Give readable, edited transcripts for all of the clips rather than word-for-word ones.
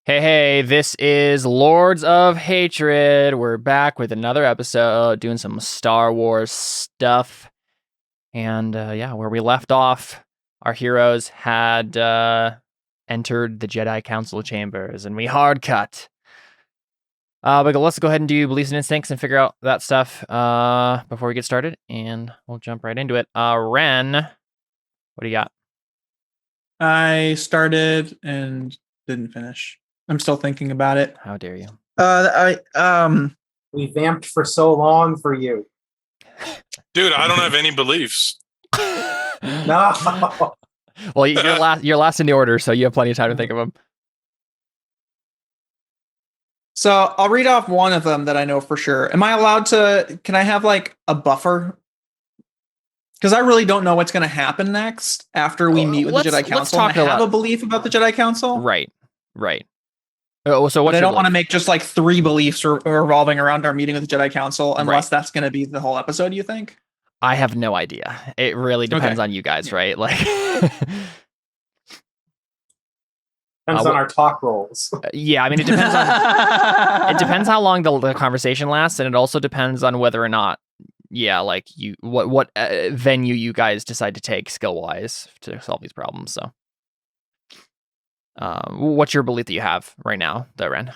Hey, this is Lords of Hatred. We're back with another episode, doing some Star Wars stuff. And where we left off, our heroes had entered the Jedi Council chambers, and we hard cut. But let's go ahead and do beliefs and instincts and figure out that stuff before we get started, and we'll jump right into it. Ren, what do you got? I started and didn't finish. I'm still thinking about it. How dare you? We vamped for so long for you. Dude, I don't have any beliefs. No. Well, you're last in the order, so you have plenty of time to think of them. So I'll read off one of them that I know for sure. Am I allowed to? Can I have like a buffer? Because I really don't know what's going to happen next after we meet with the Jedi Council. I have a belief about the Jedi Council. Right. So what? I don't want to make just like 3 beliefs revolving around our meeting with the Jedi Council, unless that's going to be the whole episode. You think? I have no idea. It really depends on you guys, right? Like, depends on our talk rolls. Yeah, I mean, it depends how long the conversation lasts, and it also depends on whether or not, like what venue you guys decide to take skill wise to solve these problems. So. What's your belief that you have right now, though, Ren?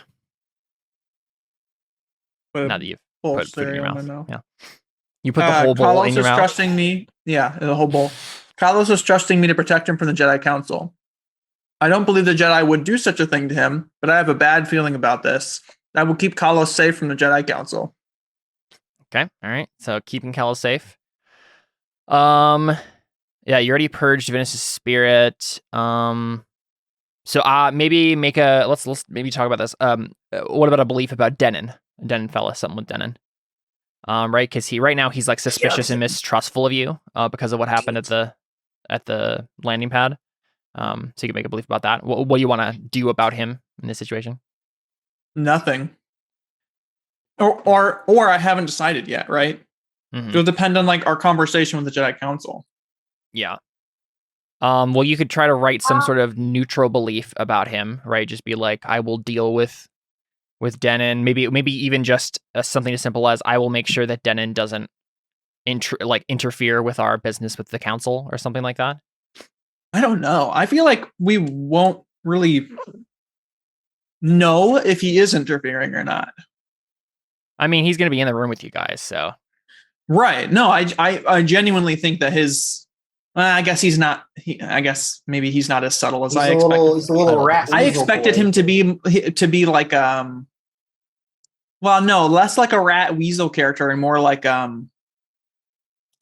Now that you've put food in your mouth. Yeah. You put the whole bowl in your mouth? Trusting me. Yeah, the whole bowl. Carlos is trusting me to protect him from the Jedi Council. I don't believe the Jedi would do such a thing to him, but I have a bad feeling about this. I will keep Carlos safe from the Jedi Council. Okay, all right. So keeping Carlos safe. Yeah, you already purged Venus' spirit. So maybe let's maybe talk about this. What about a belief about Denon fella, something with Denon? Right, because right now he's like suspicious and mistrustful of you because of what happened at the landing pad. So you can make a belief about that. What do you want to do about him in this situation? Nothing. Or I haven't decided yet, right? Mm-hmm. It'll depend on like our conversation with the Jedi Council. Yeah. Well, you could try to write some sort of neutral belief about him, right? Just be like, I will deal with Denon. Maybe even just something as simple as I will make sure that Denon doesn't interfere with our business with the council or something like that. I don't know. I feel like we won't really know if he is interfering or not. I mean, he's going to be in the room with you guys, so. Right. No, I genuinely think that his. I guess he's not. I guess maybe he's not as subtle as I expected. He's a little rat. I expected him to be like well, no, less like a rat weasel character and more like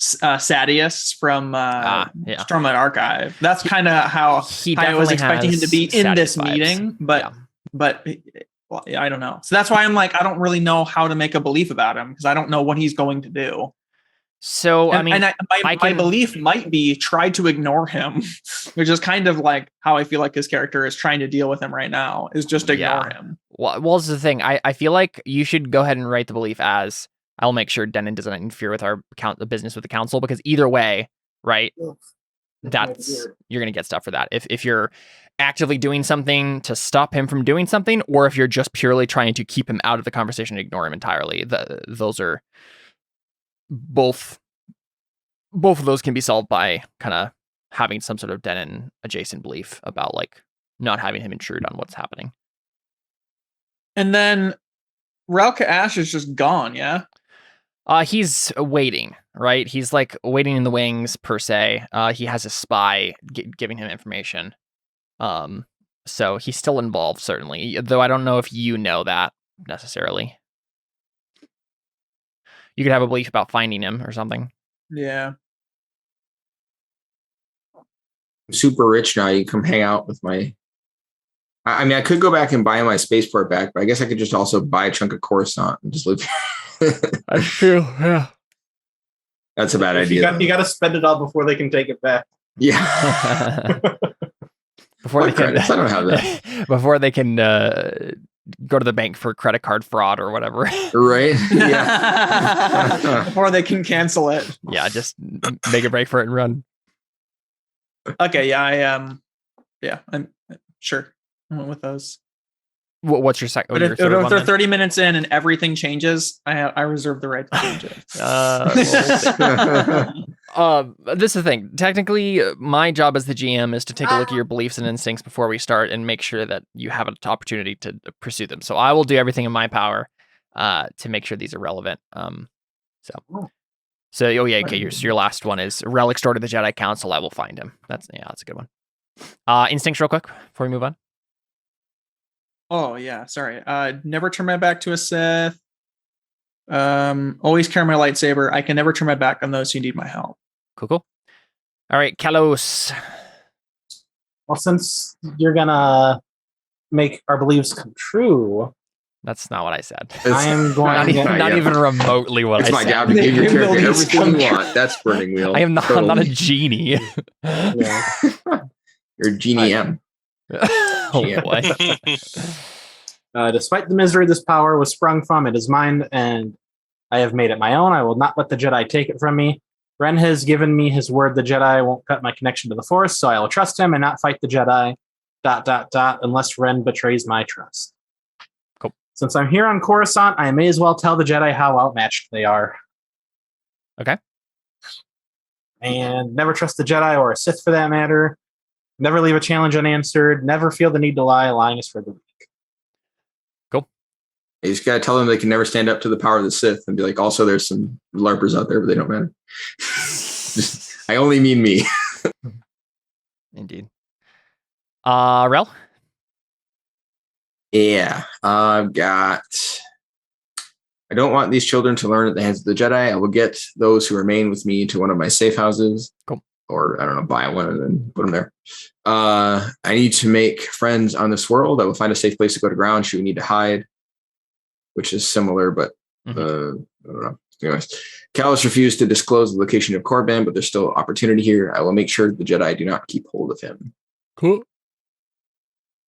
Sadius from Stormlight Archive. That's kind of how I was expecting him to be in this meeting, but well, I don't know. So that's why I'm like, I don't really know how to make a belief about him because I don't know what he's going to do. So, my belief might be try to ignore him, which is kind of like how I feel like his character is trying to deal with him right now, is just ignore him. Well, this is the thing. I feel like you should go ahead and write the belief as, I'll make sure Denon doesn't interfere with our business with the council, because either way, right, you're going to get stuff for that. If you're actively doing something to stop him from doing something, or if you're just purely trying to keep him out of the conversation and ignore him entirely, those are... Both of those can be solved by kind of having some sort of Denon adjacent belief about like not having him intrude on what's happening. And then Relka Ash is just gone, yeah? He's waiting, right? He's like waiting in the wings per se. He has a spy giving him information. So he's still involved, certainly, though I don't know if you know that necessarily. You could have a belief about finding him or something. Yeah. I'm super rich now. You come hang out with my... I mean, I could go back and buy my spaceport back, but I guess I could just also buy a chunk of Coruscant and just live here. That's true, yeah. That's a bad idea. You got to spend it all before they can take it back. Yeah. Before they can... I don't have that. Before they can... go to the bank for credit card fraud or whatever. Right? Yeah. Before they can cancel it. Yeah, just make a break for it and run. Okay, yeah, I'm sure. I went with those. What's your second? But if they're 30 minutes in and everything changes, I reserve the right to change it. This is the thing. Technically, my job as the GM is to take a look at your beliefs and instincts before we start and make sure that you have an opportunity to pursue them. So I will do everything in my power to make sure these are relevant. Your last one is relic stored to the Jedi Council. I will find him. That's a good one. Instincts real quick before we move on. Oh yeah, sorry. Never turn my back to a Sith. Always carry my lightsaber. I can never turn my back on those who need my help. Cool. All right, Kalos. Well, since you're gonna make our beliefs come true, that's not what I said. I am going not even remotely what I said. It's my job to give your character everything you want. That's Burning Wheel. I am not. I'm not a genie. You're a genie M. Oh boy. Despite the misery this power was sprung from, it is mine, and I have made it my own. I will not let the Jedi take it from me. Ren has given me his word the Jedi won't cut my connection to the Force, so I will trust him and not fight the Jedi, ... unless Ren betrays my trust. Cool. Since I'm here on Coruscant, I may as well tell the Jedi how outmatched they are. Okay. And never trust the Jedi or a Sith for that matter. Never leave a challenge unanswered. Never feel the need to lie. Lying is for the weak. Cool. You just gotta tell them they can never stand up to the power of the Sith and be like, also there's some LARPers out there, but they don't matter. I only mean me. Indeed. Rel? Yeah. I've got... I don't want these children to learn at the hands of the Jedi. I will get those who remain with me to one of my safe houses. Cool. Or, I don't know, buy one and then put them there. I need to make friends on this world. I will find a safe place to go to ground should we need to hide, which is similar, but I don't know. Anyways, Kalos refused to disclose the location of Korriban, but there's still opportunity here. I will make sure the Jedi do not keep hold of him. Cool.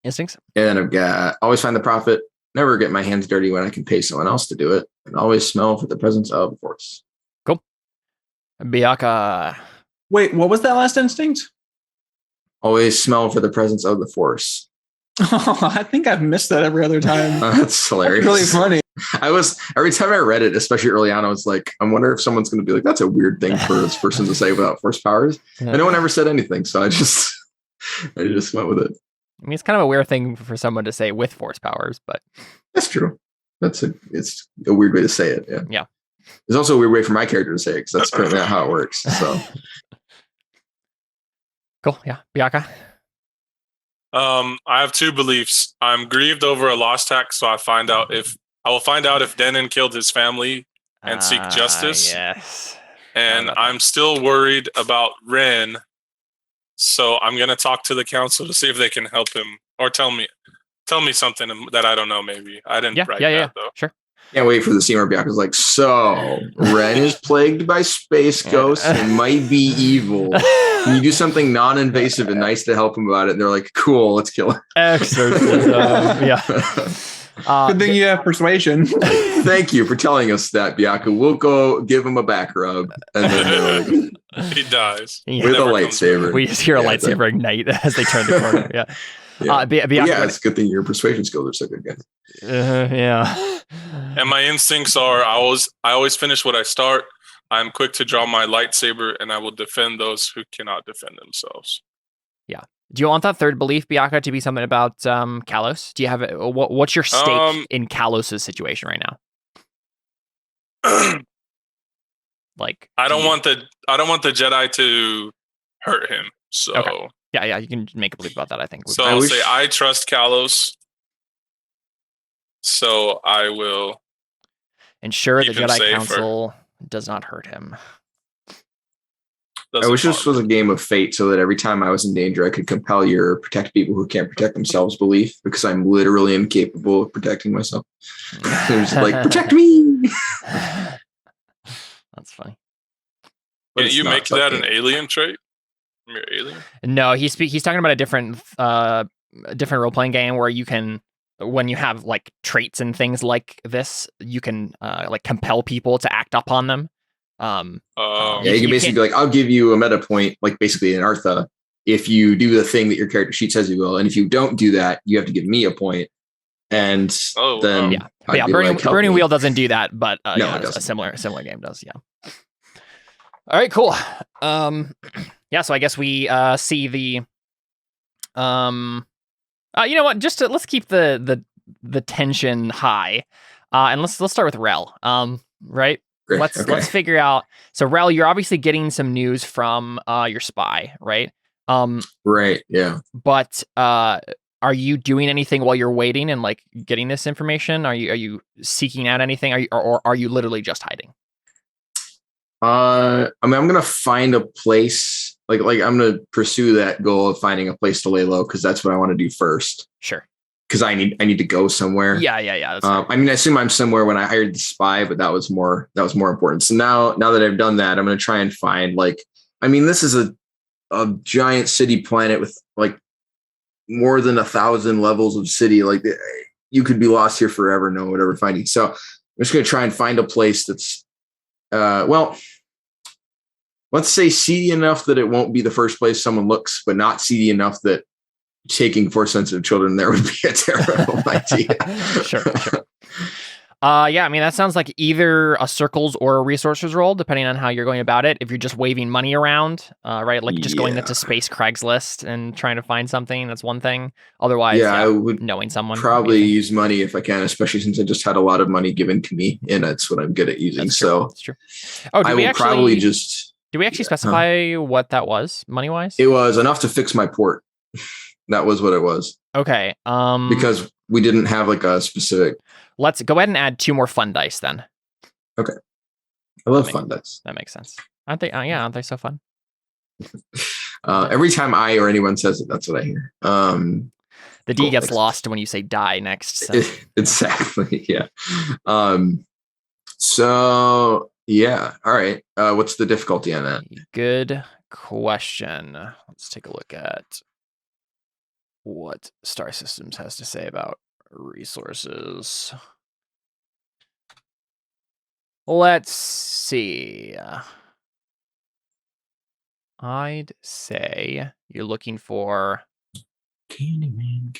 Instincts? And I've got always find the prophet, never get my hands dirty when I can pay someone else to do it, and always smell for the presence of the Force. Cool. Biaka. Wait, what was that last instinct? Always smell for the presence of the Force. Oh, I think I've missed that every other time. That's hilarious. That's really funny. Every time I read it, especially early on, I was like, I wonder if someone's going to be like, that's a weird thing for this person to say without Force powers. And no one ever said anything. So I just went with it. I mean, it's kind of a weird thing for someone to say with Force powers, but that's true. It's a weird way to say it. Yeah. Yeah. There's also a weird way for my character to say it because that's apparently not how it works. So cool. Yeah. Biaka. I have two beliefs. I'm grieved over a lost tax, so I will find out if Denon killed his family and seek justice. Yes. And I'm still worried about Ren, so I'm gonna talk to the council to see if they can help him or tell me something that I don't know. Maybe I didn't write that though. Sure. Can't wait for the scene where Bianca's like, so Ren is plagued by space ghosts and might be evil. Can you do something non-invasive and nice to help him about it? And they're like, cool, let's kill him. Exorcism. Yeah. Good thing you have persuasion. Thank you for telling us that, Bianca. We'll go give him a back rub. And then he dies. With a lightsaber. We just hear a lightsaber ignite as they turn the corner. Yeah. Yeah, it's a good thing your persuasion skills are so good, guys. Yeah. And my instincts are I always finish what I start. I'm quick to draw my lightsaber, and I will defend those who cannot defend themselves. Yeah. Do you want that third belief, Bianca, to be something about Kalos? Do you have what's your stake in Kalos' situation right now? Like, I don't want the Jedi to hurt him. So okay. Yeah, you can make a belief about that, I think. So I'll say I trust Kalos. So I will ensure the Jedi Council does not hurt him. I wish this was a game of fate so that every time I was in danger, I could compel your protect people who can't protect themselves belief, because I'm literally incapable of protecting myself. So it's like, protect me. That's funny. Can't you make that an alien trait? You're alien? No, he's talking about a different role-playing game where you can, when you have like traits and things like this, you can like compel people to act upon them. You can basically be like, I'll give you a meta point, like basically in Artha, if you do the thing that your character sheet says you will, and if you don't do that, you have to give me a point. And then Burning Wheel doesn't do that, but no, it doesn't. a similar game does. Yeah. All right, cool. Yeah, so I guess we see the you know what? Let's keep the tension high, and let's start with Rel. Right? Great. Let's figure out. So Rel, you're obviously getting some news from your spy, right? Right. Yeah. But are you doing anything while you're waiting and like getting this information? Are you seeking out anything? Or are you literally just hiding? I mean, I'm gonna find a place. Like I'm gonna pursue that goal of finding a place to lay low because that's what I want to do first. Sure. Because I need to go somewhere. Yeah. That's right. I mean, I assume I'm somewhere when I hired the spy, but that was more important. So now that I've done that, I'm gonna try and find this is a giant city planet with like more than 1,000 levels of city. Like you could be lost here forever, no one would ever find you. So I'm just gonna try and find a place that's let's say seedy enough that it won't be the first place someone looks, but not seedy enough that taking Force sensitive children there would be a terrible idea. Sure. Yeah, I mean, that sounds like either a circles or a resources roll, depending on how you're going about it. If you're just waving money around, right? Like just going into space Craigslist and trying to find something, that's one thing. Otherwise, I would knowing someone. Probably use money if I can, especially since I just had a lot of money given to me, and that's what I'm good at using. That's true. Oh, I will probably just... Did we actually specify what that was, money-wise? It was enough to fix my port. That was what it was. Okay. Because we didn't have like a specific... Let's go ahead and add 2 more fun dice then. Okay. I love fun dice. That makes sense. Aren't they? Aren't they so fun? Every time I or anyone says it, that's what I hear. The D gets lost when you say die next. So. Exactly. Yeah. So yeah. All right. What's the difficulty on that? Good question. Let's take a look at what Star Systems has to say about resources. Let's see. I'd say you're looking for Candyman.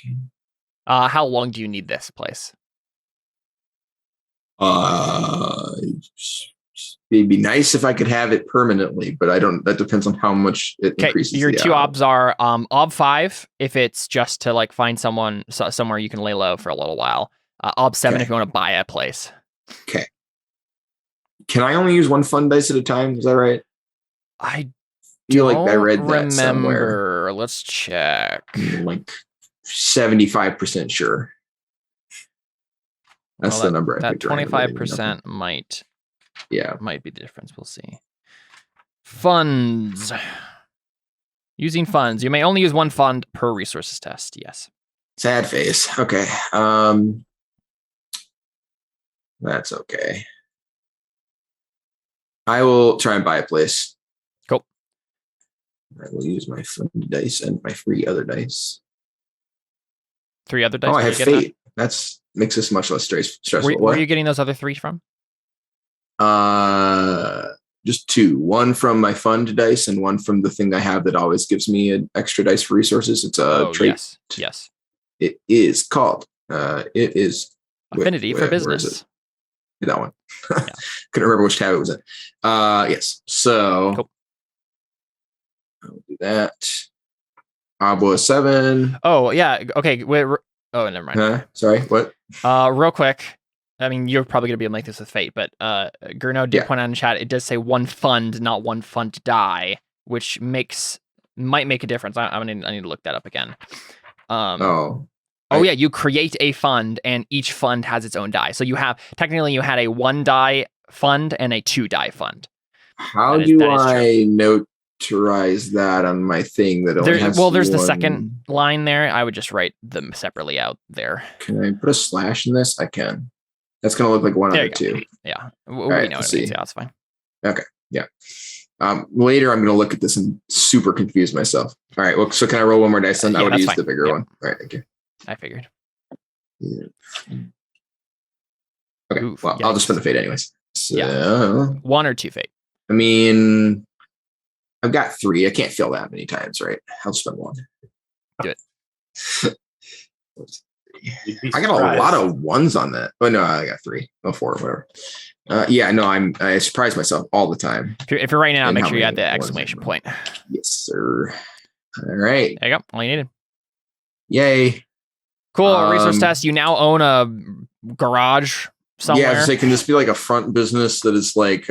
How long do you need this place? It'd be nice if I could have it permanently, but I don't. That depends on how much it increases. Your 2 obs are ob 5 if it's just to like find somewhere you can lay low for a little while. Ob 7 if you want to buy a place. Okay. Can I only use 1 fun dice at a time? Is that right? I feel like I read that somewhere. Let's check. Like 75% sure. That's the number. That 25% might be the difference. We'll see. Funds. Using funds. You may only use 1 fund per resources test. Yes. Sad face. Okay. That's okay. I will try and buy a place. Cool. I will use my fund dice and my 3 other dice. 3 other dice? Oh, I have fate. That's makes this much less stressful. Where are you getting those other 3 from? Just 2. 1 from my fund dice and 1 from the thing I have that always gives me an extra dice for resources. It's a trait. Yes. It is called. It is Affinity for Business. That one. Yeah. Couldn't remember which tab it was in. Yes. So cool. I'll do that. Abwa 7. Oh yeah. Okay. Wait. Oh, never mind. Sorry. What? Real quick. I mean, you're probably gonna be able to make this with fate, but Gurno did point out in chat. It does say 1 fund, not 1 fund die, which might make a difference. I need to look that up again. Yeah, you create a fund, and each fund has its own die. So you had a 1 die fund and a 2 die fund. How do I notarize that on my thing that only has there's the second line there. I would just write them separately out there. Can I put a slash in this? I can. That's going to look like 1 out of 2. Yeah. We know what it means. Yeah, that's fine. Okay. Yeah. Later, I'm going to look at this and super confuse myself. All right. Well, so can I roll 1 more dice? Then I would use the bigger one. All right. Thank you. I figured. Yeah. Okay. Well, I'll just spend the fate anyways. So, 1 or 2 fate. I mean, I've got 3. I can't fail that many times, right? I'll spend 1. Do it. I got a lot of ones on that. Oh no, I got 3. Oh, 4, whatever. I surprise myself all the time. If you're writing it out, make sure you add the exclamation point. Yes, sir. All right. There you go. All you needed. Yay. Cool. Resource test. You now own a garage somewhere. Yeah, so can this be like a front business that is like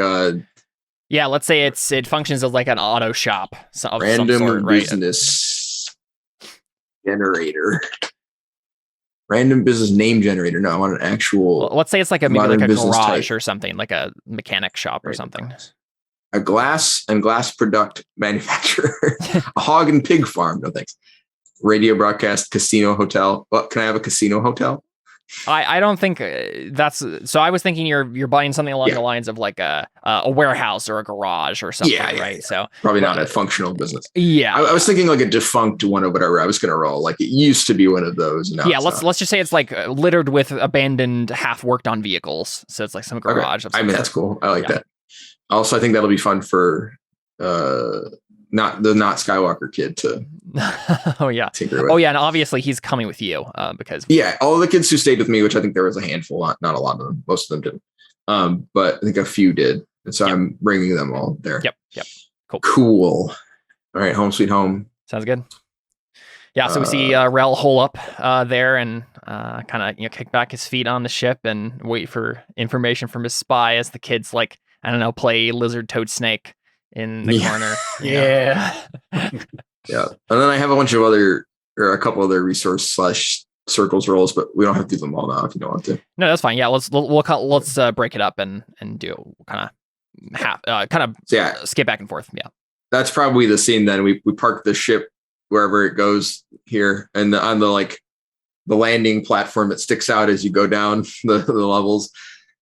yeah, let's say it functions as like an auto shop of random some sort, right? business generator. Random business name generator. No, I want an actual. Well, let's say it's like maybe like a garage type. Or something, like a mechanic shop or something. A glass and glass product manufacturer. A hog and pig farm. No thanks. Radio broadcast casino hotel. Well, can I have a casino hotel? I don't think that's so. I was thinking you're buying something along the lines of like a warehouse or a garage or something, right? Yeah. So probably not a functional business. Yeah, I was thinking like a defunct one or whatever. I was going to roll like it used to be one of those. Now yeah, let's just say it's like littered with abandoned, half worked on vehicles. So it's like some garage. Okay. I mean that's cool. I like that. Also, I think that'll be fun for not Skywalker kid to oh yeah and obviously he's coming with you because all the kids who stayed with me, which I think there was a handful, not a lot of them, most of them didn't, but I think a few did, and so I'm bringing them all there. Yep Cool. All right, home sweet home. Sounds good. So we see Rel hole up there and kind of kick back his feet on the ship and wait for information from his spy as the kids play lizard toad snake in the corner. Yeah. And then I have a couple other resource / circles rolls, but we don't have to do them all now if you don't want to. No, that's fine. Yeah, let's break it up and do kind of skip back and forth. Yeah, that's probably the scene. Then we park the ship wherever it goes here, and on the landing platform that sticks out as you go down the levels,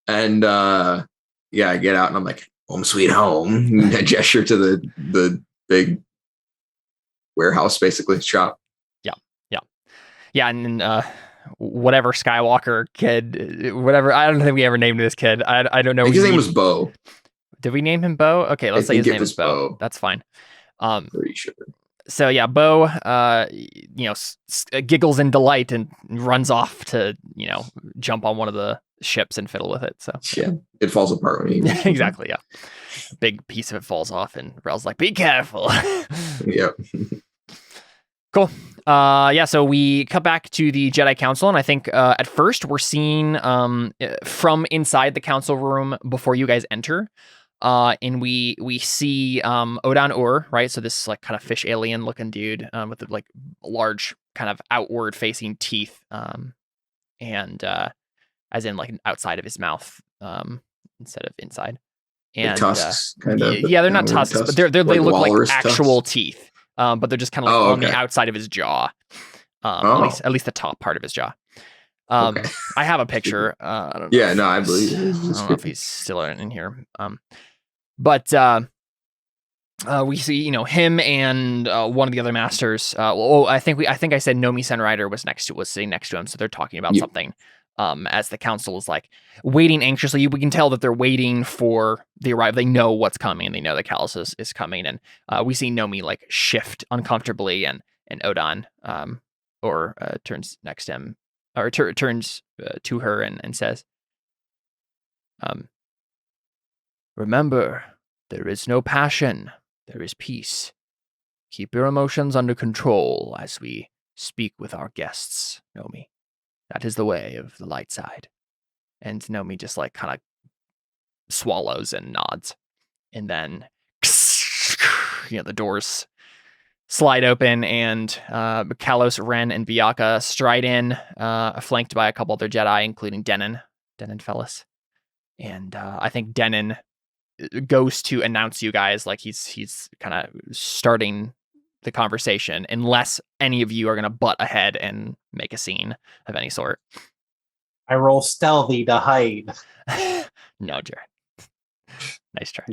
and I get out and I'm like, home sweet home. I gesture to the big warehouse, basically shop. And whatever Skywalker kid, whatever. I don't think we ever named this kid. I don't know. I think his name was Bo. Did we name him Bo? Okay, let's say his name is Bo. That's fine. Pretty sure. So Bo, giggles in delight and runs off to jump on one of the ships and fiddle with it. So it falls apart when he exactly. Yeah, a big piece of it falls off, and Rel's like, "Be careful." Yep. Cool. So we cut back to the Jedi Council, and I think at first we're seeing from inside the council room before you guys enter. And we see Odan Ur, right? So this kind of fish alien looking dude with the large kind of outward facing teeth, and as in outside of his mouth instead of inside. And tusks, kind of. Yeah, they're not tusks, but they look like actual teeth. But they're just kind of on the outside of his jaw, at least the top part of his jaw. I have a picture. I don't know I believe. I don't know if he's still in here. But we see, him and one of the other masters. I think I said Nomi Sunrider was sitting next to him, so they're talking about something. As the council is waiting anxiously, we can tell that they're waiting for the arrival. They know what's coming, and they know that Callus is coming. And we see Nomi shift uncomfortably, and Odan turns next to him, or turns to her and says, "Remember, there is no passion. There is peace. Keep your emotions under control as we speak with our guests, Nomi. That is the way of the light side." And Nomi just kind of swallows and nods. And then, the doors slide open, and Kalos, Ren, and Biaka stride in, flanked by a couple other Jedi, including Denon Fellis. And I think Denon goes to announce you guys he's kind of starting the conversation, unless any of you are going to butt ahead and make a scene of any sort. I roll stealthy to hide. No, Jared. Nice try.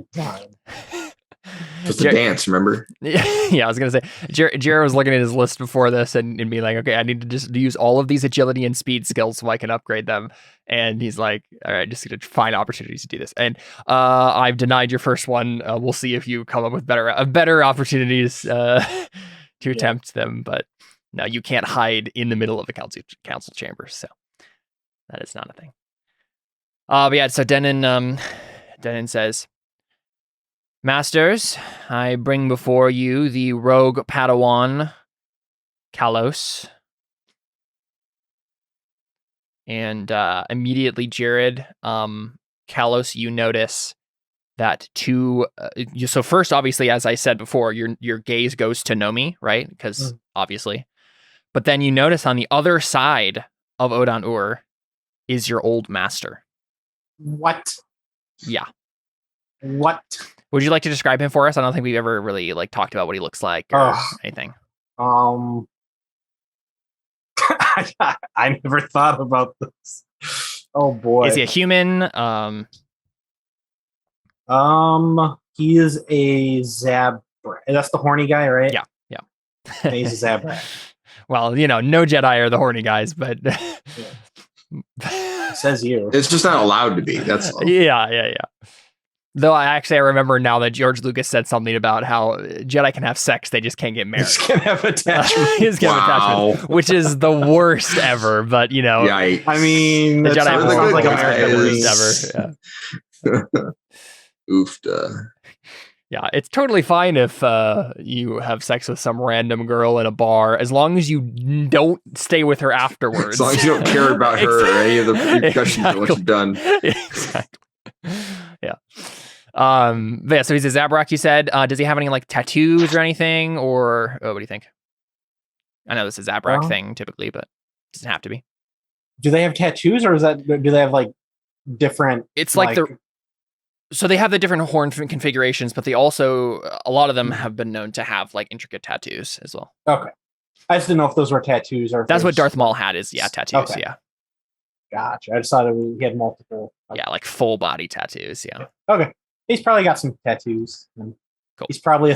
Just a dance, remember? Yeah, I was going to say, Jared was looking at his list before this and being like, okay, I need to just use all of these agility and speed skills so I can upgrade them. And he's like, all right, just going to find opportunities to do this. And I've denied your first one. We'll see if you come up with better opportunities to attempt them. But No, you can't hide in the middle of the council chambers, so that is not a thing. But yeah, so Denon says, Masters, I bring before you the rogue Padawan, Kalos. And immediately, Jared, Kalos, you notice that so first, obviously, as I said before, your gaze goes to Nomi, right? Because obviously. But then you notice on the other side of Odan-Ur is your old master. What? Yeah. What? Would you like to describe him for us? I don't think we've ever really talked about what he looks like or anything. I never thought about this. Oh boy. Is he a human? He is a Zabrak. That's the horny guy, right? Yeah. He's a Zabrak. Well, no Jedi are the horny guys, but says you. It's just not allowed to be. That's all. Yeah. Though I remember now that George Lucas said something about how Jedi can have sex, they just can't get married. Just can't have attachment. Attachment, which is the worst ever. But Yikes. I mean, the Jedi sounds like American worst ever. Yeah. Oofda. Yeah, it's totally fine if you have sex with some random girl in a bar, as long as you don't stay with her afterwards. As long as you don't care about her or any of the repercussions of what you've done. Exactly. Yeah. But yeah, so he's a Zabrak, you said. Does he have any tattoos or anything? Or what do you think? I know this is a Zabrak thing typically, but it doesn't have to be. Do they have tattoos, or do they have different? It's so they have the different horn configurations, but they also, a lot of them have been known to have intricate tattoos as well. Okay. I just didn't know if those were tattoos or. That's what Darth Maul had tattoos. Okay. Yeah. Gotcha. I just thought he had multiple. Yeah, full body tattoos. Yeah. Okay. He's probably got some tattoos. Cool. He's probably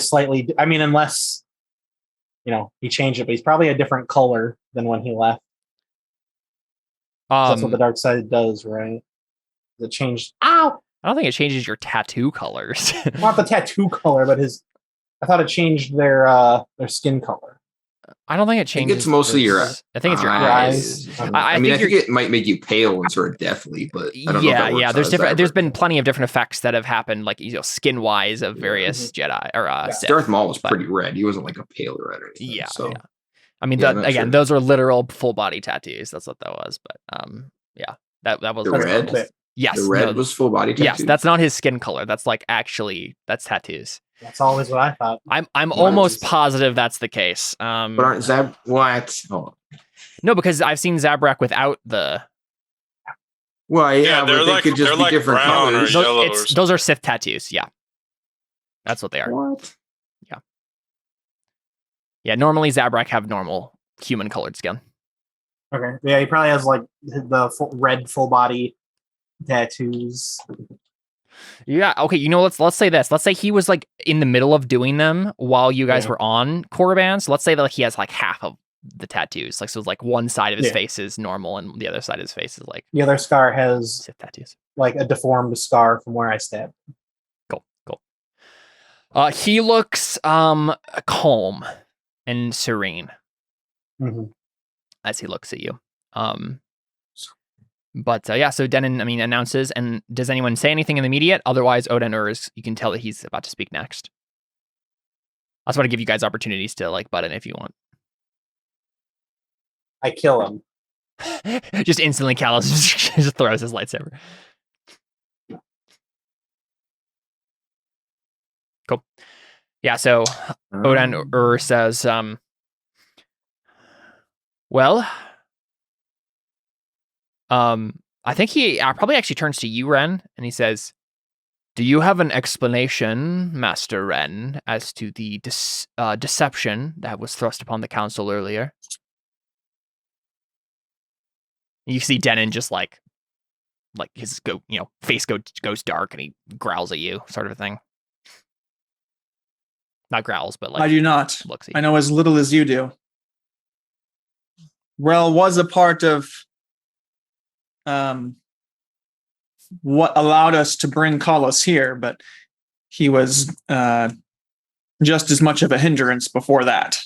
unless, he changed it, but he's probably a different color than when he left. That's what the dark side does, right? It changed. Ow! I don't think it changes your tattoo colors. Not the tattoo color, but I thought it changed their skin color. I don't think it changes. I think it's mostly your. I think it's your eyes. I think it might make you pale and sort of deathly, but I don't know. Yeah. There's been plenty of different effects that have happened, skin wise, of various Jedi or Sith. Darth Maul was pretty red. He wasn't a pale red or anything. Yeah. So. Yeah. I mean, those are literal full body tattoos. That's what that was. But that was the red. Yes, the red was full body tattoo. Yes, that's not his skin color. That's that's tattoos. That's always what I thought. I'm almost positive that's the case. But aren't what? Oh. No, because I've seen Zabrak without the. Well, yeah, but they could just be different colors. Those are Sith tattoos. Yeah, that's what they are. What? Yeah. Yeah. Normally, Zabrak have normal human colored skin. Okay. Yeah, he probably has the red full body tattoos. Yeah. Okay. Let's say this. Let's say he was in the middle of doing them while you guys were on Korriban. So let's say that he has half of the tattoos. So one side of his face is normal and the other side of his face is the other scar has Sith tattoos. A deformed scar from where I stabbed. Cool. He looks calm and serene as he looks at you. But so Denon, announces, and does anyone say anything in the immediate? Otherwise, Odan-Ur you can tell that he's about to speak next. I just want to give you guys opportunities to butt in if you want. I kill him. Just instantly, Kalos just throws his lightsaber. Cool. Yeah, so Odan-Ur says, well, I think he probably actually turns to you, Ren, and he says, do you have an explanation, Master Ren, as to the deception that was thrust upon the council earlier? You see Denon just his face goes dark and he growls at you, sort of a thing. Not growls, but I do not. Looks at you. I know as little as you do. Rel was a part of what allowed us to bring Kalos here, but he was just as much of a hindrance before that.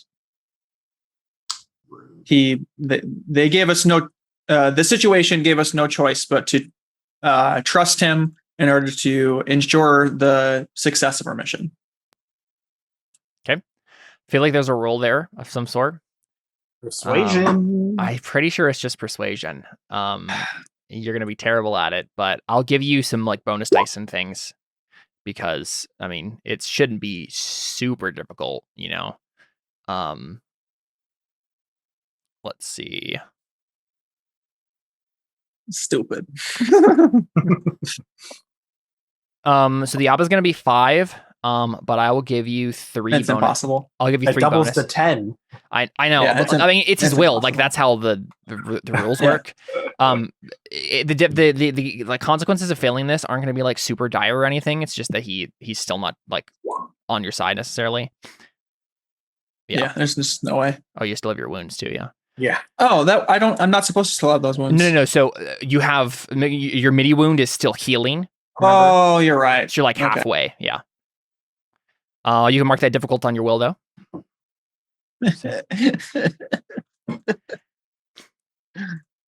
they gave us no. The situation gave us no choice but to trust him in order to ensure the success of our mission. Okay. I feel like there's a roll there of some sort. Persuasion. I'm pretty sure it's just persuasion. You're going to be terrible at it, but I'll give you some like bonus dice and things because I mean, it shouldn't be super difficult, you know. Let's see. Stupid. So the op is going to be 5. But I will give you 3. That's bonus. Impossible. I'll give you 3 doubles bonus. to 10. I know. Yeah, I mean, it's his will. Impossible. Like that's how the rules work. The consequences of failing this aren't going to be like super dire or anything. It's just that he's still not like on your side necessarily. Yeah. There's just no way. Oh, you still have your wounds too. Yeah. Yeah. Oh, I'm not supposed to still have those wounds. No. So you have your midi wound is still healing. Remember? Oh, you're right. So you're like halfway. Okay. Yeah. You can mark that difficult on your will, though.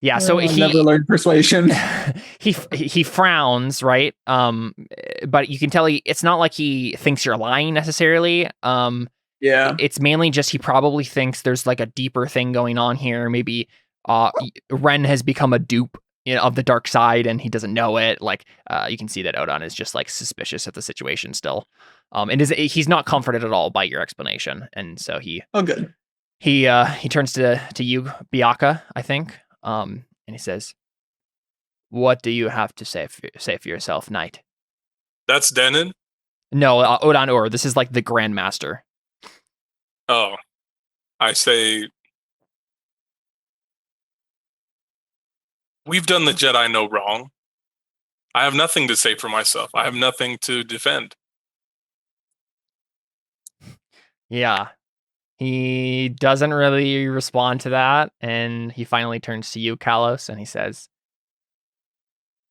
Yeah, so he never learned persuasion. he frowns, right? But you can tell it's not like he thinks you're lying necessarily. Yeah, it's mainly just he probably thinks there's like a deeper thing going on here. Maybe Ren has become a dupe of the dark side and he doesn't know it. Like you can see that Odon is just like suspicious of the situation still. And he's not comforted at all by your explanation, and so he turns to you, Biaka, I think, and he says, "What do you have to say for yourself, Knight?" That's Denon? No, Odon Or. This is like the Grand Master. Oh, I say, we've done the Jedi no wrong. I have nothing to say for myself. I have nothing to defend. Yeah, he doesn't really respond to that, and he finally turns to you, Kalos, and he says,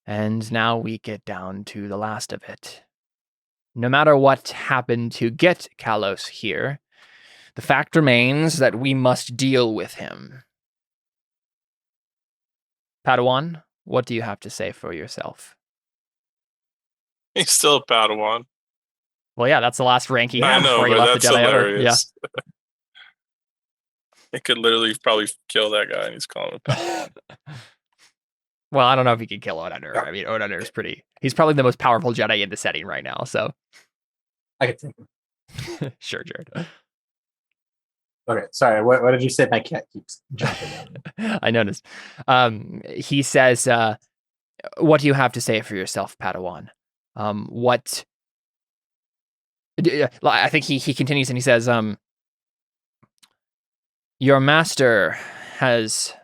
"And now we get down to the last of it. No matter what happened to get Kalos here, the fact remains that we must deal with him. Padawan, what do you have to say for yourself?" He's still a Padawan. Well, yeah, that's the last rank he had before he left the Jedi Order. Yeah. He could literally probably kill that guy and he's calling him Padawan. Well, I don't know if he can kill Odon. I mean, Odon is he's probably the most powerful Jedi in the setting right now, so. I could think. Sure, Jared. Okay, sorry, what did you say? My cat keeps jumping out. I noticed. He says, what do you have to say for yourself, Padawan? I think he continues and he says, your master has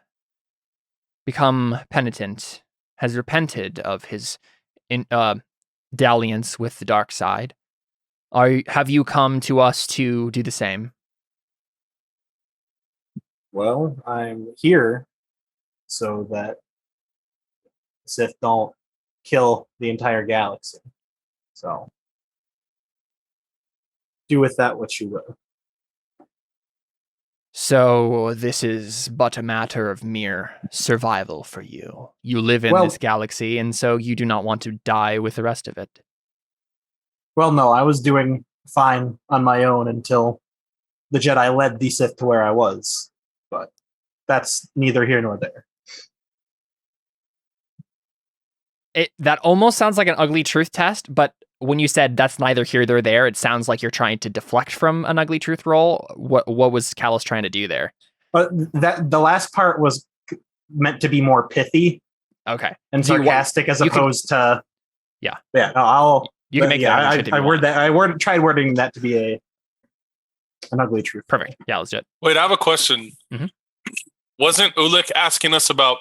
become penitent, has repented of his dalliance with the dark side. Have you come to us to do the same? Well, I'm here so that Sith don't kill the entire galaxy. So do with that what you will. So this is but a matter of mere survival for you. You live in this galaxy, and so you do not want to die with the rest of it. Well, no, I was doing fine on my own until the Jedi led the Sith to where I was. But that's neither here nor there. That almost sounds like an ugly truth test, but when you said that's neither here nor there, it sounds like you're trying to deflect from an ugly truth roll. What was Kalos trying to do there? But the last part was meant to be more pithy, okay, and sarcastic as opposed to yeah. No, you can make that. I tried wording that to be an ugly truth. Perfect. Yeah, let's do it. Wait, I have a question. Mm-hmm. Wasn't Ulick asking us about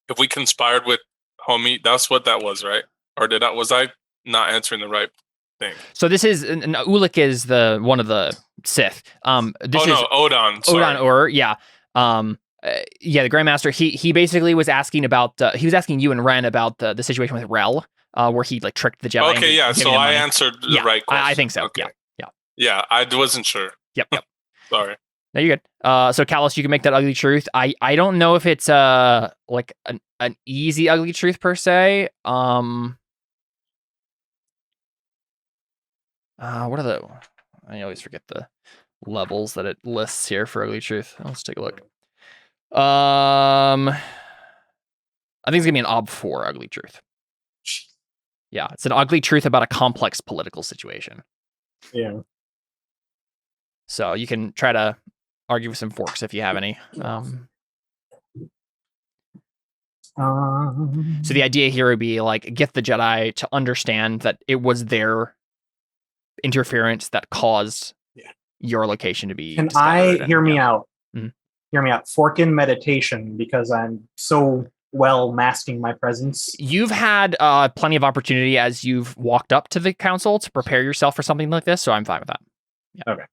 if we conspired with Homie? That's what that was, right? Or was I not answering the right thing? So this is Ulick is one of the Sith. Odon. Sorry. Odon Or, yeah. The Grandmaster. He basically was asking about. He was asking you and Ren about the situation with Rel, where he like tricked the Jedi. Okay, yeah. So I answered the right question. I think so. Okay. Yeah. Yeah, I wasn't sure. Yep. Sorry. No, you're good. So Callus, you can make that ugly truth. I don't know if it's like an easy ugly truth per se. What are the? I always forget the levels that it lists here for ugly truth. Let's take a look. I think it's gonna be an ob4 ugly truth. Yeah, it's an ugly truth about a complex political situation. Yeah. So you can try to argue with some forks if you have any. So the idea here would be like get the Jedi to understand that it was their interference that caused your location to be. Can I hear me out? Mm-hmm. Hear me out. Fork in meditation because I'm so well masking my presence. You've had plenty of opportunity as you've walked up to the council to prepare yourself for something like this, so I'm fine with that. Yeah. Okay.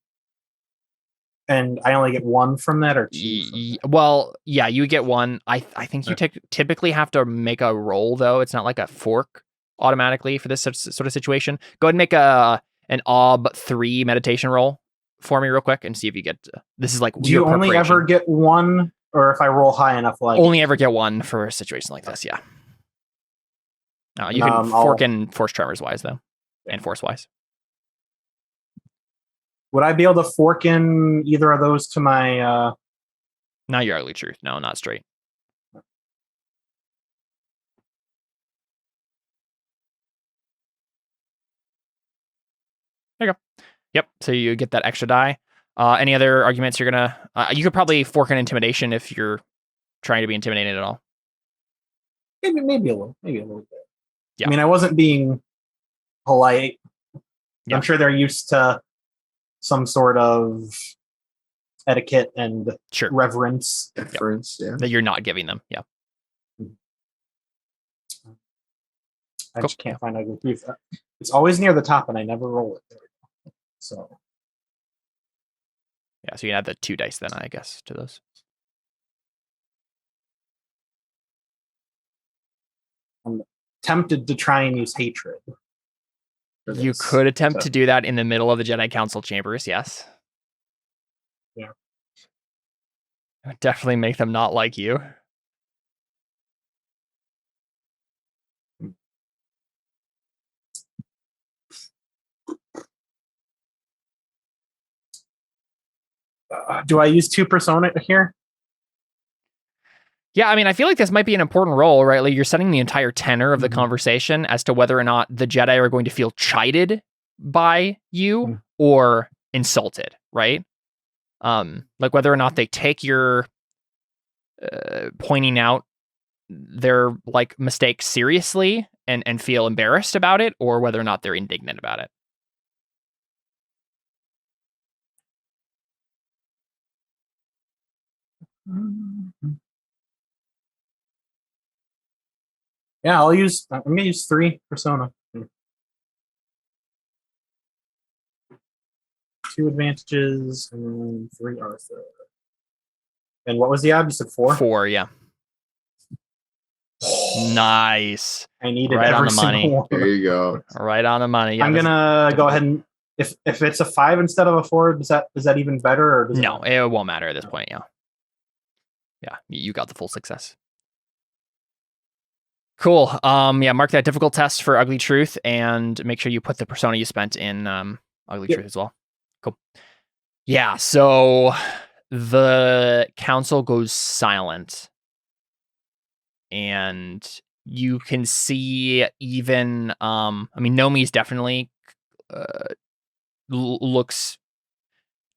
And I only get one from that, or two? Well, yeah, you get one. I think you typically have to make a roll, though. It's not like a fork automatically for this sort of situation. Go ahead and make an OB3 meditation roll for me real quick and see if you get... This is like... Do you only ever get one, or if I roll high enough? Only ever get one for a situation like this, yeah. No, you can fork in force tremors wise, though, and force wise. Would I be able to fork in either of those to my... Not your ugly truth. No, not straight. There you go. Yep, so you get that extra die. Any other arguments you're going to... you could probably fork in intimidation if you're trying to be intimidated at all. Maybe a little bit. Yeah. I mean, I wasn't being polite. Yeah. I'm sure they're used to some sort of etiquette and reverence. That you're not giving them. Yeah. I just can't find ugly truth. It's always near the top and I never roll it. So. Yeah, so you can add the 2 dice then, I guess, to those. I'm tempted to try and use hatred. You could attempt to do that in the middle of the Jedi Council chambers, yes. Yeah. It would definitely make them not like you. Do I use 2 persona here? Yeah, I mean, I feel like this might be an important role, right? Like you're setting the entire tenor of the conversation as to whether or not the Jedi are going to feel chided by you or insulted, right? Like whether or not they take your pointing out their like mistakes seriously and feel embarrassed about it, or whether or not they're indignant about it. Yeah, I'm gonna use 3 persona. 2 advantages and 3 Arthur. And what was the ob? You said 4? 4, yeah. Nice. I needed right every on the money. One. There you go. Right on the money. Yeah, I'm gonna go ahead and if it's a 5 instead of a 4, is that even better? Or does no, it won't matter at this point. Yeah. Yeah, you got the full success. Cool. Yeah, mark that difficult test for ugly truth and make sure you put the persona you spent in ugly truth as well. Cool. Yeah, so the council goes silent. And you can see even I mean Nomi's definitely looks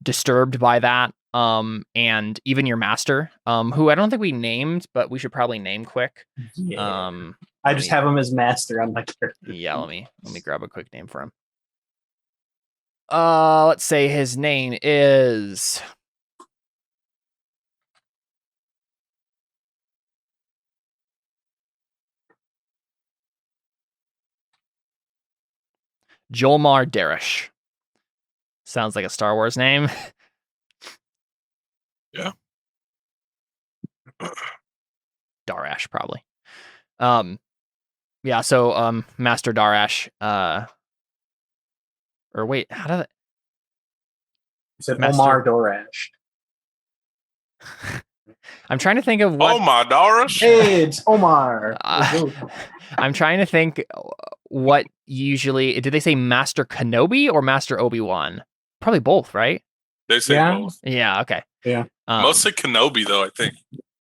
disturbed by that. And even your master, who I don't think we named, but we should probably name quick. Yeah. I just have him as master on my character. Yeah, let me grab a quick name for him. Let's say his name is Jolmar Darish. Sounds like a Star Wars name. Yeah. Darash, probably. Yeah, so Master Darash, or wait, how did it? You said Omar Darash. I'm trying to think of what. Omar Darish. Hey, it's Omar. I'm trying to think what usually. Did they say Master Kenobi or Master Obi-Wan? Probably both, right? They say both. Yeah. Okay. Yeah. Mostly Kenobi, though, I think.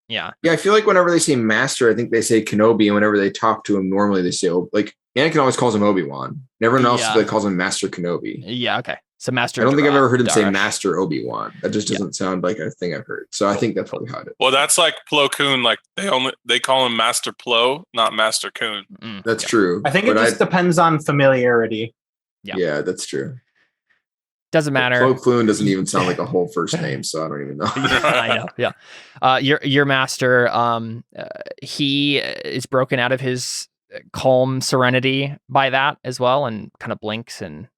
Yeah. Yeah, I feel like whenever they say master, I think they say Kenobi, and whenever they talk to him, normally they say, like, Anakin always calls him Obi-Wan. Everyone else calls him Master Kenobi. Yeah, okay. So Master. I don't think I've ever heard him say Master Obi-Wan. That just doesn't sound like a thing I've heard. So I think that's probably how it is. Well, that's like Plo Koon. Like they call him Master Plo, not Master Koon. That's true. I think it just depends on familiarity. Yeah, that's true. Doesn't matter. Plo Koon doesn't even sound like a whole first name, so I don't even know. I know. Yeah. Your master, he is broken out of his calm serenity by that as well, and kind of blinks and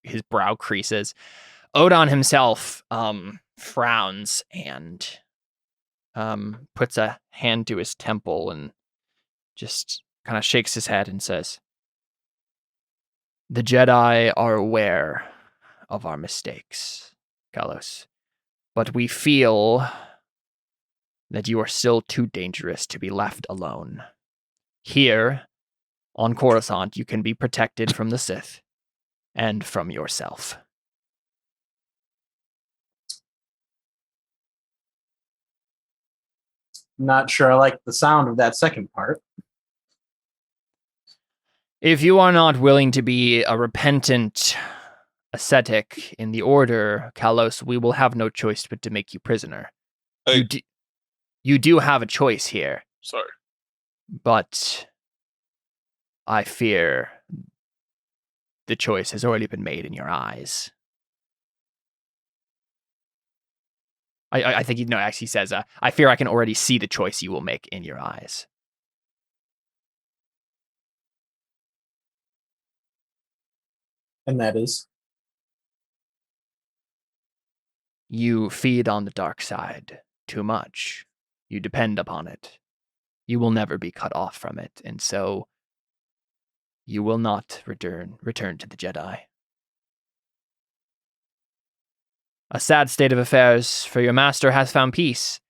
his brow creases. Odon himself frowns and puts a hand to his temple and just kind of shakes his head and says, "The Jedi are aware of our mistakes, Kalos, but we feel that you are still too dangerous to be left alone. Here, on Coruscant, you can be protected from the Sith and from yourself." Not sure I like the sound of that second part. If you are not willing to be a repentant ascetic in the Order, Kalos, we will have no choice but to make you prisoner. Hey. You do have a choice here. Sorry. But I fear the choice has already been made in your eyes. I think, actually he says, I fear I can already see the choice you will make in your eyes. And that is? You feed on the dark side too much. You depend upon it. You will never be cut off from it, and so you will not return to the Jedi. A sad state of affairs, for your master has found peace,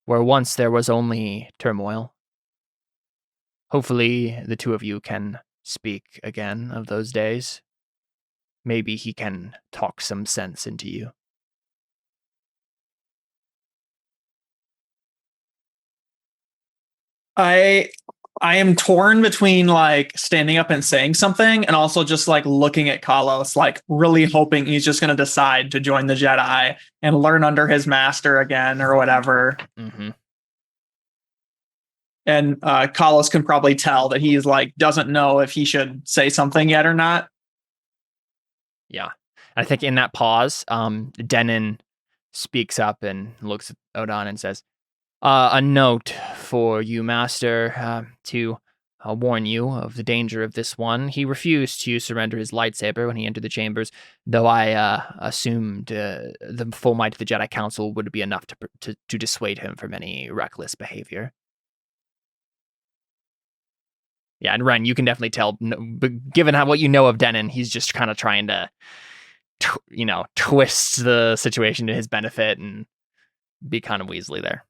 where once there was only turmoil. Hopefully, the two of you can speak again of those days. Maybe he can talk some sense into you. I am torn between like standing up and saying something and also just like looking at Kalos, like really hoping he's just going to decide to join the Jedi and learn under his master again or whatever. Mm-hmm. And Kalos can probably tell that he's like doesn't know if he should say something yet or not. Yeah. I think in that pause, Denon speaks up and looks at Odon and says, a note for you, Master, to warn you of the danger of this one. He refused to surrender his lightsaber when he entered the chambers, though I assumed the full might of the Jedi Council would be enough to dissuade him from any reckless behavior. Yeah, and Ren, you can definitely tell, given what you know of Denon, he's just kind of trying to, twist the situation to his benefit and be kind of weaselly there.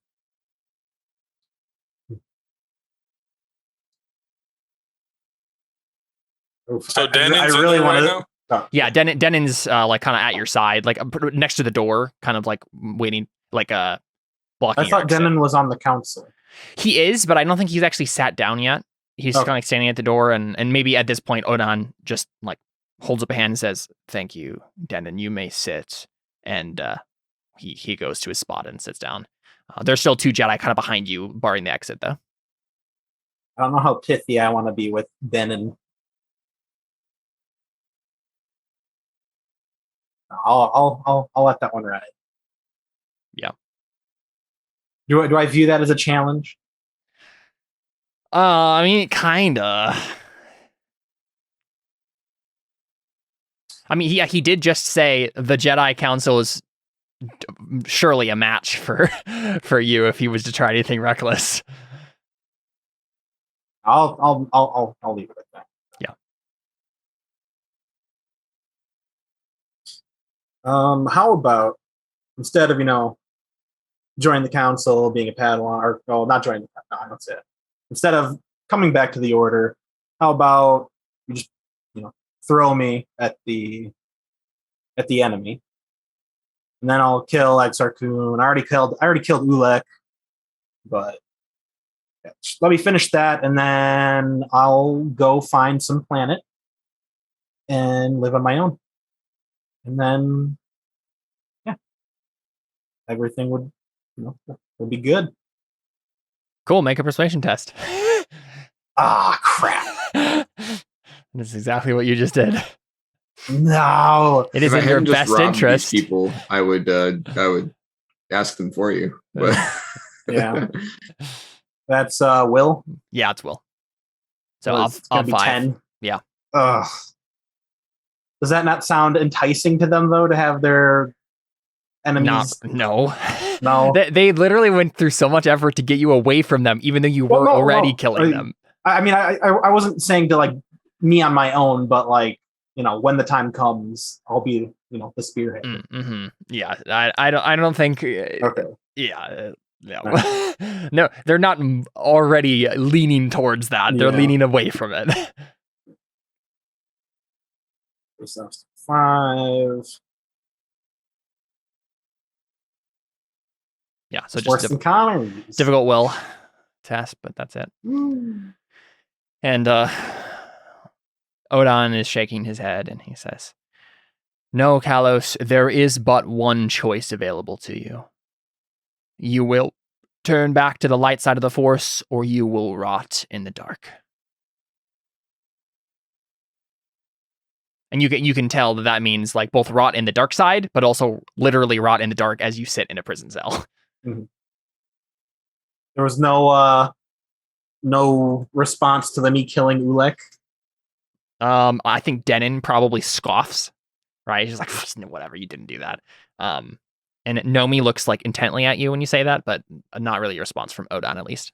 So Denon's I really want to. Oh. Yeah, Denon's like kind of at your side, like next to the door, kind of like waiting, like blocking. I thought Denon was on the council. He is, but I don't think he's actually sat down yet. He's kind of like standing at the door, and maybe at this point, Odon just like holds up a hand and says, "Thank you, Denon. You may sit." And he goes to his spot and sits down. There's still two Jedi kind of behind you, barring the exit, though. I don't know how pithy I want to be with Denon. I'll let that one ride. Yeah. Do I view that as a challenge? I mean, kinda. I mean, he did just say the Jedi Council is surely a match for you if he was to try anything reckless. I'll leave it at that. Yeah. How about instead of join the council, being a Padawan, or not join the Padawan, that's it. Instead of coming back to the Order, how about you just, throw me at the enemy, and then I'll kill Exar Kun. I already killed Ulek, but let me finish that, and then I'll go find some planet and live on my own. And then, everything would be good. Cool. Make a persuasion test. Crap. That's exactly what you just did. No, it is in your best interest. People, I would ask them for you. But yeah, that's Will. Yeah, it's Will. So I'll be 10. Yeah. Ugh. Does that not sound enticing to them though, to have their enemies? No. They literally went through so much effort to get you away from them, even though you were already killing them. I mean, I wasn't saying to like me on my own, but like, when the time comes, I'll be, the spearhead. Mm-hmm. Yeah, I don't think. Okay. Yeah. No. No, they're not already leaning towards that. They're leaning away from it. 5. Yeah, so just difficult will test, but that's it. And Odan is shaking his head and he says, "No, Kalos, there is but one choice available to you. You will turn back to the light side of the Force, or you will rot in the dark." And you can tell that means like both rot in the dark side, but also literally rot in the dark as you sit in a prison cell. Mm-hmm. There was no response to me killing Ulek. I think Denon probably scoffs, right? He's like, whatever, you didn't do that. And Nomi looks like intently at you when you say that, but not really a response from Odan, at least.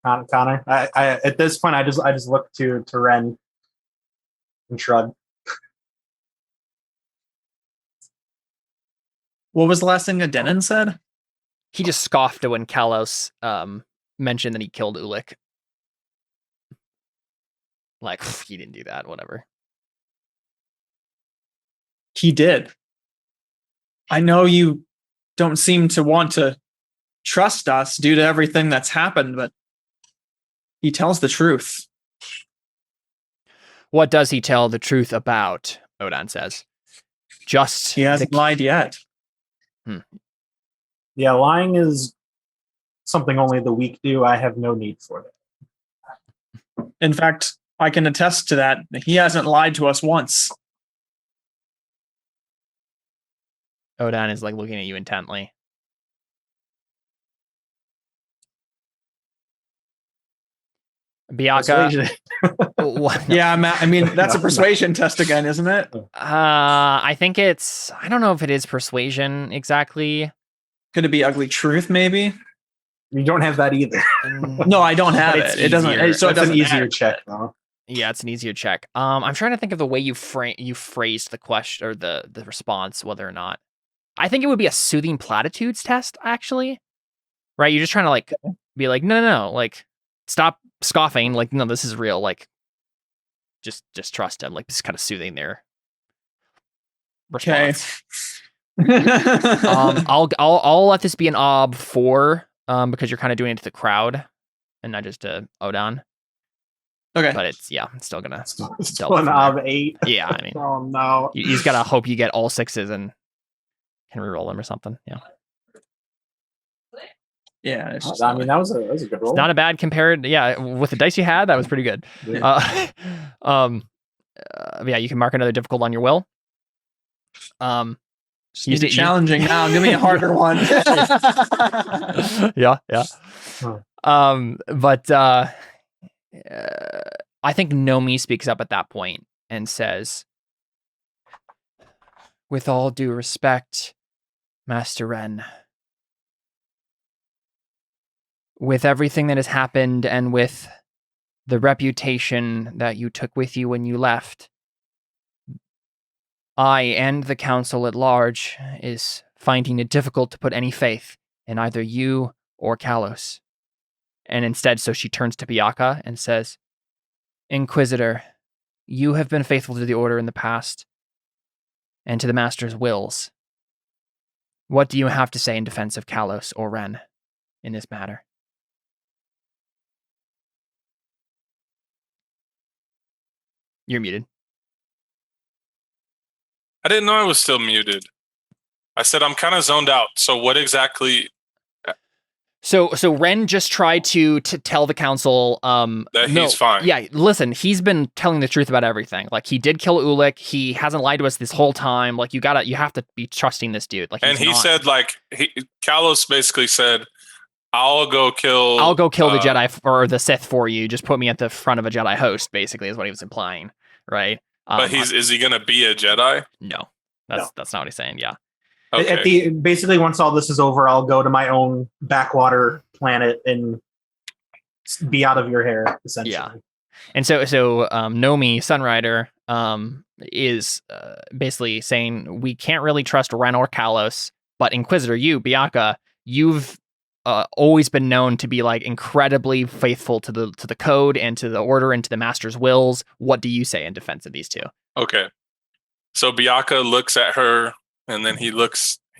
Connor, I at this point I just look to Ren and shrug. What was the last thing that Denon said? He just scoffed when Kalos mentioned that he killed Ulek. Like, he didn't do that, whatever. He did. I know you don't seem to want to trust us due to everything that's happened, but he tells the truth. What does he tell the truth about? Odan says. Just he hasn't lied yet. Yeah, lying is something only the weak do. I have no need for it. In fact, I can attest to that. He hasn't lied to us once. Odan is like looking at you intently. Bianca. Yeah, I mean, that's a persuasion test again, isn't it? I think I don't know if it is persuasion exactly. Could it be ugly truth, maybe? You don't have that either. No, I don't have it. It doesn't. So it's an easier check, though. Yeah, it's an easier check. I'm trying to think of the way you phrased the question or the response, whether or not. I think it would be a soothing platitudes test, actually. Right? You're just trying to like be like, no, like stop scoffing. Like, no, this is real. Like, just trust him. Like, this is kind of soothing their response. Okay. I'll let this be an ob 4 because you're kind of doing it to the crowd and not just to Odan. Okay. But it's still gonna still an ob 8. Yeah, I mean, oh no, you just gotta hope you get all 6s and can reroll them or something. Yeah, I mean that was a good roll. It's not a bad compared. Yeah, with the dice you had, that was pretty good. Yeah. Yeah, you can mark another difficult on your will. Use it challenging now. Give me a harder one. Yeah. But I think Nomi speaks up at that point and says, "With all due respect, Master Ren, with everything that has happened and with the reputation that you took with you when you left, I and the council at large is finding it difficult to put any faith in either you or Kalos. And instead, so she turns to Biaka and says, Inquisitor, you have been faithful to the Order in the past and to the Master's wills. What do you have to say in defense of Kalos or Ren in this matter? You're muted. I didn't know I was still muted. I said I'm kind of zoned out. So what exactly? So Ren just tried to tell the council that he's fine. Yeah, listen, he's been telling the truth about everything. Like, he did kill Ulick. He hasn't lied to us this whole time. Like, you have to be trusting this dude. Like, and he said, like, Kalos basically said, I'll go kill the Jedi or the Sith for you. Just put me at the front of a Jedi host, basically, is what he was implying, right? But is he gonna be a Jedi? No, that's not what he's saying. Yeah. Okay. Basically, once all this is over, I'll go to my own backwater planet and be out of your hair, essentially. Yeah. And so Nomi, Sunrider, is basically saying we can't really trust Ren or Kalos, but Inquisitor, Biaka, you've always been known to be like incredibly faithful to the code and to the Order and to the Master's wills. What do you say in defense of these two? Okay. So Biaka looks at her, and then he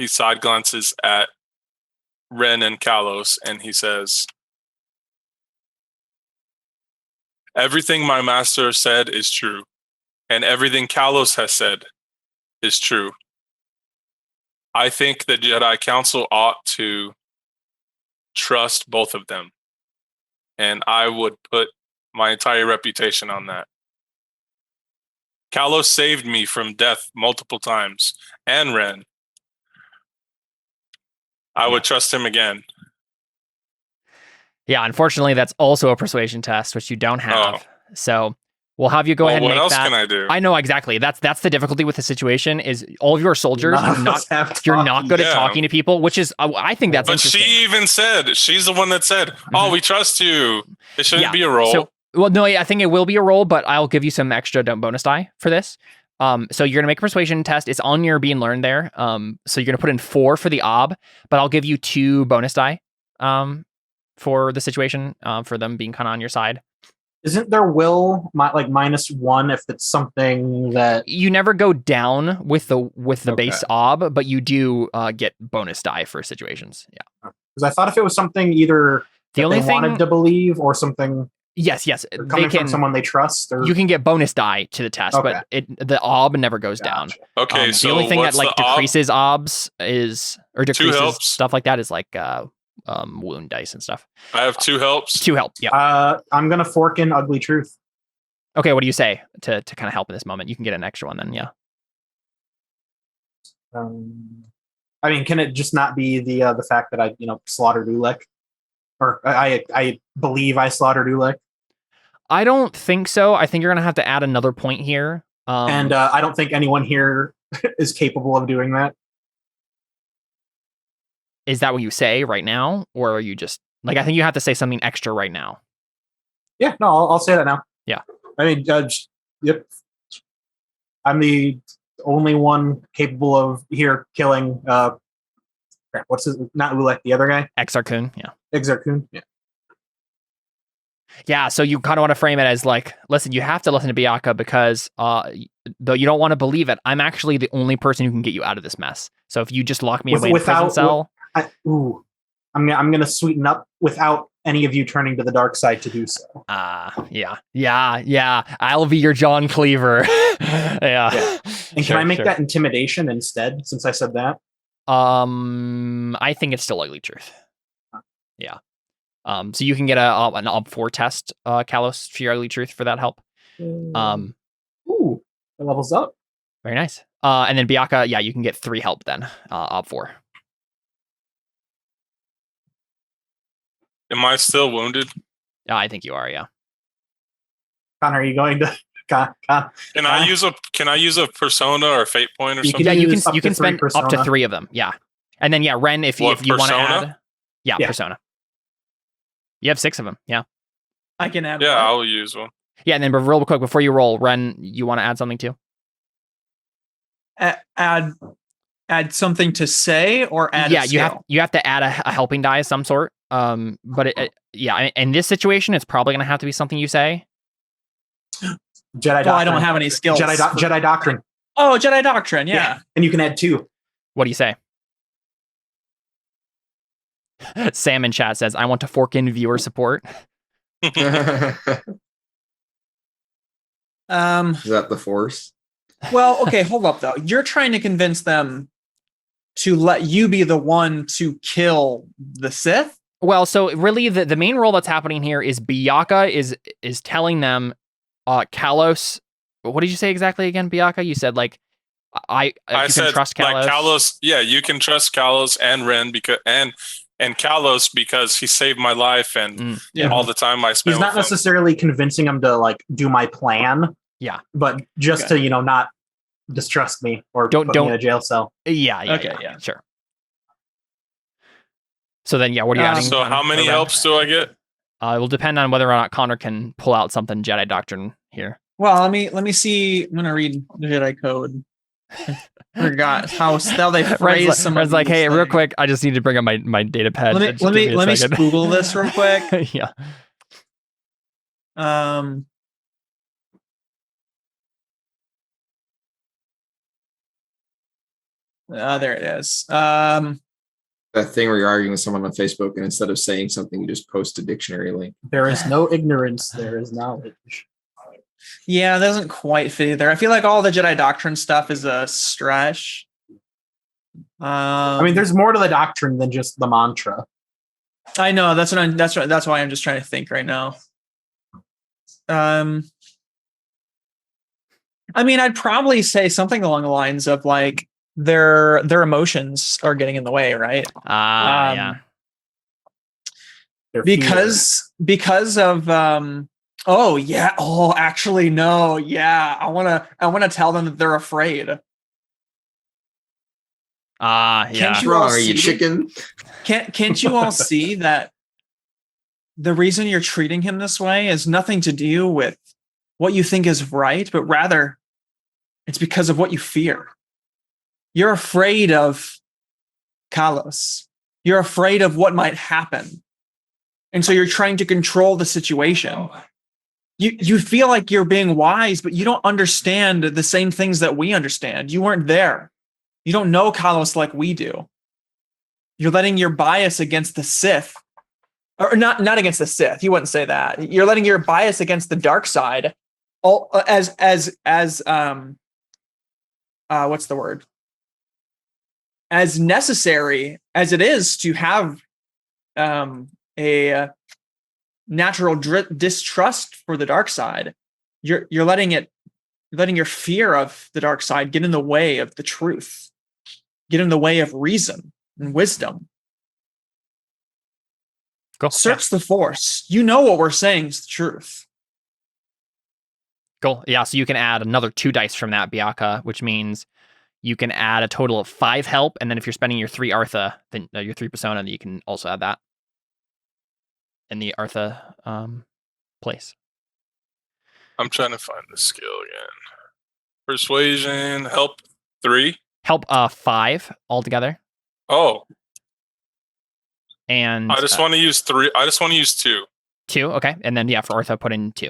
side glances at Ren and Kalos, and he says, everything my master said is true, and everything Kalos has said is true. I think the Jedi Council ought to trust both of them, and I would put my entire reputation on that. Kalos saved me from death multiple times, and Ren. I would trust him again. Yeah, unfortunately, that's also a persuasion test, which you don't have. So we'll have you go ahead and make that. What else can I do? I know exactly. That's the difficulty with the situation. Is all of your soldiers you're not good at talking to people, which is I think that's. But interesting. she even said, she's the one that said, "Oh, we trust you." It shouldn't be a roll. I think it will be a roll, but I'll give you some extra bonus die for this. So you're gonna make a persuasion test. It's on your being learned there. So you're gonna put in 4 for the ob, but I'll give you 2 bonus die. For the situation, for them being kind of on your side. Isn't their will like -1 if it's something that you never go down with the base ob, but you do get bonus die for situations. Yeah, because I thought if it was something either the only thing wanted to believe or something. Yes, coming from someone they trust. Or... You can get bonus die to the test, but the ob never goes down. Okay, so the only thing that like decreases obs or decreases stuff like that is like wound dice and stuff. I have 2 helps. 2 help. Yeah. I'm gonna fork in ugly truth. Okay, what do you say to kind of help in this moment? You can get an extra one then. Yeah. I mean, can it just not be the fact that I slaughtered Ulick? Or I believe I slaughtered Ulick. I don't think so. I think you're gonna have to add another point here. And I don't think anyone here is capable of doing that. Is that what you say right now, or are you just like? I think you have to say something extra right now. Yeah, no, I'll say that now. Yeah, I mean, Judge. Yep, I'm the only one capable of here killing. What's his? Not Ulick, the other guy. Exar Kun. Yeah. Exar Kun. Yeah. Yeah, so you kind of want to frame it as like, listen, you have to listen to Biaka because though you don't want to believe it, I'm actually the only person who can get you out of this mess. So if you just lock me away in a prison cell, I'm gonna sweeten up without any of you turning to the dark side to do so. Yeah. I'll be your John Cleaver. yeah. And can I make that intimidation instead? Since I said that. I think it's still ugly truth. Yeah. So you can get an ob 4 test, Kalos, for your ugly truth for that help. Ooh, it levels up. Very nice. And then Biaka, yeah, you can get 3 help then, ob 4. Am I still wounded? I think you are, yeah. Connor, are you going to? Can I use a persona or a fate point or something? Yeah, you can spend up to 3 of them. Yeah, and then Ren, if you want to add, yeah, persona. You have 6 of them. Yeah, I can add. Yeah, I'll use one. Yeah, and then real quick before you roll, Ren, you want to add something too? add something to say or add a skill? you have to add a helping die of some sort. But in this situation, it's probably going to have to be something you say. Jedi Doctrine. I don't have any skills. Jedi Doctrine. Oh, Jedi Doctrine, yeah. And you can add 2. What do you say? Sam in chat says, I want to fork in viewer support. Is that the Force? Well, okay, hold up though. You're trying to convince them to let you be the one to kill the Sith? Well, so really the main role that's happening here is Biyaka is telling them Kalos. What did you say exactly again, Biyaka? You said like I said can trust Kalos. Like Kalos, yeah, you can trust Kalos and Ren because and Kalos because he saved my life and all the time I spent. He's not necessarily convincing him to like do my plan. Yeah, but just to not distrust me or put me in a jail cell. Yeah, sure. So then, what are you adding? So how many helps do I get? It will depend on whether or not Connor can pull out something Jedi Doctrine here. Well, let me see. I'm gonna read the Jedi code. Forgot how they phrase some. Red's like, hey, real quick, I just need to bring up my data pad. Let me Google this real quick. Yeah. There it is. That thing where you're arguing with someone on Facebook and instead of saying something, you just post a dictionary link. There is no ignorance. There is knowledge. Yeah, it doesn't quite fit either. I feel like all the Jedi Doctrine stuff is a stretch. I mean, there's more to the doctrine than just the mantra. I know. That's why I'm just trying to think right now. I mean, I'd probably say something along the lines of like their emotions are getting in the way, right? Yeah. Because of actually no, yeah. I wanna tell them that they're afraid. Yeah. Are you chicken? Can't you all see that the reason you're treating him this way is nothing to do with what you think is right, but rather it's because of what you fear. You're afraid of Kalos. You're afraid of what might happen. And so you're trying to control the situation. You feel like you're being wise, but you don't understand the same things that we understand. You weren't there. You don't know Kalos like we do. You're letting your bias against the Sith, or not against the Sith. You wouldn't say that. You're letting your bias against the dark side, what's the word? As necessary as it is to have a natural distrust for the dark side, you're letting your fear of the dark side get in the way of the truth, get in the way of reason and wisdom. Cool. Search the Force. You know what we're saying is the truth. Cool. Yeah, so you can add another 2 dice from that, Biyaka, which means you can add a total of 5 help, and then if you're spending your 3 Artha, then your 3 persona, then you can also add that in the Artha place. I'm trying to find the skill again. Persuasion, help 3? Help 5 altogether. Oh. And I just want to use 3. I just want to use 2. 2, okay. And then for Artha, put in 2.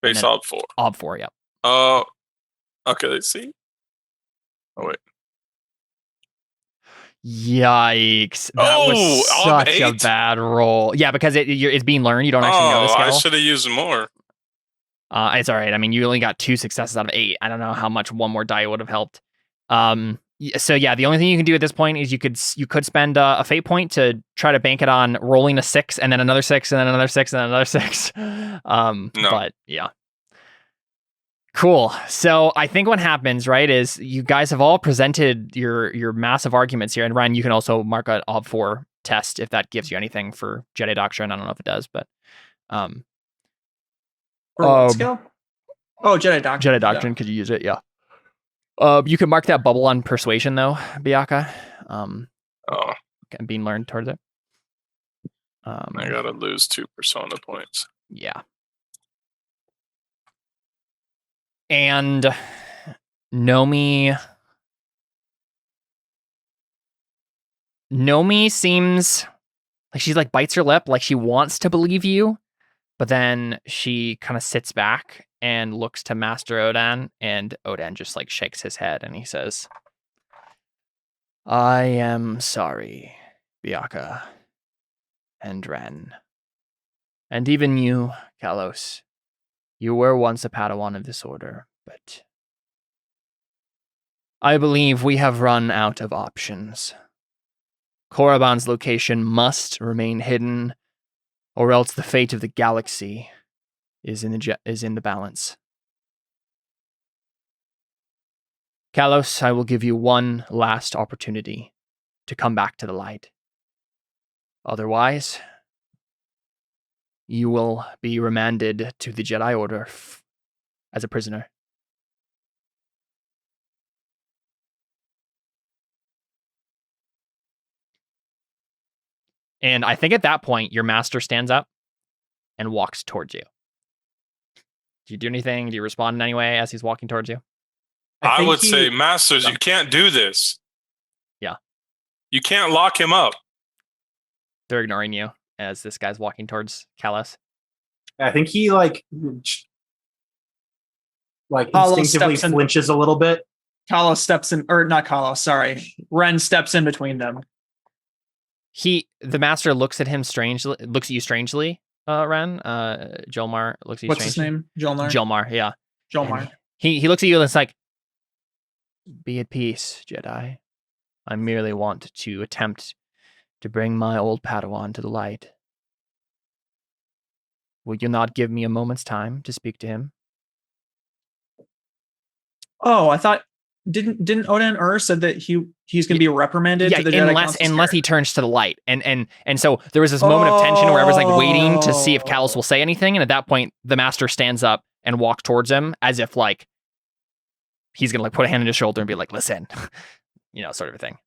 Base Ob 4. Ob 4, yep. Okay, let's see. Oh wait. Yikes. That was such a bad roll. Yeah, because it's being learned. You don't actually know the skill. I should have used more. It's all right. I mean, you only got 2 successes out of 8. I don't know how much one more die would have helped. So yeah, the only thing you can do at this point is you could spend a fate point to try to bank it on rolling a 6 and then another 6 and then another 6 and then another 6. No. But yeah. Cool. So I think what happens, right, is you guys have all presented your massive arguments here. And Ryan, you can also mark an Ob 4 test if that gives you anything for Jedi Doctrine. I don't know if it does, but skill? Oh, Jedi Doctrine. Jedi Doctrine, could you use it? Yeah. You can mark that bubble on persuasion though, Biyaka. Being learned towards it. I gotta lose 2 persona points. Yeah. And Nomi seems like she's like bites her lip, like she wants to believe you, but then she kind of sits back and looks to Master Odan, and Odan just like shakes his head and he says, I am sorry, Biaka and Ren. And even you, Kalos. You were once a Padawan of this order, but I believe we have run out of options. Korriban's location must remain hidden, or else the fate of the galaxy is in the balance. Kalos, I will give you one last opportunity to come back to the light. Otherwise, you will be remanded to the Jedi Order as a prisoner. And I think at that point, your master stands up and walks towards you. Do you do anything? Do you respond in any way as he's walking towards you? I would say, Masters, you can't do this. Yeah. You can't lock him up. They're ignoring you as this guy's walking towards Kalos. I think he instinctively flinches a little bit. Kalos steps in, or not Kalos, sorry. Ren steps in between them. The master looks at him strangely, looks at you strangely, Ren. Jolmar looks at you What's his name? Jolmar? Jolmar, yeah. Jolmar. He looks at you and it's like, be at peace, Jedi. I merely want to attempt to bring my old Padawan to the light. Will you not give me a moment's time to speak to him? Oh, I thought didn't Odan said that he's going to be reprimanded to the Jedi unless he turns to the light. And so there was this moment of tension where everyone's like waiting to see if Kalos will say anything, and at that point the master stands up and walks towards him as if like he's going to like put a hand on his shoulder and be like, "Listen." Sort of a thing.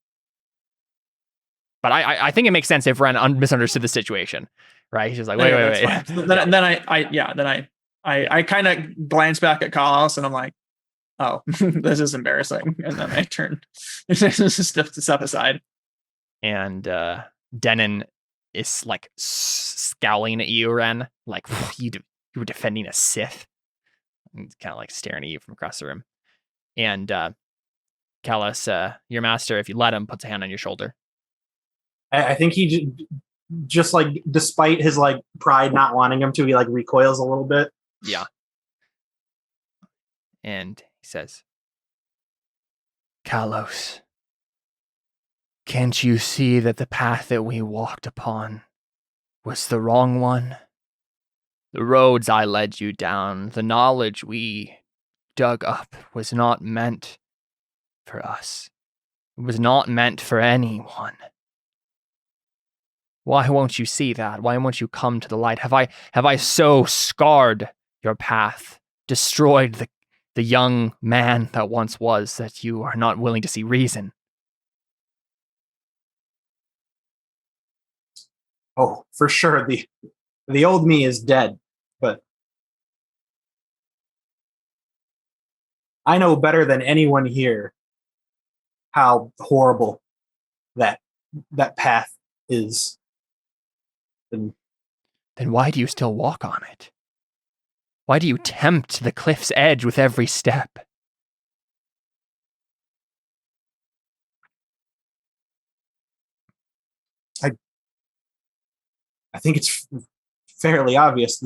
But I think it makes sense if Ren misunderstood the situation, right? He's just like, wait. Then I kind of glance back at Kalos and I'm like, oh, this is embarrassing. And then I turn stuff aside. And Denon is like scowling at you, Ren, like you were defending a Sith. He's kind of like staring at you from across the room. And Kalos, your master, if you let him, puts a hand on your shoulder. I think he just like, despite his like pride not wanting him to, he like recoils a little bit. Yeah. And he says, Kalos, can't you see that the path that we walked upon was the wrong one? The roads I led you down, the knowledge we dug up was not meant for us. It was not meant for anyone. Why won't you see that? Why won't you come to the light? Have I so scarred your path, destroyed the young man that once was, that you are not willing to see reason? Oh, for sure. The old me is dead, but I know better than anyone here how horrible that path is. Then why do you still walk on it? Why do you tempt the cliff's edge with every step? I think it's fairly obvious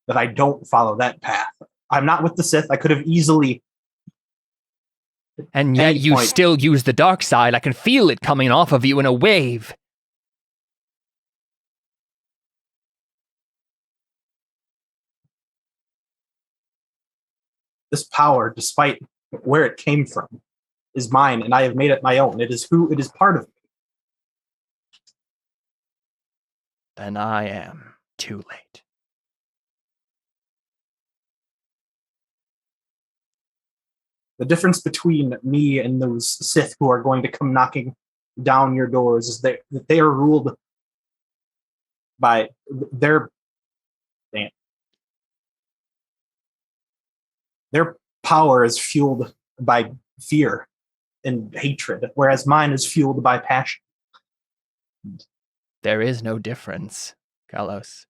that I don't follow that path. I'm not with the Sith. I could have easily... And yet you still use the dark side. I can feel it coming off of you in a wave. This power, despite where it came from, is mine, and I have made it my own. It is part of me. Then I am too late. The difference between me and those Sith who are going to come knocking down your doors is that they are ruled by their power is fueled by fear and hatred, whereas mine is fueled by passion. There is no difference, Kalos.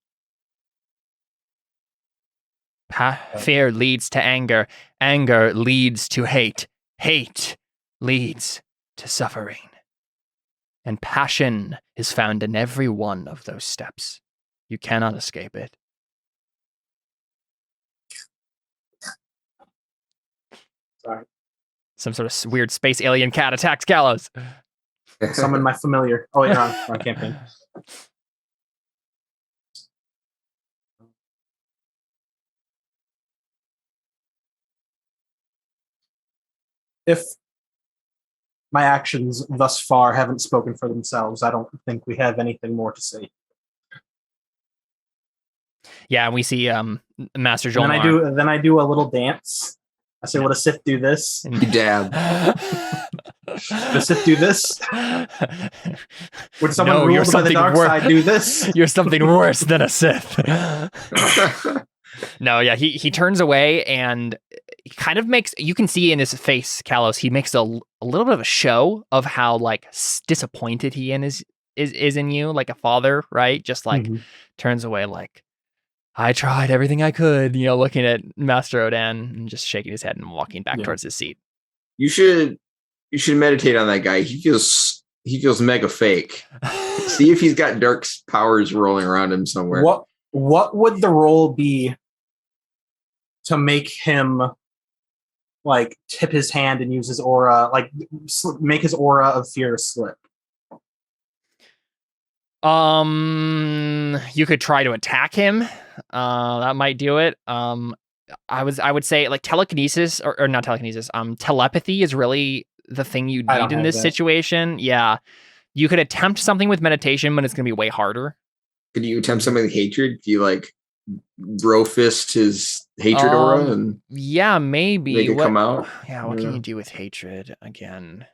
Fear leads to anger. Anger leads to hate. Hate leads to suffering. And passion is found in every one of those steps. You cannot escape it. Sorry. Some sort of weird space alien cat attacks Kalos. Summon my familiar. Oh, you're on campaign. If my actions thus far haven't spoken for themselves, I don't think we have anything more to say. Yeah, we see Master Joel. Then I do a little dance. I say, "Would a Sith do this?" You dab. Would a Sith do this? Would someone ruled by the dark side do this? You're something worse than a Sith. No, yeah, he turns away and he kind of makes, you can see in his face, Kalos, he makes a little bit of a show of how like disappointed he is in you, like a father, right? Just like turns away like, I tried everything I could, looking at Master Odan and just shaking his head and walking back towards his seat. You should meditate on that guy. He feels mega fake. See if he's got dark powers rolling around him somewhere. What would the role be to make him like tip his hand and use his aura, like make his aura of fear slip? You could try to attack him. That might do it. I would say like telekinesis or not telekinesis. Telepathy is really the thing you need in this situation. Yeah, you could attempt something with meditation, but it's gonna be way harder. Could you attempt something with hatred? Do you like bro fist his hatred aura and yeah, maybe make it come out? Yeah, what can you do with hatred again?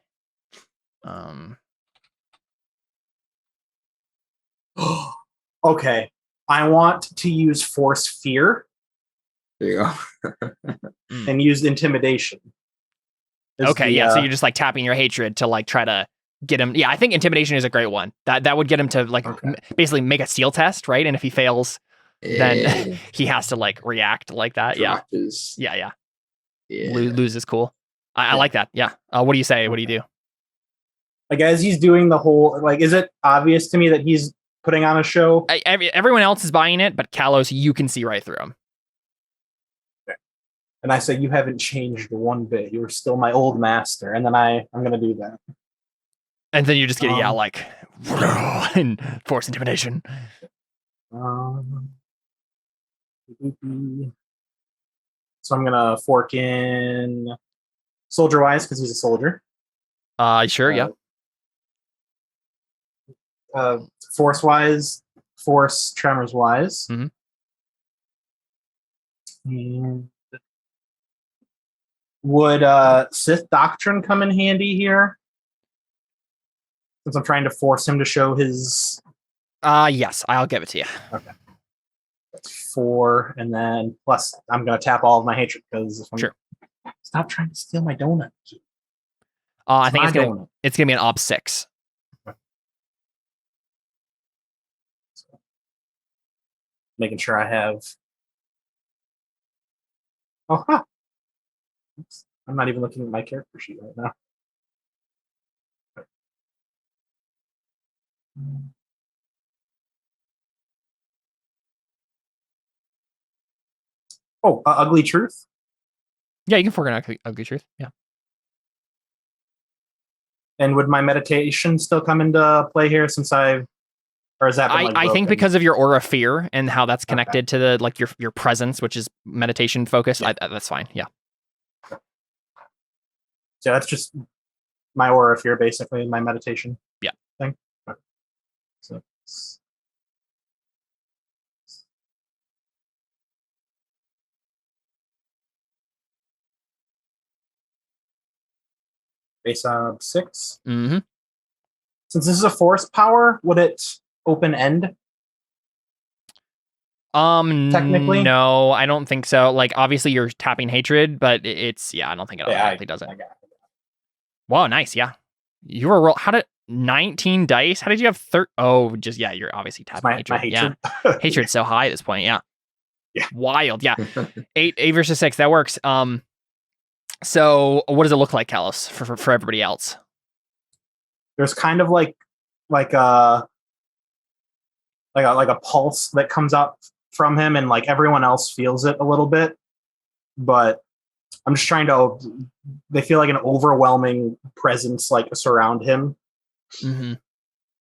Okay, I want to use force fear. There you go. And use intimidation. Okay, yeah. So you're just like tapping your hatred to like try to get him. Yeah, I think intimidation is a great one. That would get him to like basically make a steal test, right? And if he fails, then he has to like react like that. Yeah. Yeah. Lose is cool. I like that. Yeah. What do you say? What do you do? Like as he's doing the whole, like, is it obvious to me that he's putting on a show? Everyone else is buying it, but Kalos, you can see right through him. And I say, you haven't changed one bit. You're still my old master. And then I'm going to do that. And then you're just going to yell like, and force intimidation. So I'm going to fork in soldier-wise because he's a soldier. Sure, yeah. Force-wise, force tremors-wise. Mm-hmm. And would Sith Doctrine come in handy here? Since I'm trying to force him to show his... Yes, I'll give it to you. Okay. That's 4, and then plus I'm going to tap all of my hatred because... Sure. Stop trying to steal my donut. I think it's gonna be an op 6. Making sure I have... Oh, huh. I'm not even looking at my character sheet right now. Oh, Ugly Truth? Yeah, you can fork an ugly truth. Yeah. And would my meditation still come into play here since or is that been, I think because of your aura of fear and how that's connected to the like your presence, which is meditation focused, that's fine. Yeah. So that's just my aura of fear, basically, my meditation thing. Okay. So base 6. Mm-hmm. Since this is a force power, would it open end? Technically? No, I don't think so. Like, obviously you're tapping hatred, but it's, I don't think it automatically does it. Wow, nice, yeah. You were how did 19 dice? How did you have you're obviously tapping hatred. Hatred. Yeah. Hatred's so high at this point, yeah. Yeah. Wild, yeah. 8 versus 6, that works. So what does it look like, Kalos, for everybody else? There's kind of like a pulse that comes up from him, and like everyone else feels it a little bit, but I'm just trying to. They feel like an overwhelming presence like surround him, and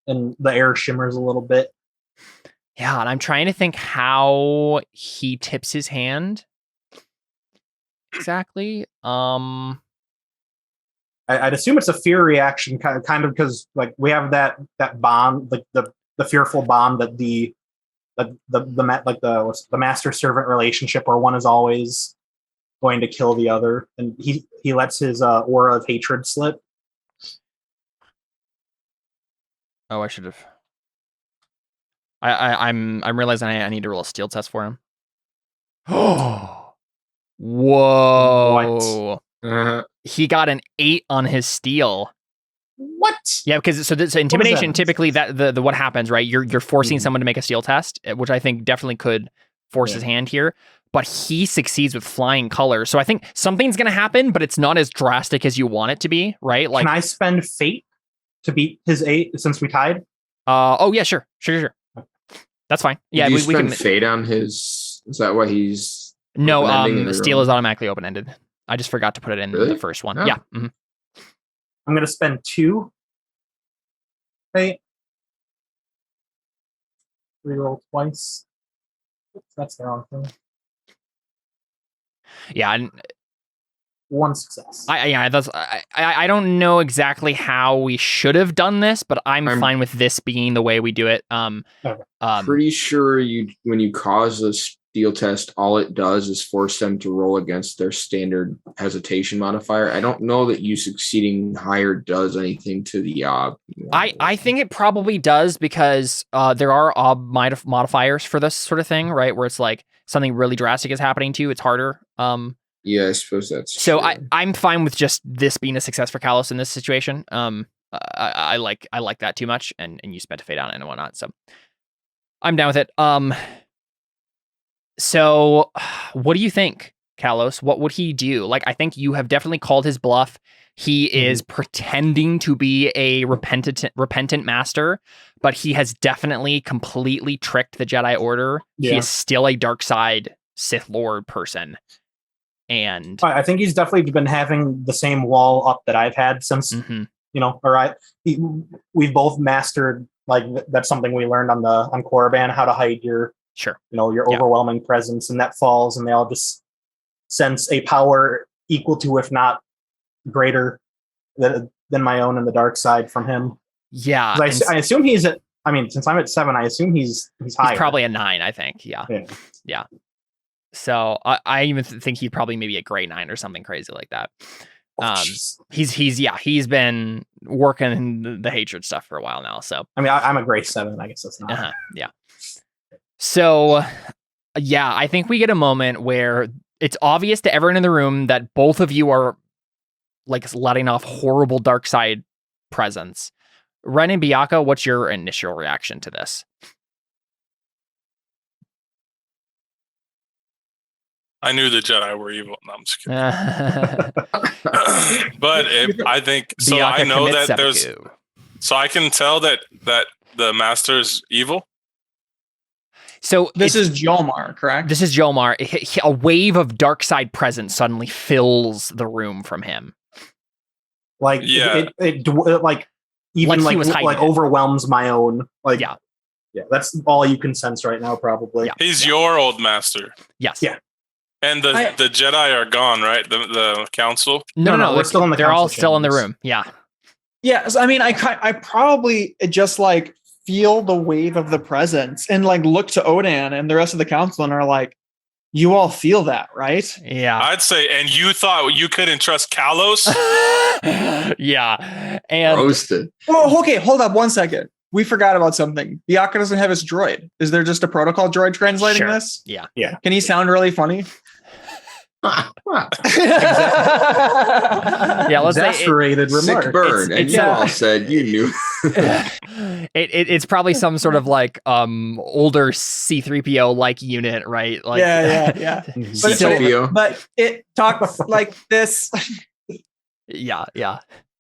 the air shimmers a little bit. Yeah, and I'm trying to think how he tips his hand exactly. I'd assume it's a fear reaction, kind of because like we have that bond, like the fearful bond that the master servant relationship where one is always going to kill the other, and he lets his aura of hatred slip. Oh, I should have. I'm realizing I need to roll a steel test for him. Oh, whoa! What? He got an 8 on his steel. What? Yeah, because so intimidation typically that the what happens, right? You're forcing someone to make a steel test, which I think definitely could force his hand here. But he succeeds with flying colors, so I think something's gonna happen, but it's not as drastic as you want it to be, right? Like, can I spend fate to beat his 8 since we tied? Oh yeah, sure. That's fine. Yeah, we can fate on his. Is that why he's? No, steel is automatically open ended. I just forgot to put it in the first one. Oh. Yeah. Mm-hmm. I'm gonna spend 2 fate. Reroll twice. That's the wrong thing. Yeah, and 1 success. I don't know exactly how we should have done this, but I'm fine with this being the way we do it. Pretty sure when you cause a steel test, all it does is force them to roll against their standard hesitation modifier. I don't know that you succeeding higher does anything to the I think it probably does, because there are modifiers for this sort of thing, right? Where it's like something really drastic is happening to you, it's harder. Yeah, I suppose that's so true. I'm fine with just this being a success for Kalos in this situation. I like that too much, and you spent a fate on it and whatnot, so I'm down with it. So what do you think, Kalos? What would he do? Like, I think you have definitely called his bluff. He is pretending to be a repentant master, but he has definitely completely tricked the Jedi Order. Yeah. He is still a dark side Sith Lord person. And I think he's definitely been having the same wall up that I've had since, we've both mastered, like, that's something we learned on Korriban, how to hide your overwhelming presence, and that falls, and they all just sense a power equal to, if not greater than my own in the dark side from him. Yeah. I assume he's at, since I'm at 7, I assume he's higher. He's probably a 9, I think. Yeah. So I even think he'd probably maybe a grade 9 or something crazy like that. He's been working the hatred stuff for a while now. So I'm a grade 7. I guess that's not. Yeah. So I think we get a moment where it's obvious to everyone in the room that both of you are like letting off horrible dark side presence. Ren and Bianca, what's your initial reaction to this? I knew the Jedi were evil. No, I'm just kidding. But I think so. Bianca, I know that seppuku. So I can tell that the master's evil. So this is Jolmar, correct? This is Jolmar. A wave of dark side presence suddenly fills the room from him. Like it like even like overwhelms my own. Like yeah, that's all you can sense right now, probably. Yeah. He's your old master. Yes. Yeah. And the Jedi are gone, right? The council. No. We're still in the. They're all still in the room. Yeah. Yeah. So, I probably just like feel the wave of the presence and like look to Odan and the rest of the council and are like, you all feel that, right? Yeah. I'd say, and you thought you couldn't trust Kalos? Yeah. And roasted. Well, okay, hold up 1 second. we forgot about something. Biaka doesn't have his droid. Is there just a protocol droid translating this? Yeah. Can he sound really funny? Ah, Yeah, let's say exasperated remark. sick burn, and you all said you knew. It's probably some sort of like older C-3PO like unit, right? Like Yeah. C-3PO. But it talks like this. Yeah.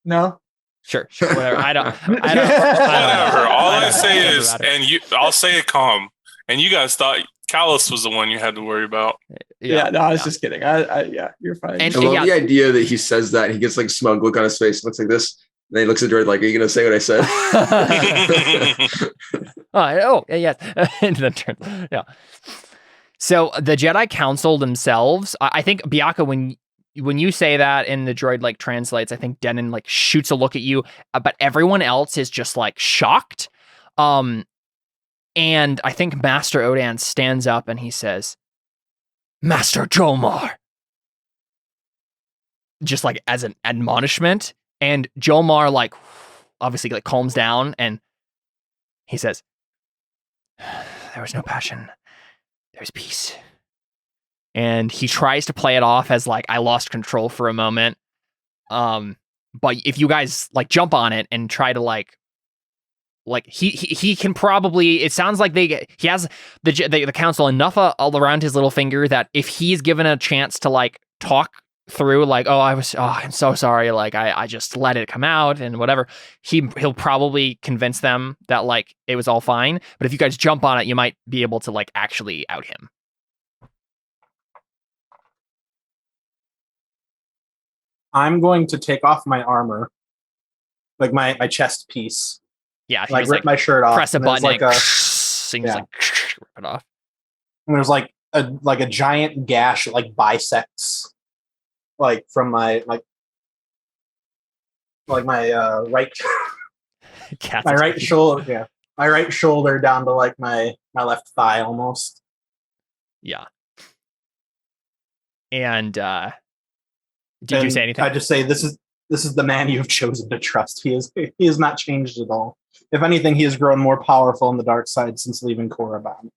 No. Sure. Whatever. I don't. Whatever. All I say is, I'll say it calm. And you guys thought Kalos was the one you had to worry about. Yeah, no, I was just kidding. Yeah, you're fine. I love the idea that he says that, and he gets like smug look on his face, looks like this, and then he looks at Droid like, "Are you gonna say what I said?" Yeah. So the Jedi Council themselves, I think Biaka, when you say that and the droid like translates, I think Denon like shoots a look at you, but everyone else is just like shocked. And I think Master Odan stands up and he says, "Master Jomar," just like as an admonishment. And Jomar like obviously like calms down and he says, "There was no passion. There's peace." And he tries to play it off as like, I lost control for a moment. But if you guys like jump on it and try to like he can probably, it sounds like he has the council enough all around his little finger that if he's given a chance to like talk through like, I'm so sorry, like I just let it come out and whatever, he'll probably convince them that like it was all fine. But if you guys jump on it, you might be able to like actually out him. I'm going to take off my armor, like my chest piece. Yeah, like rip my shirt off. Press a button, like like things like rip it off. And there's like a giant gash that like bisects, like from my right my right shoulder. Yeah, my right shoulder down to like my left thigh almost. Yeah. And did you say anything? I just say this is the man you have chosen to trust. He has not changed at all. If anything, he has grown more powerful on the dark side since leaving Korriban.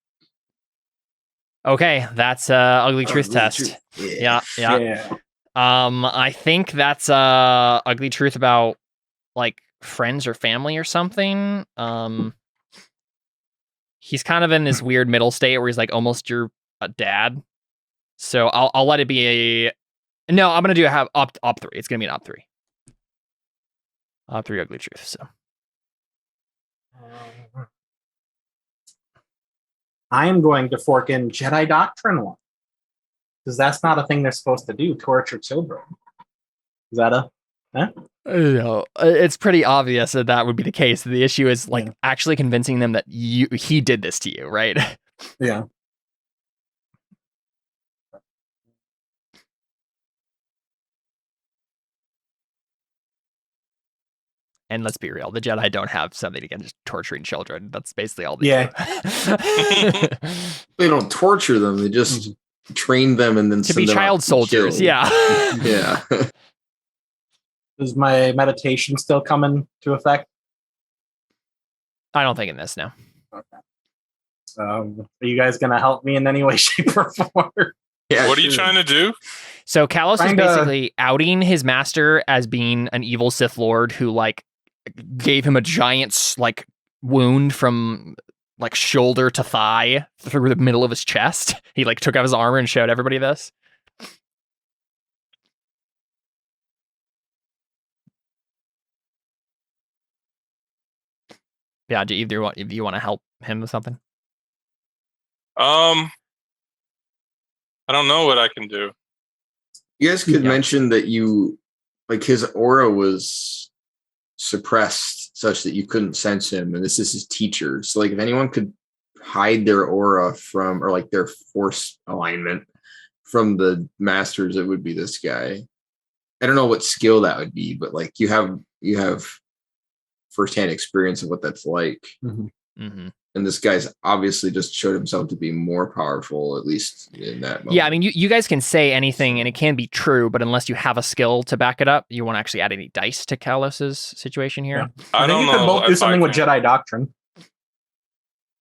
Okay, that's ugly truth test. Yeah. I think that's ugly truth about like friends or family or something. He's kind of in this weird middle state where he's like almost your dad. So I'll let it be no, I'm gonna do op 3. It's gonna be an op 3. Op 3 ugly truth. So I am going to fork in Jedi Doctrine 1. Because that's not a thing they're supposed to do, torture children. Is that a... No, it's pretty obvious that would be the case. The issue is like actually convincing them that he did this to you, right? Yeah. And let's be real, the Jedi don't have something against torturing children. That's basically all they do. They don't torture them. They just train them and then to be child soldiers. Kill. Yeah. Yeah. Is my meditation still coming to effect? I don't think in this, no. Okay. Are you guys going to help me in any way, shape, or form? Yeah, what are you trying to do? So Kalos is basically outing his master as being an evil Sith Lord who like gave him a giant like wound from like shoulder to thigh through the middle of his chest. He like took out his armor and showed everybody this. Yeah, do you want to help him with something? I don't know what I can do. You guys could mention that you like his aura was suppressed such that you couldn't sense him, and this is his teacher. So like if anyone could hide their aura from or like their force alignment from the masters, it would be this guy. I don't know what skill that would be, but like you have firsthand experience of what that's like. Mm-hmm. And this guy's obviously just showed himself to be more powerful, at least in that moment. Yeah, I mean, you guys can say anything, and it can be true, but unless you have a skill to back it up, you won't actually add any dice to Kalos's situation here. Yeah. I think you could both do something with Jedi Doctrine.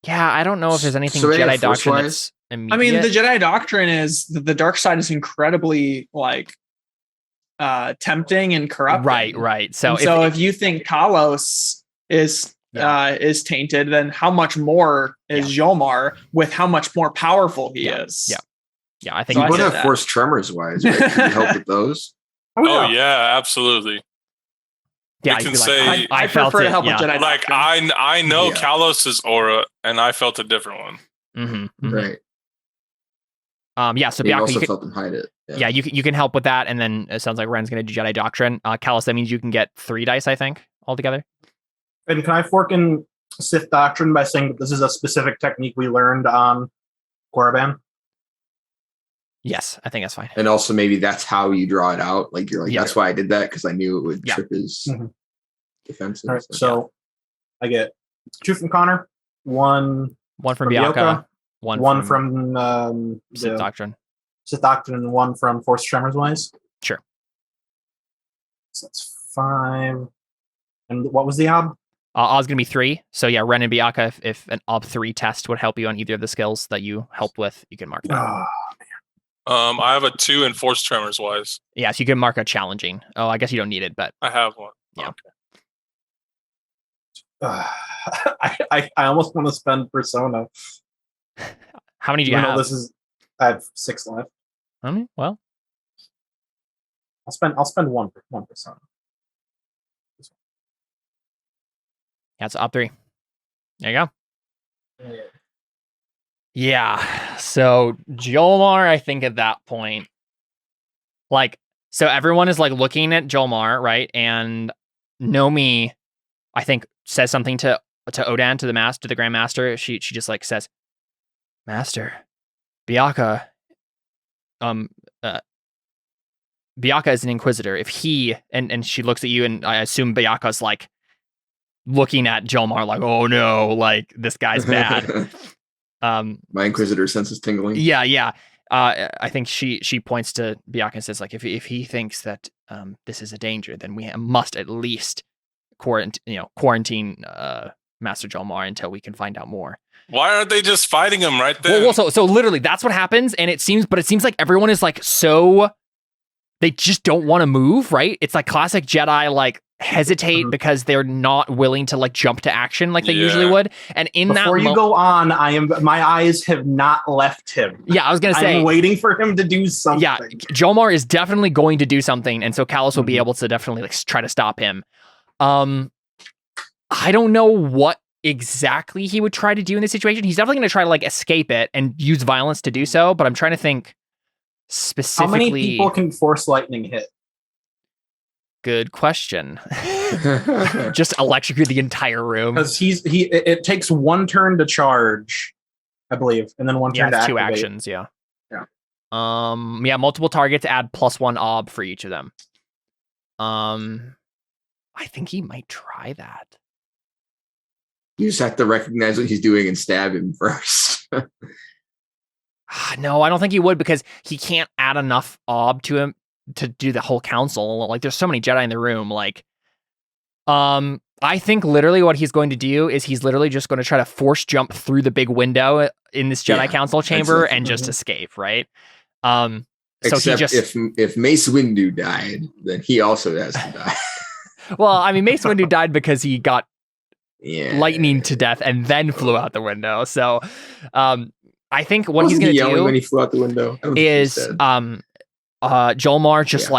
Yeah, I don't know if there's anything Jedi Doctrine that's immediate. I mean, the Jedi Doctrine is the dark side is incredibly tempting and corrupting. Right. So if you think Kalos is tainted, then how much more is Jomar with how much more powerful he is? Yeah. I think you would have Force Tremors wise, right? Can you help with those? Oh yeah, absolutely. Yeah, you can say I prefer to help with Jedi. Like I know Kalos's aura, and I felt a different one. Mm-hmm. Right. So you Bianca, also felt them hide it. Yeah, you can help with that, and then it sounds like Ren's going to do Jedi Doctrine. Kalos, that means you can get 3 dice, I think, altogether. And can I fork in Sith Doctrine by saying that this is a specific technique we learned on Korriban? Yes, I think that's fine. And also maybe that's how you draw it out. Like you're like, that's why I did that, because I knew it would trip his defenses. All right, so I get 2 from Connor, 1 from Bianca, one from Sith Doctrine. Sith Doctrine, and 1 from Force Tremors wise. Sure. So that's 5. And what was the ob? Ob's going to be 3. So yeah, Ren and Bianca, if an ob 3 test would help you on either of the skills that you helped with, you can mark that. Oh, I have a 2 in Force Tremors wise. Yeah, so you can mark a challenging. Oh, I guess you don't need it, but I have one. Yeah. Okay. I almost want to spend Persona. How many do you have? I have 6 left. Well, I'll spend one Persona. Yeah, it's op 3. There you go. Yeah. So Jomar, I think at that point, so everyone is looking at Jomar, right? And Nomi, I think, says something to Odan, to the Grand Master. She just says, "Master, Bianca, Bianca is an Inquisitor. If he," and she looks at you, and I assume Bianca's looking at Jomar oh no, this guy's bad. My Inquisitor sense is tingling. Yeah. I think she points to Bianca and says if he thinks that this is a danger, then we must at least quarantine Master Jomar until we can find out more. Why aren't they just fighting him right there? Well, so literally that's what happens, and it seems like everyone is so they just don't want to move, right? It's classic Jedi hesitate because they're not willing to jump to action like they usually would. And before you go on, my eyes have not left him. Yeah, I was gonna say I'm waiting for him to do something. Yeah, Jomar is definitely going to do something, and so Kalos will be able to definitely try to stop him. I don't know what exactly he would try to do in this situation. He's definitely going to try to escape it and use violence to do so, but I'm trying to think specifically. How many people can Force Lightning hit? Good question. Just electrocute the entire room. Because it takes 1 turn to charge, I believe, and then 1 turn to activate. 2 actions, yeah. Yeah. Multiple targets add +1 ob for each of them. I think he might try that. You just have to recognize what he's doing and stab him first. No, I don't think he would, because he can't add enough ob to him to do the whole council. There's so many Jedi in the room. I think literally what he's going to do is he's literally just going to try to force jump through the big window in this Jedi council chamber and just escape, right? Except if Mace Windu died, then he also has to die. Well, I mean, Mace Windu died because he got lightning to death and then flew out the window. So I think what he's going to do when he flew out the window is Jomar just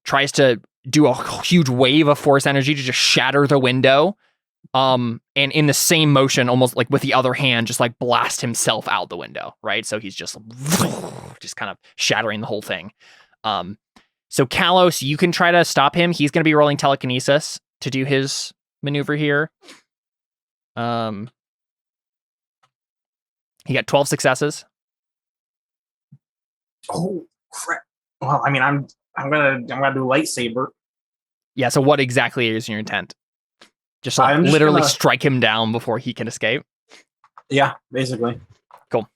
tries to do a huge wave of force energy to just shatter the window. And in the same motion, almost with the other hand, just blast himself out the window, right? So he's just kind of shattering the whole thing. So Kalos, you can try to stop him. He's going to be rolling telekinesis to do his maneuver here. He got 12 successes. Oh crap! Well, I mean, I'm gonna do lightsaber. Yeah. So what exactly is your intent? Just literally strike him down before he can escape. Yeah, basically. Cool.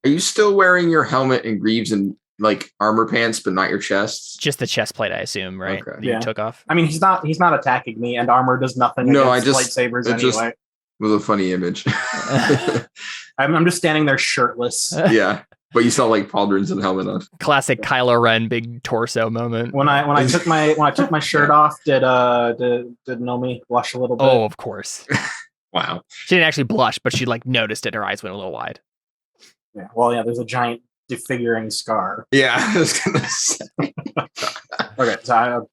Are you still wearing your helmet and greaves and like armor pants, but not your chest? Just the chest plate, I assume, right? Okay. That you took off. I mean, he's not attacking me, and armor does nothing against lightsabers anyway. Was a funny image. I'm just standing there shirtless. Yeah, but you saw like pauldrons and helmet on. Classic Kylo Ren big torso moment. When I took my shirt off, did Nomi blush a little bit? Oh, of course. Wow. She didn't actually blush, but she like noticed it. Her eyes went a little wide. Yeah. Well, yeah. There's a giant disfiguring scar. Yeah, I was gonna say. Okay, so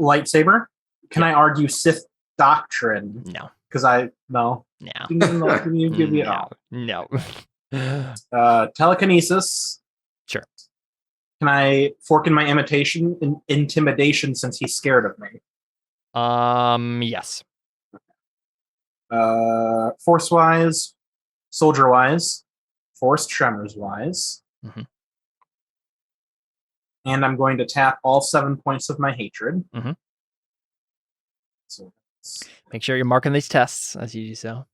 lightsaber. Can I argue Sith doctrine? No. Because no. Can you give me no. Telekinesis. Sure. Can I fork in my intimidation since he's scared of me? Yes. Force wise, soldier wise, force tremors wise. Mm-hmm. And I'm going to tap all 7 points of my hatred. Mm-hmm. So make sure you're marking these tests as you do so.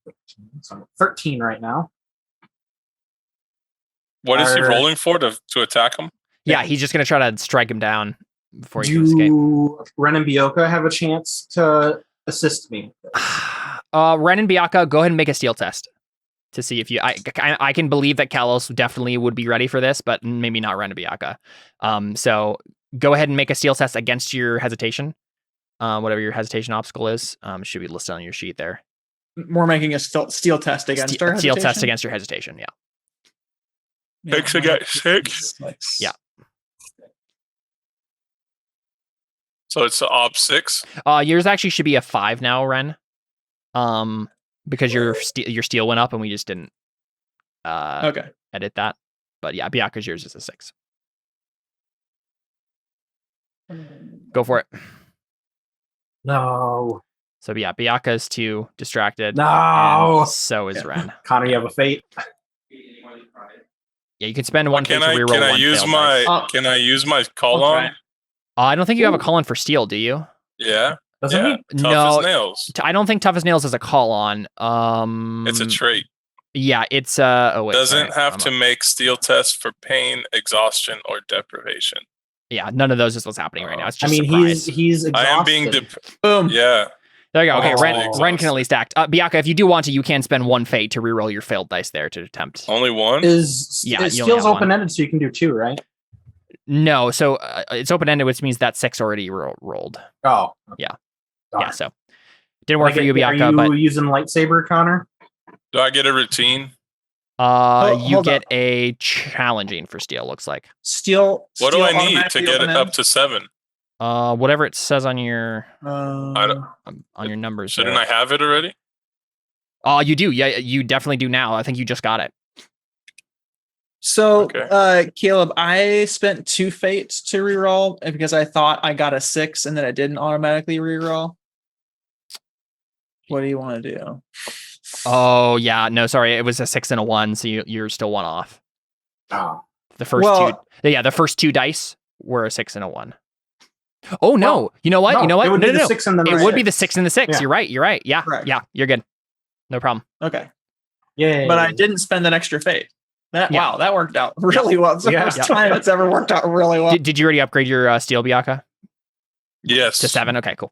So I'm 13 right now. What is he rolling for to attack him? Yeah, he's just gonna try to strike him down before he can escape. Do Ren and Bioka have a chance to assist me? Ren and Bianca, go ahead and make a steel test to see if you. I can believe that Kalos definitely would be ready for this, but maybe not Ren and Bianca. So go ahead and make a steel test against your hesitation. Whatever your hesitation obstacle is, should be listed on your sheet there. We're making a steel test against our steel test against your hesitation. Yeah. 6 against 6. Yeah. So it's the op 6. Yours actually should be a 5 now, Ren. Because your steel went up and we just didn't edit that. But yeah, Bianca's yours is a 6. Go for it. No. So yeah, Bianca's too distracted. No. So is Ren. Connor, you have a fate. Yeah, you can spend one fate to reroll Can I one use failed my dice. Can I use my call on? I don't think you have a call on for steel, do you? Yeah. Doesn't he? Tough as nails. I don't think tough as nails is a call on. It's a trait. Yeah, it's doesn't have to make steel tests for pain, exhaustion, or deprivation. Yeah, none of those is what's happening right now. It's just he's exhausted. I am being boom. Yeah. There you go. Okay, Ren can at least act. Bianca, if you do want to, you can spend one fate to reroll your failed dice there to attempt. Only one? Steel's open-ended, so you can do 2, right? No, so it's open-ended, which means that 6 already rolled. Oh. Yeah. Darn. Yeah, so didn't work for you, Bianca. Are you using lightsaber, Connor? Do I get a routine? You get a challenging for steel, looks like. Steel. What do I need to get it up to 7? Whatever it says on your on your numbers. Shouldn't I have it already? Oh, you do. Yeah, you definitely do now. I think you just got it. So, Caleb, I spent 2 fates to reroll because I thought I got a 6 and then I didn't automatically reroll. What do you want to do? Oh yeah, no, sorry, it was a 6 and a 1, so you're still 1 off. Oh, the first 2 dice were a 6 and a 1. Oh no! Well, you know what? No, you know what? It would be the 6 and the It would be the 6 and the 6. Yeah. You're right. You're right. Yeah, Correct. yeah, you're good. No problem. Okay. Yeah. But I didn't spend an extra fate. Wow, that worked out really well. It's the first time it's ever worked out really well. Did you already upgrade your steel, Bianca? Yes. To 7. Okay, cool.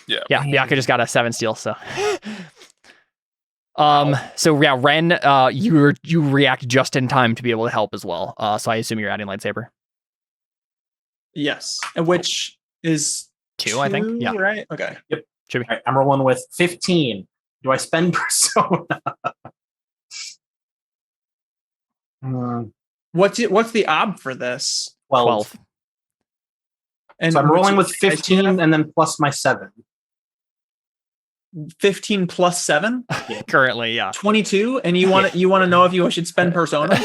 Yeah. Yeah, Bianca just got a 7 steel. So. So yeah, Ren, you react just in time to be able to help as well. So I assume you're adding lightsaber. Yes, which is 2, I think. Yeah. Right. Okay. Yep. Should be. All right, I'm rolling with 15. Do I spend persona? What's the ob for this? 12. And so I'm rolling with 15 and then plus my 7. 15 plus 7? Currently, yeah. 22, and you want to know if you should spend persona?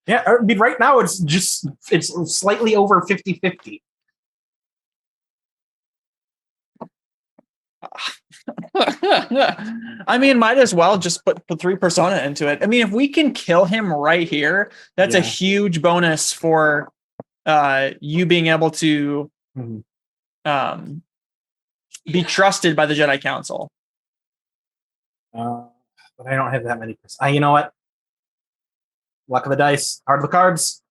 Yeah, I mean, right now it's slightly over 50-50. I mean, might as well just put 3 persona into it. I mean, if we can kill him right here, that's a huge bonus for you being able to be trusted by the Jedi Council. But I don't have that many. You know what? Luck of the dice, heart of the cards.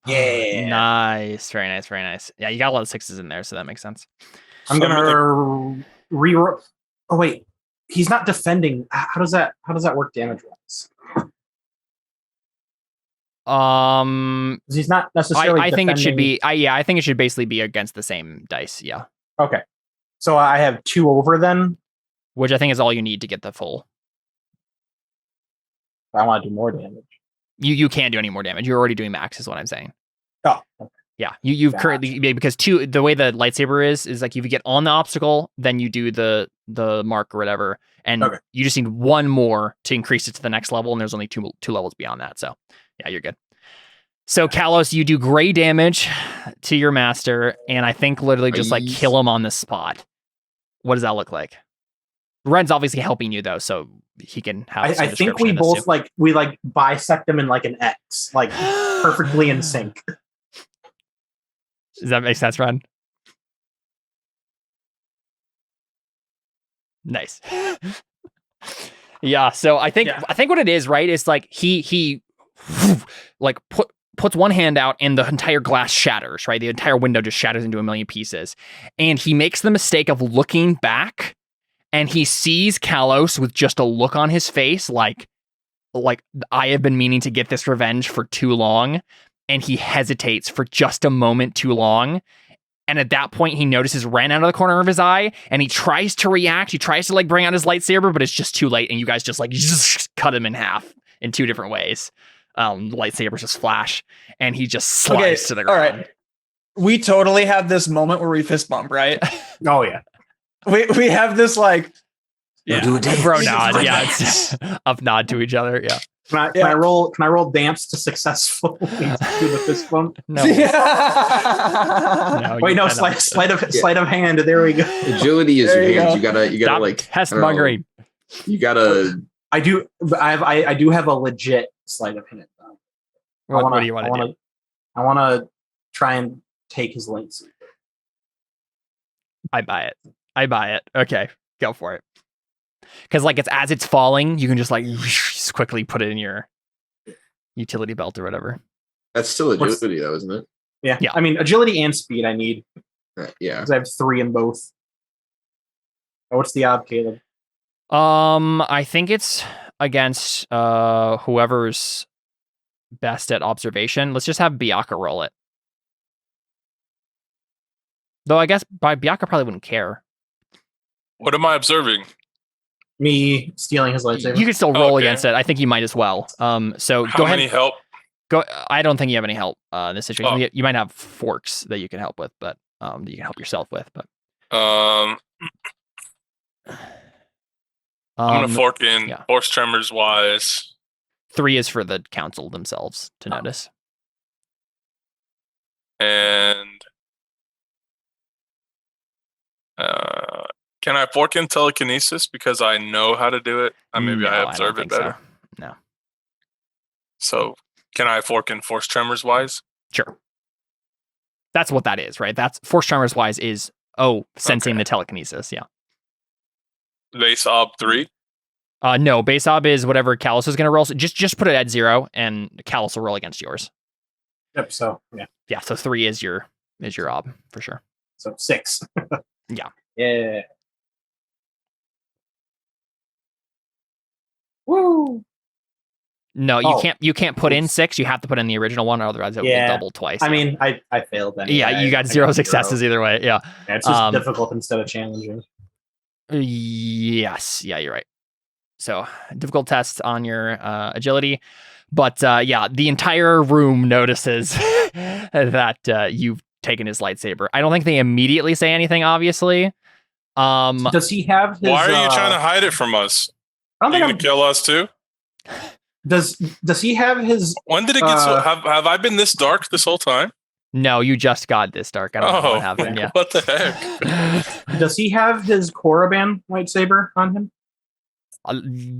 Yeah. Nice. Very nice. Very nice. Yeah, you got a lot of sixes in there, so that makes sense. I'm gonna reroll. Oh wait, he's not defending. How does that work damage wise? He's not necessarily. I think it should be. I think it should basically be against the same dice. Yeah. Okay. So I have 2 over then, which I think is all you need to get the full. I want to do more damage. You can't do any more damage. You're already doing max, is what I'm saying. Oh. Okay. Yeah. You've currently, because the way the lightsaber is like if you get on the obstacle, then you do the mark or whatever, and you just need 1 more to increase it to the next level, and there's only two levels beyond that. So yeah, you're good. So Kalos, you do gray damage to your master, and I think literally just like kill him on the spot. What does that look like? Ren's obviously helping you though, so he can have. I think we both we bisect him in like an X, like perfectly in sync. Does that make sense, Ren? Nice. Yeah. So I think what it is, right? Is like he like puts one hand out and the entire glass shatters, right? The entire window just shatters into a million pieces. And he makes the mistake of looking back and he sees Kalos with just a look on his face like I have been meaning to get this revenge for too long. And he hesitates for just a moment too long. And at that point, he notices Ren out of the corner of his eye and he tries to react. He tries to like bring out his lightsaber, but it's just too late. And you guys just cut him in half in 2 different ways. Lightsabers just flash and he just slides to the ground. All right. We totally have this moment where we fist bump, right? Oh yeah. We have this like bro nod. Yeah, it's up nod to each other. Yeah. Can I roll dance to successfully do the fist bump? No. No. Wait, no, sleight of hand. There we go. Agility is your hands. You gotta stop like test mongering. You gotta. I do have a legit sleight of hand. What do you want to do? I want to try and take his lightsaber. I buy it. Okay, go for it. Because like it's as it's falling, you can just like just quickly put it in your utility belt or whatever. That's still agility though, isn't it? Yeah. I mean, agility and speed I need. Yeah. Because I have 3 in both. What's the odd, Caleb? I think it's against whoever's best at observation. Let's just have Biaka roll it. Though I guess Biaka probably wouldn't care. What am I observing? Me stealing his lightsaber. You can still roll against it. I think you might as well. So how go ahead. Many help? Go. I don't think you have any help in this situation. You might have forks that you can help with, but you can help yourself with. But I'm gonna fork in force tremors wise. 3 is for the council themselves to notice. And can I fork in telekinesis because I know how to do it? Maybe I observe it better. So. No. So can I fork in force tremors wise? Sure. That's what that is, right? That's force tremors wise is sensing the telekinesis. Yeah. Base ob 3. No, base ob is whatever Kalos is going to roll. So just put it at 0, and Kalos will roll against yours. Yep. So yeah. So 3 is your ob for sure. So 6. Yeah. Yeah. Woo. No, you can't put in 6. You have to put in the original one, otherwise it will double twice. I mean, I failed then. Yeah, you got 0 successes either way. Yeah. It's just difficult instead of challenging. Yes. Yeah, you're right. So difficult test on your agility, but the entire room notices that you've taken his lightsaber. I don't think they immediately say anything. Obviously, does he have? Why are you trying to hide it from us? I don't think I'm gonna kill us too. Does he have his? When did it get so? Have I been this dark this whole time? No, you just got this dark. I don't know what happened. Yeah. What the heck? Does he have his Korriban lightsaber on him?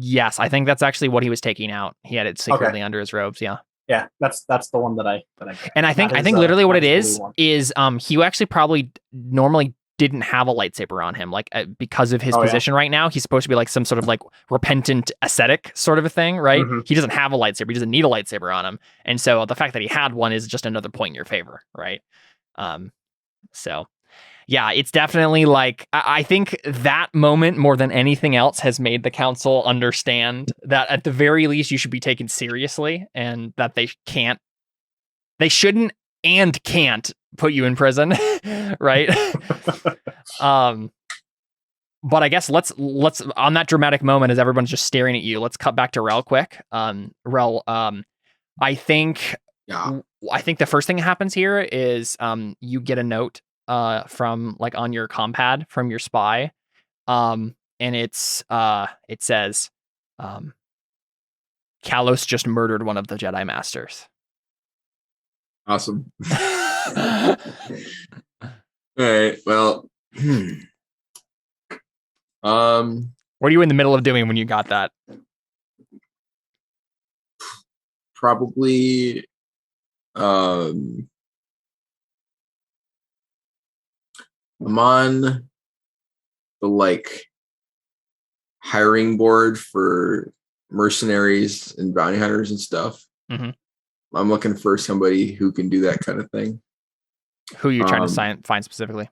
Yes, I think that's actually what he was taking out. He had it secretly under his robes. Yeah. Yeah, that's the one that I got. And I think literally what it is he actually probably normally didn't have a lightsaber on him, like because of his position right now. He's supposed to be like some sort of like repentant ascetic sort of a thing, right? Mm-hmm. He doesn't have a lightsaber. He doesn't need a lightsaber on him, and so the fact that he had one is just another point in your favor, right? So yeah, it's definitely like, I think that moment more than anything else has made the council understand that at the very least you should be taken seriously, and that they shouldn't and can't put you in prison, right? But I guess let's on that dramatic moment as everyone's just staring at you, let's cut back to Rel quick. Rel, I think the first thing that happens here is you get a note from like on your compad from your spy, and it says Kalos just murdered one of the Jedi Masters. Awesome. All right, well, what are you in the middle of doing when you got that? Probably I'm on the like hiring board for mercenaries and bounty hunters and stuff. Mm-hmm. I'm looking for somebody who can do that kind of thing. Who are you trying to find specifically?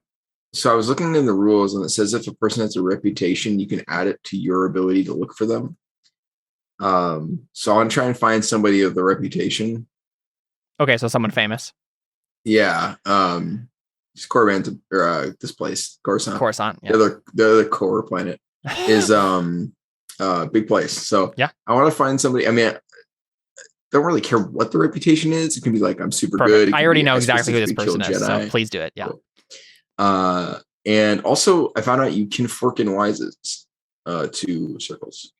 So I was looking in the rules, and it says if a person has a reputation, you can add it to your ability to look for them. So I want to try and find somebody of the reputation. Okay, so someone famous. Yeah. It's Korriban, or this place, Coruscant. Yeah. The other core planet is big place. So yeah, I want to find somebody. I mean, I don't really care what the reputation is. It can be like I'm super good. I already know exactly who this person is, so please do it. Yeah. Cool. And also I found out you can fork in wises to circles.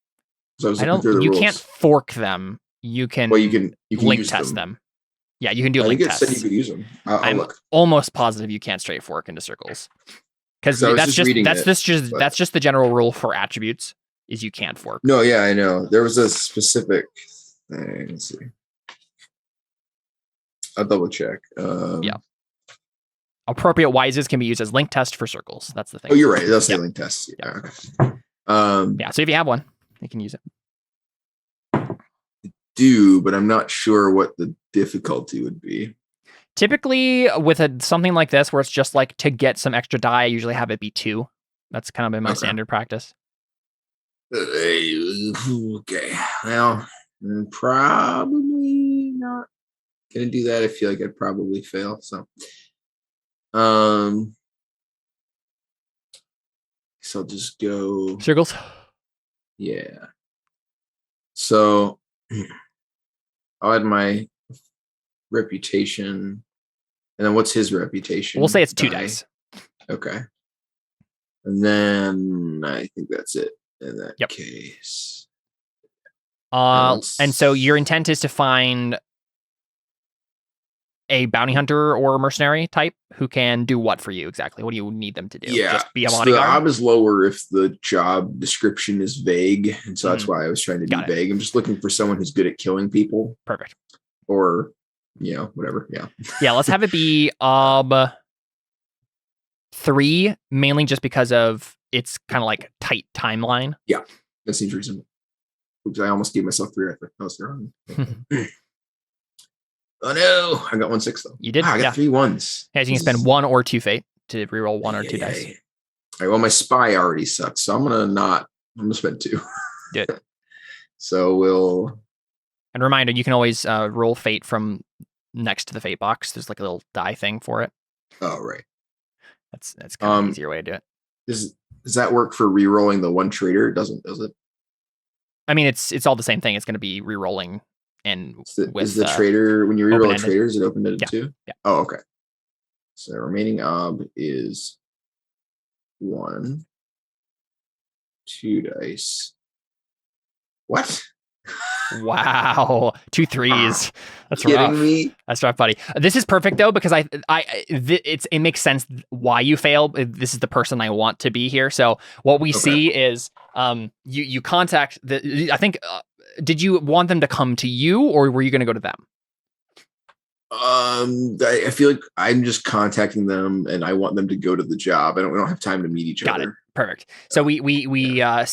So I was looking through the rules. You can't fork them. You can. Well, you can link test them. Yeah, you can do link tests. I think it said you could use them. I'm almost positive you can't straight fork into circles, because that's just the general rule for attributes is you can't fork. No, yeah, I know. There was a specific thing. Let's see. I'll double check. Yeah. Appropriate wises can be used as link test for circles. That's the thing. Oh, you're right. That's the link test. Yeah. Okay. Yeah. So if you have one, you can use it. Do, but I'm not sure what the difficulty would be. Typically with something like this where it's just like to get some extra die, I usually have it be 2. That's kind of been my standard practice. Okay. Well, I'm probably not gonna do that. I feel like I'd probably fail. So I'll just go circles. Yeah. So I'll add my reputation. And then what's his reputation? We'll say it's 2 dice. Okay. And then I think that's it in that case. And so your intent is to find a bounty hunter or a mercenary type who can do what for you exactly? What do you need them to do? Yeah. Just be a bodyguard? The job is lower if the job description is vague. And so that's why I was trying to be vague. I'm just looking for someone who's good at killing people. Perfect. Or, whatever. Yeah. Yeah, let's have it be 3, mainly just because of its kind of like tight timeline. Yeah, that seems reasonable. Oops, I almost gave myself 3. I was wrong. Oh no, I got 1 6 though. You did? I got 3 1s. Yeah, you can spend 1 or 2 fate to reroll 1 or 2 dice. All right, well, my spy already sucks, so I'm gonna spend 2. Do it. So and reminder, you can always roll fate from next to the fate box. There's like a little die thing for it. Oh, right. That's kind of an easier way to do it. Does that work for re-rolling the 1 traitor? It doesn't, does it? I mean, it's all the same thing. It's going to be re-rolling, and is the traitor, when you re-roll a traitor, is it open-ended too? Yeah. Oh, okay. So remaining ob is 1, 2 dice. What? Wow, 2 3s. That's rough. Me? That's rough, buddy. This is perfect though, because it makes sense why you fail. This is the person I want to be here. So what we see is you contact I think did you want them to come to you, or were you going to go to them? I feel like I'm just contacting them, and I want them to go to the job. We don't have time to meet each other. Got it. Perfect. So we I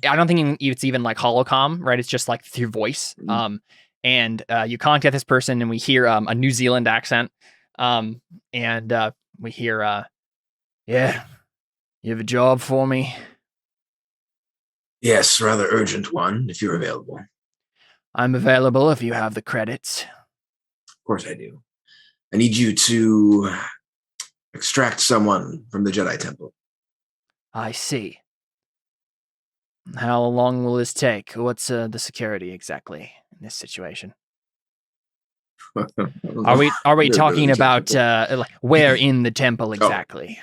don't think it's even like holocom, right? It's just like through voice. And you contact this person, and we hear a New Zealand accent. And we hear, yeah, you have a job for me? Yes, rather urgent one, if you're available. I'm available if you have the credits. Of course I do. I need you to extract someone from the Jedi Temple. I see. How long will this take? What's the security exactly in this situation? Are we talking about like where in the temple exactly?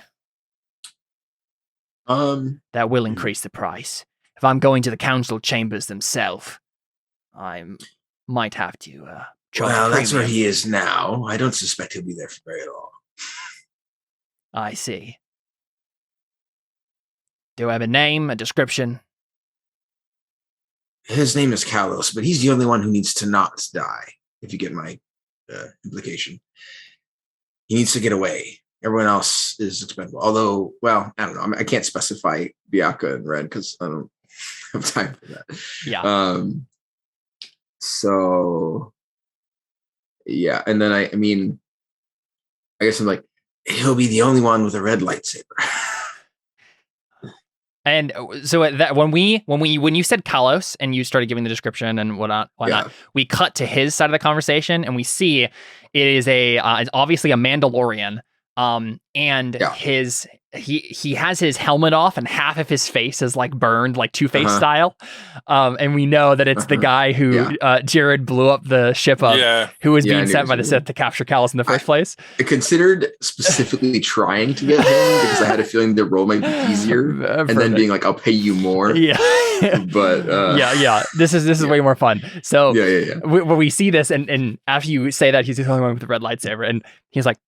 That will increase the price. If I'm going to the council chambers themselves, I might have to charge. Well, that's where he is now. I don't suspect he'll be there for very long. I see. Do I have a name, a description? His name is Kalos, but he's the only one who needs to not die, if you get my implication. He needs to get away. Everyone else is expendable. Although, well, I don't know. I can't specify Bianca and Red because I don't have time for that. Yeah. So, yeah. And then I guess I'm like, he'll be the only one with a red lightsaber. And so that when you said Kalos and you started giving the description and whatnot, we cut to his side of the conversation and we see it is it's obviously a Mandalorian. He has his helmet off and half of his face is like burned, like Two-Face style. And we know that it's the guy who Jared blew up the ship of, who was being sent by the Sith to capture Kalos in the first place. I considered specifically trying to get him because I had a feeling the role might be easier, and then being like, "I'll pay you more." Yeah, but this is way more fun. So when we see this, and after you say that, he's the only one with the red lightsaber, and he's like,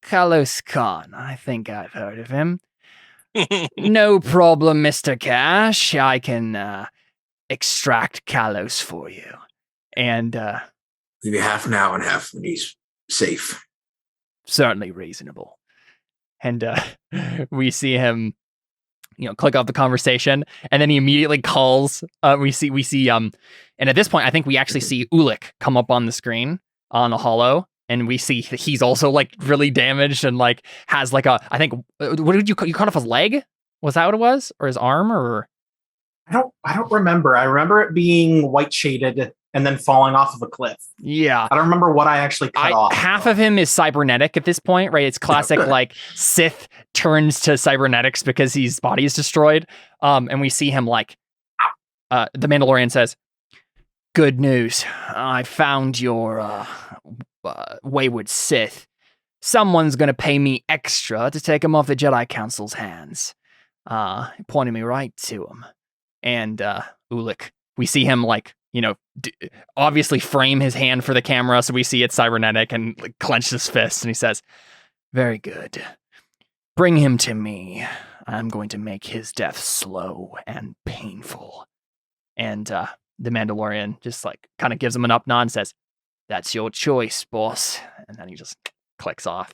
Kalos Khan, I think I've heard of him. No problem, Mr. Cash. I can extract Kalos for you. And maybe half now and half when he's safe. Certainly reasonable. And we see him, click off the conversation, and then he immediately calls. We see and at this point, I think we actually see Ulick come up on the screen on the holo. And we see that he's also like really damaged and like has like I think, what did you cut off his leg? Was that what it was? Or his arm? Or I don't remember. I remember it being white shaded and then falling off of a cliff. Yeah. I don't remember what I actually cut off. Half of him is cybernetic at this point, right? It's classic like Sith turns to cybernetics because his body is destroyed. And we see him like the Mandalorian says, "Good news. I found your wayward Sith. Someone's gonna pay me extra to take him off the Jedi Council's hands." Pointing me right to him. And Ulick, we see him like, obviously frame his hand for the camera, so we see it's cybernetic, and like, clench his fist, and he says, "Very good. Bring him to me. I'm going to make his death slow and painful." And the Mandalorian just like kind of gives him an up nod and says, "That's your choice, boss." And then he just clicks off.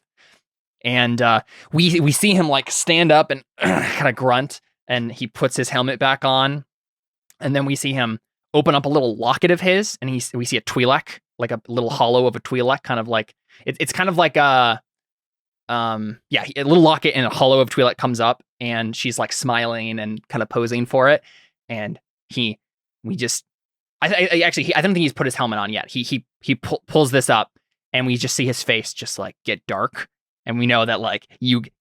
And we see him like stand up and kind of grunt, and he puts his helmet back on. And then we see him open up a little locket of his, and we see a Twi'lek, like a little hollow of a Twi'lek, kind of like it's kind of like a little locket and a hollow of Twi'lek comes up, and she's like smiling and kind of posing for it. And I don't think he's put his helmet on yet. He pulls this up, and we just see his face just like get dark, and we know that like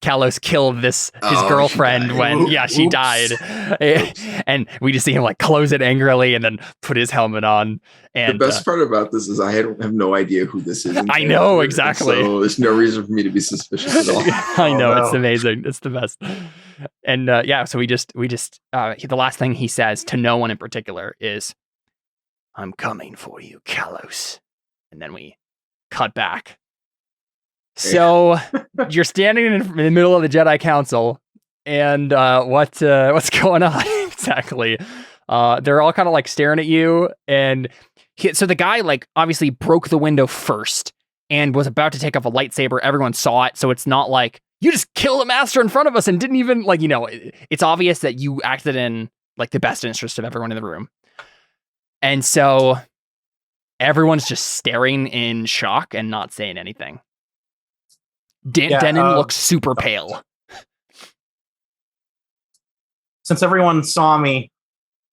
Kalos killed his girlfriend when she died, and we just see him like close it angrily and then put his helmet on. And the best part about this is I have no idea who this is. I know exactly. So there's no reason for me to be suspicious at all. I know it's amazing. It's the best. And so we just the last thing he says to no one in particular is, "I'm coming for you, Kalos." And then we cut back. So you're standing in the middle of the Jedi Council, and what's going on exactly? They're all kind of like staring at you, and so the guy like obviously broke the window first, and was about to take off a lightsaber. Everyone saw it, so it's not like you just killed a master in front of us and didn't even it's obvious that you acted in like the best interest of everyone in the room. And so everyone's just staring in shock and not saying anything. Denon looks super pale. Since everyone saw me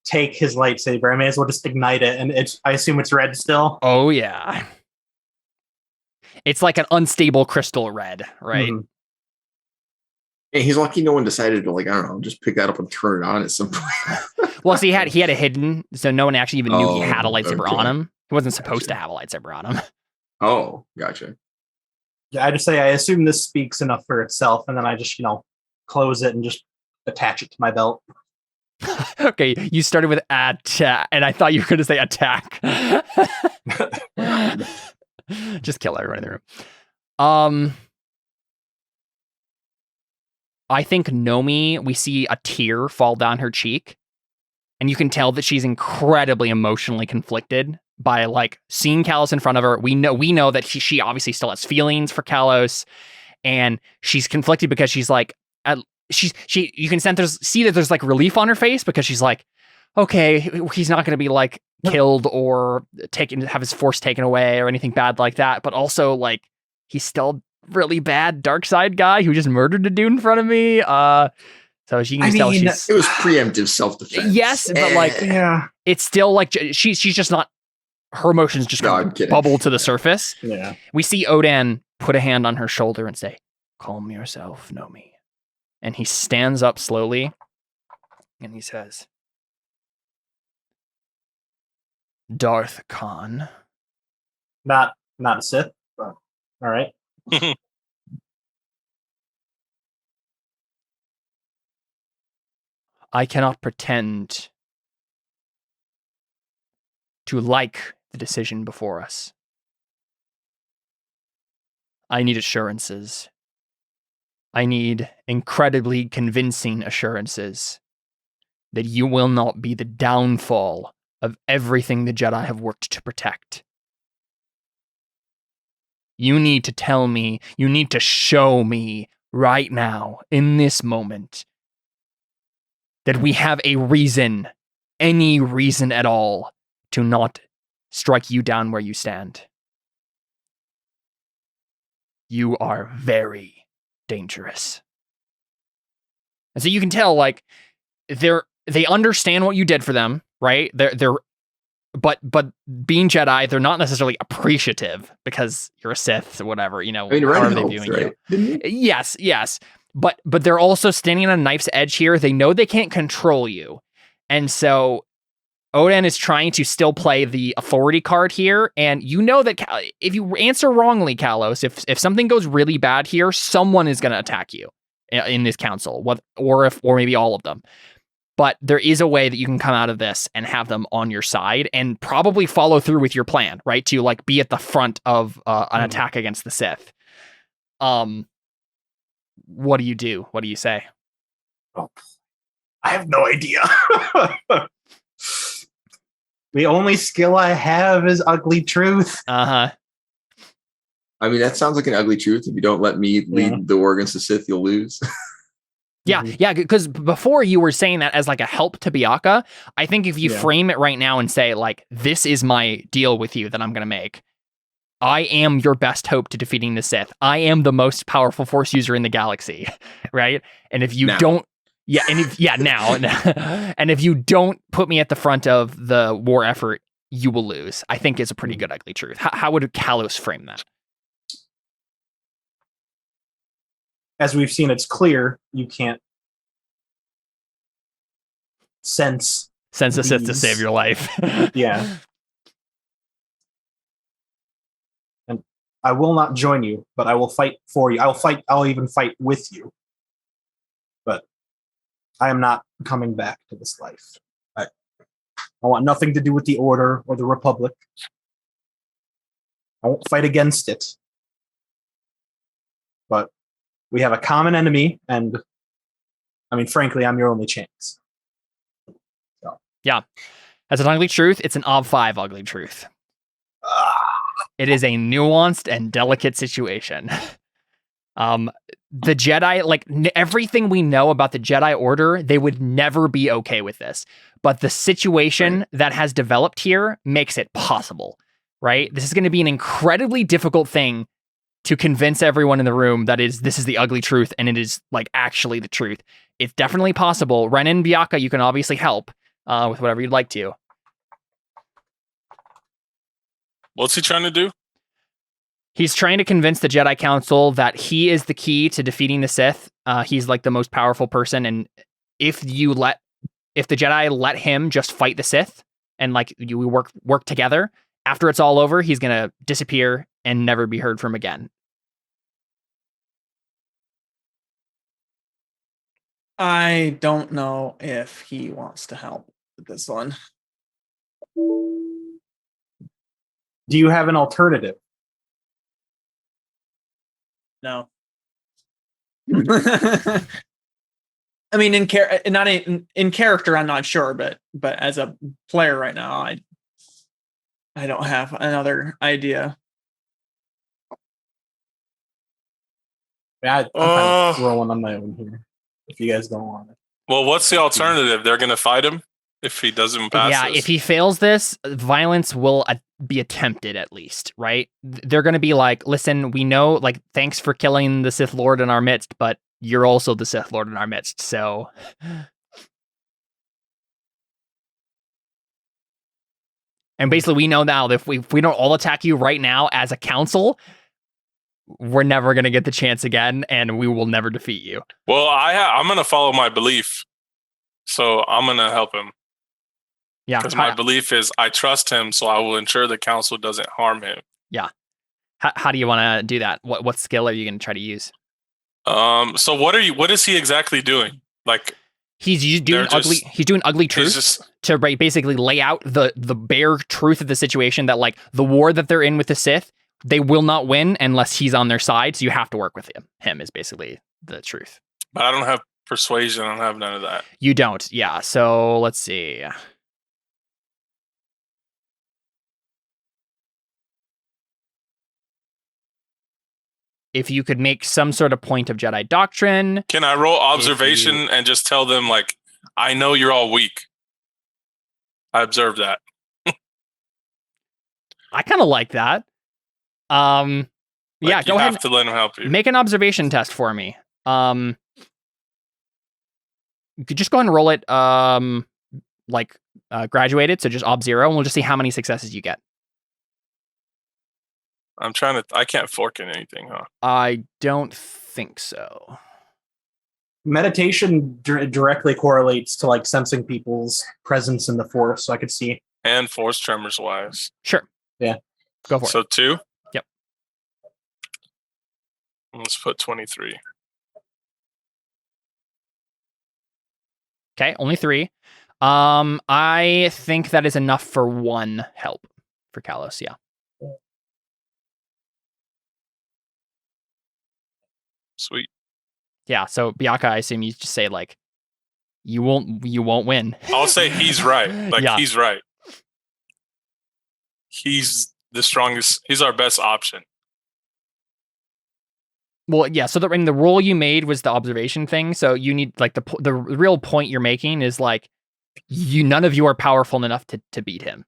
take his lightsaber, I may as well just ignite it, and I assume it's red still. Oh yeah. It's like an unstable crystal red, right? Mm-hmm. Hey, he's lucky no one decided to, like, I don't know, just pick that up and turn it on at some point. Well, see, he had it hidden, so no one actually even knew he had a lightsaber on him. He wasn't supposed to have a lightsaber on him. Oh, gotcha. Yeah, I just say I assume this speaks enough for itself, and then I just, close it and just attach it to my belt. Okay, you started with attack, and I thought you were going to say attack. Just kill everyone in the room. I think Nomi, we see a tear fall down her cheek, and you can tell that she's incredibly emotionally conflicted by like seeing Kalos in front of her. We know that she obviously still has feelings for Kalos, and she's conflicted because she's like, you can see that there's like relief on her face because she's like, okay, he's not going to be like killed or have his force taken away or anything bad like that. But also like, he's still really bad dark side guy who just murdered a dude in front of me. So she can tell she's... It was preemptive self-defense. Yes, but like, yeah, it's still like she's just not... Her emotions just bubble to the surface. Yeah. We see Odan put a hand on her shoulder and say, "Calm yourself, Nomi." And he stands up slowly and he says, "Darth Khan." Not a Sith, but all right. I cannot pretend to like the decision before us. I need assurances. I need incredibly convincing assurances that you will not be the downfall of everything the Jedi have worked to protect. You need to tell me, you need to show me right now, in this moment, that we have a reason, any reason at all, to not strike you down where you stand. You are very dangerous. And so you can tell, like, they understand what you did for them, right? But being Jedi, they're not necessarily appreciative because you're a Sith or whatever, however they viewing right? You. Yes. But they're also standing on a knife's edge here. They know they can't control you. And so Odan is trying to still play the authority card here. And you know that if you answer wrongly, Kalos, if something goes really bad here, someone is going to attack you in this council, or maybe all of them. But there is a way that you can come out of this and have them on your side and probably follow through with your plan, right? To like be at the front of an attack against the Sith. What do you do? What do you say? Oh, I have no idea. The only skill I have is ugly truth. Uh-huh. I mean, that sounds like an ugly truth. If you don't let me lead the war against the Sith, you'll lose. Yeah, because before you were saying that as like a help to Byaaka. I think if you frame it right now and say like, this is my deal with you that I'm going to make. I am your best hope to defeating the Sith. I am the most powerful Force user in the galaxy, right? And if you don't, now, and if you don't put me at the front of the war effort, you will lose. I think it's a pretty good ugly truth. How would Kalos frame that? As we've seen, it's clear you can't sense a Sith to save your life. Yeah. And I will not join you, but I will fight for you. I'll even fight with you. But I am not coming back to this life. I want nothing to do with the Order or the Republic. I won't fight against it. But we have a common enemy, and I mean, frankly, I'm your only chance. So. Yeah. As an ugly truth, it's an Ob 5 ugly truth. It is a nuanced and delicate situation. The Jedi, like everything we know about the Jedi Order, they would never be okay with this. But the situation that has developed here makes it possible, right? This is going to be an incredibly difficult thing to convince everyone in the room that this is the ugly truth, and it is like actually the truth. It's definitely possible. Ren and Biaka, you can obviously help with whatever you'd like to. What's he trying to do? He's trying to convince the Jedi Council that he is the key to defeating the Sith. He's like the most powerful person, and if the Jedi let him just fight the Sith and like you work together, after it's all over, he's gonna disappear and never be heard from again. I don't know if he wants to help with this one. Do you have an alternative? No. I mean, in character, I'm not sure, but as a player right now, I don't have another idea. Yeah, I'm kind of rolling on my own here. If you guys don't want it. Well, what's the alternative? They're going to fight him if he doesn't pass. Yeah, if he fails this, violence will be attempted at least, right? They're going to be like, listen, we know, like, thanks for killing the Sith Lord in our midst, but you're also the Sith Lord in our midst, so... And basically, we know now that if we don't all attack you right now as a council, we're never going to get the chance again, and we will never defeat you. Well, I'm going to follow my belief, so I'm going to help him. Yeah, because my belief is I trust him, so I will ensure the council doesn't harm him. Yeah. How do you want to do that? What skill are you going to try to use? So what is he exactly doing? Like he's doing ugly truth to basically lay out the bare truth of the situation, that like the war that they're in with the Sith, they will not win unless he's on their side. So you have to work with him. Him is basically the truth. But I don't have persuasion. I don't have none of that. You don't. Yeah. So let's see. If you could make some sort of point of Jedi doctrine. Can I roll observation and just tell them, like, I know you're all weak. I observed that. I kind of like that. Yeah, go ahead. You have to let him help you. Make an observation test for me. You could just go ahead and roll it graduated, so just ob 0, and we'll just see how many successes you get. I can't fork in anything, huh? I don't think so. Meditation directly correlates to like sensing people's presence in the Force, so I could see. And Force tremors wise. Sure. Yeah. Go for it. So 2? Yep. Let's put 23. Okay, only 3. I think that is enough for 1 help for Kalos, yeah. Sweet. Yeah, so Biaka, I assume you just say like, you won't win. I'll say he's right. Like yeah. He's right. He's the strongest. He's our best option. Well, yeah. So the role you made was the observation thing. So you need like the real point you're making is like, none of you are powerful enough to beat him.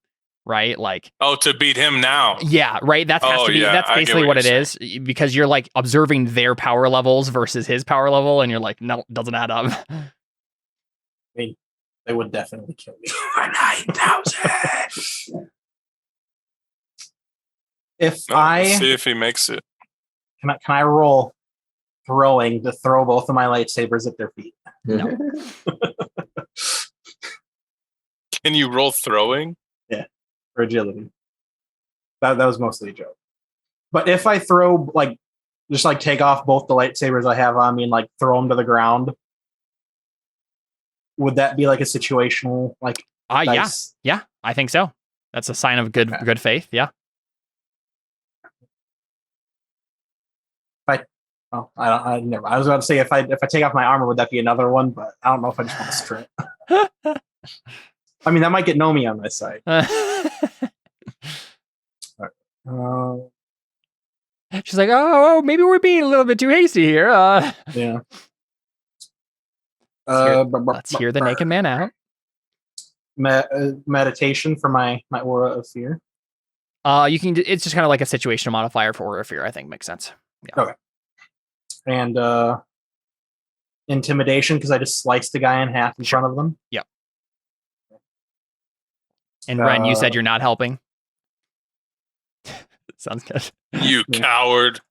Right? Like, to beat him now. Yeah, right. That's basically what it is, because you're like observing their power levels versus his power level, and you're like, no, it doesn't add up. I mean, they would definitely kill me. 9,000. Let's see if he makes it. Can I roll throwing to throw both of my lightsabers at their feet? No. Can you roll throwing? Yeah. For agility. That was mostly a joke. But if I throw, like, just like take off both the lightsabers I have on me and like throw them to the ground, would that be like a situational, like, dice? Yeah, I think so. That's a sign of good faith. Yeah. I was about to say if I take off my armor, would that be another one? But I don't know if I just want to strip. I mean, that might get Nomi on my side. All She's like, oh, maybe we're being a little bit too hasty here. Yeah. Let's hear the naked man out. Meditation for my aura of fear. You can. It's just kind of like a situational modifier for aura of fear. I think makes sense. Yeah. Okay. And intimidation because I just sliced the guy in half in front of them. Yep. And Ren, you said you're not helping. Sounds good. You coward.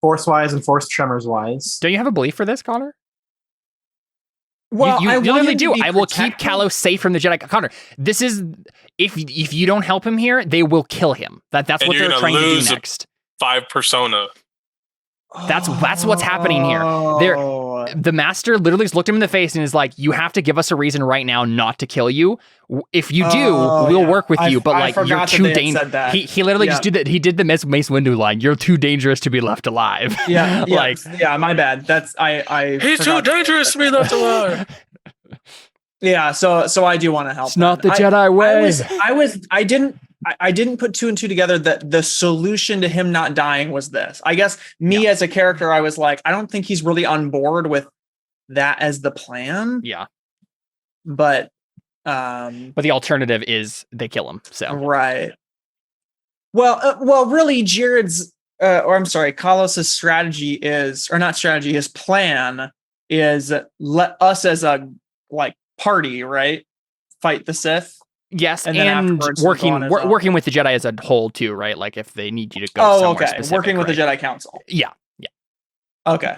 Force-wise and force tremors-wise. Don't you have a belief for this, Connor? Well, you I literally do. I will protected. keep Kalos safe from the Jedi. Connor, this is if you don't help him here, they will kill him. That's And what you're they're gonna trying to do lose next. 5 persona. That's what's happening here. The master literally just looked him in the face and is like, "You have to give us a reason right now not to kill you. If you do, we'll work with you. But like, you're too dangerous." He literally just did that. He did the Mace Windu line. You're too dangerous to be left alive. Yeah, like, my bad. That's I. He's too dangerous to be left alive. Yeah, so I do want to help. It's not the Jedi way. I didn't put 2 and 2 together that the solution to him not dying was this. I guess as a character, I was like, I don't think he's really on board with that as the plan. Yeah. But the alternative is they kill him. So right. Well, really, Jared's Kalos's strategy is, or not strategy, his plan is let us as a party, right, fight the Sith. Yes, and working with the Jedi as a whole too, right? Like if they need you to go somewhere specific, working with the Jedi Council. Yeah. Okay.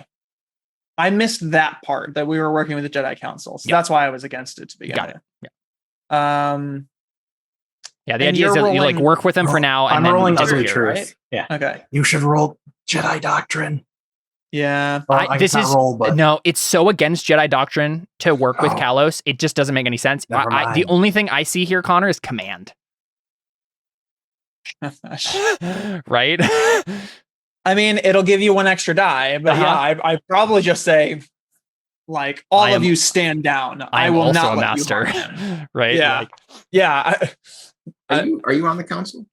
I missed that part, that we were working with the Jedi Council. So that's why I was against it to begin with. Yeah. Yeah, the idea is that you work with them for now and then rolling disappear, ugly truth. right? Yeah. Okay. You should roll Jedi Doctrine. Yeah. No, it's so against Jedi doctrine to work with Kalos. It just doesn't make any sense. The only thing I see here, Connor, is command. Right? I mean, it'll give you 1 extra die, but I probably just say, all of you stand down. I will not let master. You harm him. Right? Yeah. Are you on the council?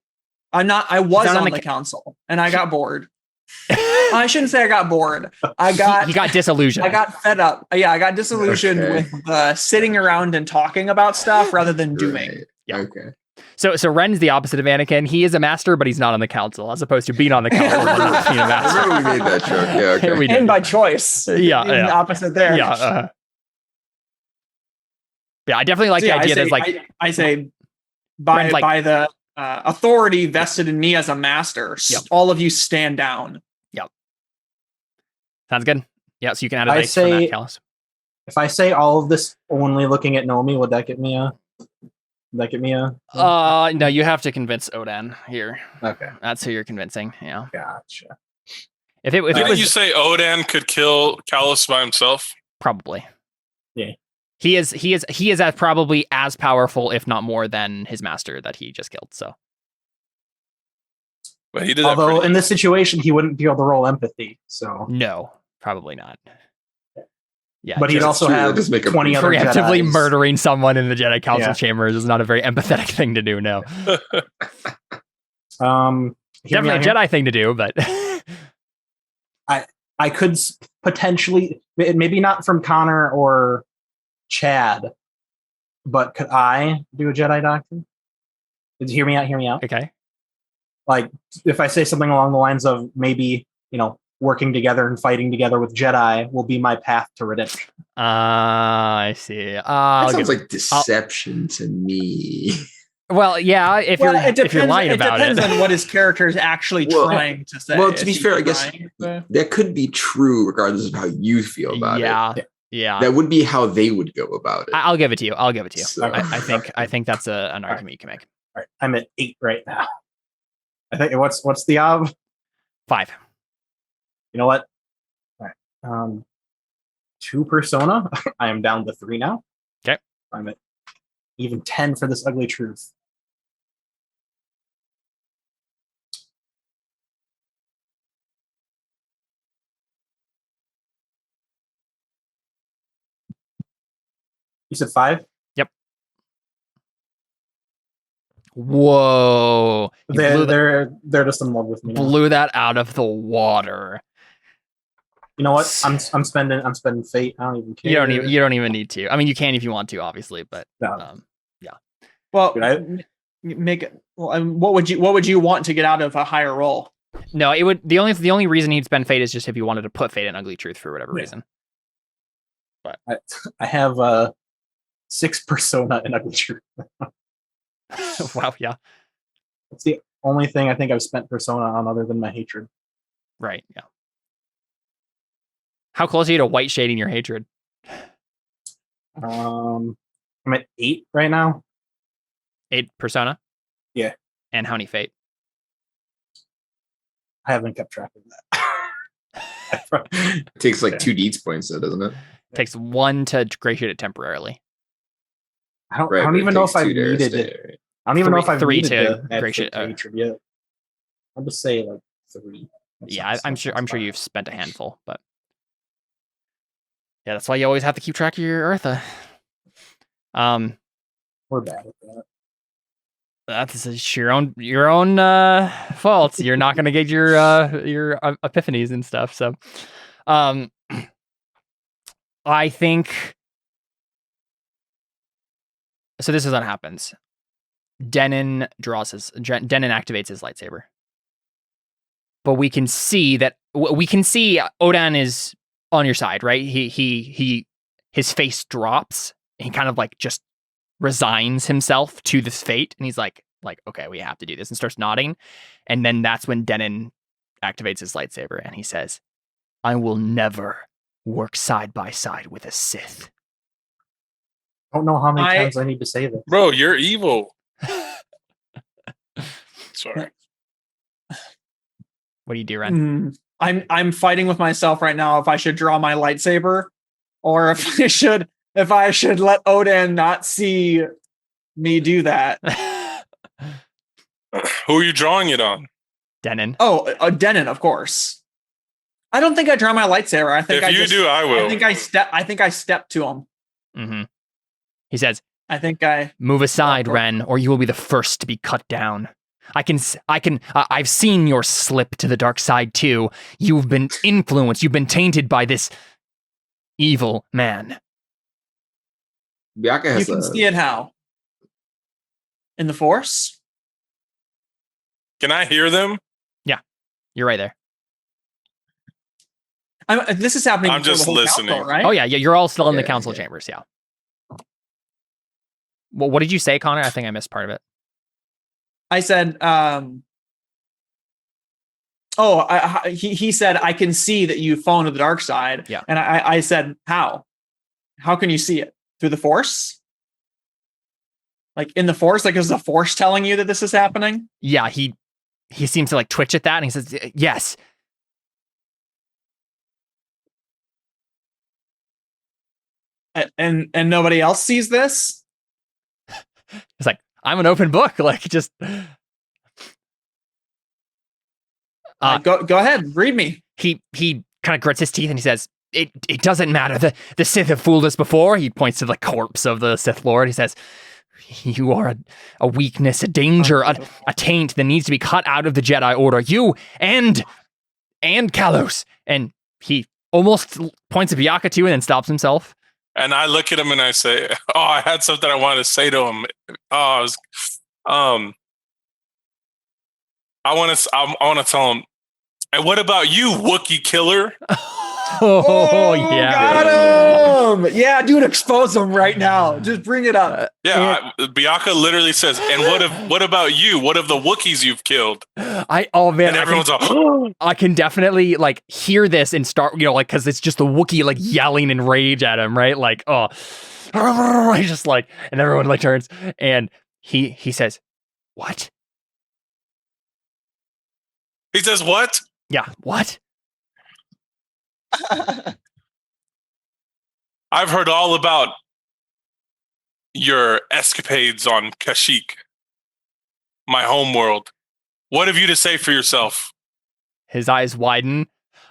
I'm not. I was on the council, and I got bored. I shouldn't say I got bored. He got disillusioned. I got fed up. Yeah, I got disillusioned with sitting around and talking about stuff rather than doing. Right. Yeah. Okay. So Ren's the opposite of Anakin. He is a master, but he's not on the council, as opposed to being on the council. Not being a master. I remember we made that joke. Yeah, okay. And by choice. Yeah. The opposite there. Yeah. Yeah, I definitely like the idea that I say by the authority vested in me as a master, all of you stand down. Yep. Sounds good. Yeah, so you can add a dice for that, Kalos. If I say all of this only looking at Nomi, would that get me a... No, you have to convince Odan here. Okay. That's who you're convincing. Yeah. Gotcha. If it was, you say Odan could kill Kalos by himself? Probably. Yeah. He is as probably as powerful, if not more, than his master that he just killed. So. But he did. Although in this situation, he wouldn't be able to roll empathy. So no, probably not. Yeah, but he'd also have 20 other preemptively Jedis. Murdering someone in the Jedi Council chambers is not a very empathetic thing to do. No. Definitely a Jedi thing to do, but I could potentially, maybe not from Connor or Chad, but could I do a Jedi doctrine? Hear me out. Okay. Like if I say something along the lines of maybe, working together and fighting together with Jedi will be my path to redemption. I see. That sounds like deception to me. Well, yeah, if you're lying about it. It depends on what his character is actually trying to say. Well, to be fair, I guess that could be true regardless of how you feel about it. Yeah. That would be how they would go about it. I'll give it to you. So. I think that's an argument you can make. All right. I'm at 8 right now. I think what's the of? 5. You know what? All right. 2 persona. I am down to 3 now. Okay. I'm at even 10 for this ugly truth. You said 5? Yep. Whoa! They're just in love with me. Blew that out of the water. You know what? I'm spending fate. I don't even care. You don't even need to. I mean, you can if you want to, obviously, but yeah. Well, make it. Well, what would you want to get out of a higher roll? No, it would. The only reason he'd spend fate is just if you wanted to put fate in ugly truth for whatever reason. But I have 6 persona in ugly truth. Wow, yeah. That's the only thing I think I've spent persona on other than my hatred. Right, yeah. How close are you to white shading your hatred? I'm at 8 right now. 8 persona? Yeah. And how many fate? I haven't kept track of that. It takes like 2 deeds points, though, doesn't it? Takes 1 to gray shade it temporarily. I don't even know if I've needed it. Right? I don't even know if I've 3 needed to add gray shade hatred yet. I'll just say like 3. Yeah, I'm sure you've spent a handful, but yeah, that's why you always have to keep track of your Eartha. We're bad at that. That's your own fault. You're not gonna get your epiphanies and stuff. So, I think. So this is what happens. Denon activates his lightsaber, but we can see Odan is on your side, right? His face drops. He kind of like just resigns himself to this fate, and he's like, okay, we have to do this, and starts nodding. And then that's when Denon activates his lightsaber, and he says, "I will never work side by side with a Sith." I don't know how many times I need to say this. Bro, you're evil. Sorry. What do you do, Ren? I'm fighting with myself right now if I should draw my lightsaber or if I should let Odan not see me do that. Who are you drawing it on? Denon. Oh, Denon, of course. I don't think I draw my lightsaber. I think I will. I think I step to him. Mm-hmm. He says, move aside, Ren, or you will be the first to be cut down. I've seen your slip to the dark side too. You've been influenced. You've been tainted by this evil man. Bianca has you can see it how? In the Force? Can I hear them? Yeah, you're right there. This is happening. I'm just listening, council, right? Oh yeah, you're all still in the council chambers. Yeah. Well, what did you say, Connor? I think I missed part of it. I said, he said, I can see that you've fallen to the dark side. Yeah. And I said, how? How can you see it? Through the Force? Like in the Force? Like is the Force telling you that this is happening? Yeah, he seems to like twitch at that and he says, yes. And nobody else sees this? It's like, I'm an open book. Like, just go ahead, read me. He kind of grits his teeth and he says, "It doesn't matter. The Sith have fooled us before." He points to the corpse of the Sith Lord. He says, "You are a weakness, a danger, a taint that needs to be cut out of the Jedi Order. You and Kalos." And he almost points at Bianca too, and then stops himself. And I look at him and I say, "Oh, I had something I wanted to say to him. I want to tell him. And what about you, Wookiee killer?" Oh yeah, got him. Yeah, dude, expose him right now. Just bring it up. Bianca literally says, "And what about you? What of the Wookiees you've killed?" And everyone's like, I can definitely like hear this and start, like, because it's just the Wookiee like yelling in rage at him, right? Like, oh, he's just like, and everyone like turns, and he says, "What?" He says, "What?" Yeah, what? I've heard all about your escapades on Kashyyyk, my homeworld. What have you to say for yourself? His eyes widen.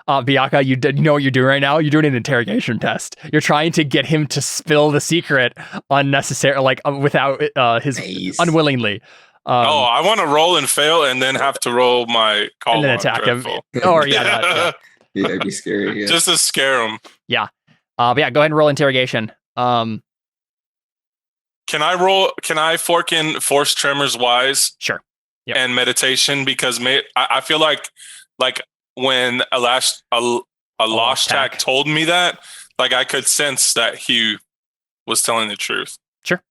Bianca, you know what you're doing right now? You're doing an interrogation test. You're trying to get him to spill the secret unnecessarily, like without his unwillingly. I want to roll and fail, and then have to roll my call and then attack dreadful. him. Or yeah, it'd be scary. Yeah. Just to scare him. Yeah. But yeah, go ahead and roll interrogation. Can I fork in Force Tremors Wise? Sure. Yep. And meditation, because I feel like when Alashtak told me that, like I could sense that he was telling the truth. Sure.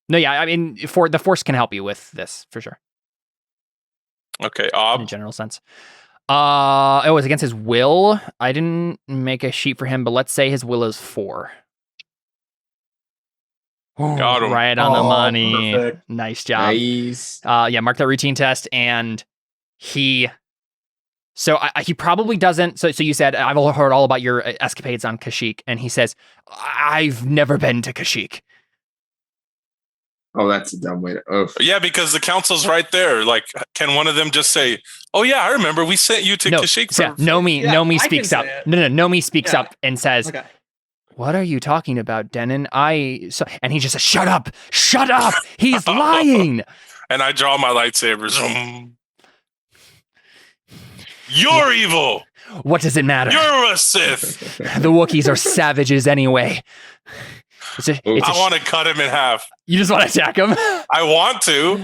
No, yeah, I mean, the Force can help you with this for sure. Okay, in a general sense. It was against his will. I didn't make a sheet for him, but let's say his will is 4. Got him. Right on the money. Perfect. Nice job. Nice. Yeah, mark that routine test, and he probably doesn't. So you said, I've heard all about your escapades on Kashyyyk, and he says, I've never been to Kashyyyk. Oh, that's a dumb way to. Oh. Yeah, because the council's right there. Like, can one of them just say, "Oh yeah, I remember we sent you to Kashyyyk"? Nomi speaks up. No, Nomi speaks up and says, okay. What are you talking about, Denon? And he just says, shut up! He's lying! And I draw my lightsabers. You're evil! What does it matter? You're a Sith! The Wookiees are savages anyway. I want to cut him in half. You just want to attack him? I want to.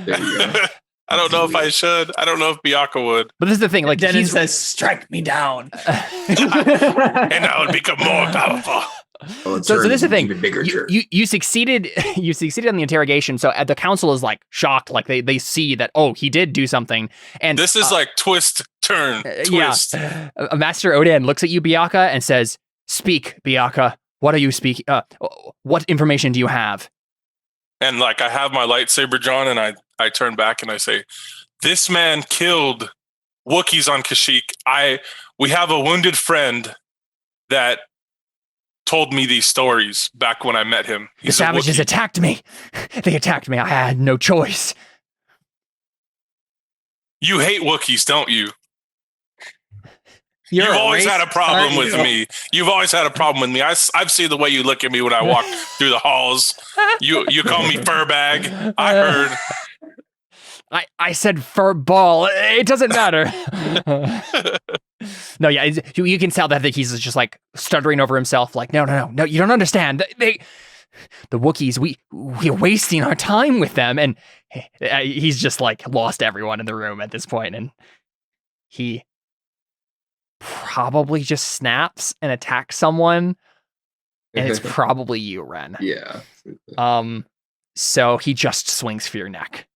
I don't know if I should. I don't know if Bianca would. But this is the thing. Like, Denon says, strike me down. And I would become more powerful. So this is the thing. You succeeded. You succeeded on the interrogation. So the council is like shocked. Like they see that he did do something. And this is like twist, turn, twist. Yeah. Master Odan looks at you, Bianca, and says, "Speak, Bianca. What are you speaking? What information do you have?" And like I have my lightsaber drawn, and I turn back and I say, "This man killed Wookiees on Kashyyyk. We have a wounded friend that told me these stories back when I met him. The savages attacked me. They attacked me. I had no choice." You hate Wookiees, don't you? You've always had a problem with me. You've always had a problem with me. I've seen the way you look at me when I walk through the halls. You call me fur bag. I heard. I said fur ball. It doesn't matter. No, yeah, you can tell that he's just like stuttering over himself. Like, no, you don't understand. The Wookiees, we're wasting our time with them, and he's just like lost everyone in the room at this point, and he probably just snaps and attacks someone, and it's probably you, Ren. Yeah. So he just swings for your neck.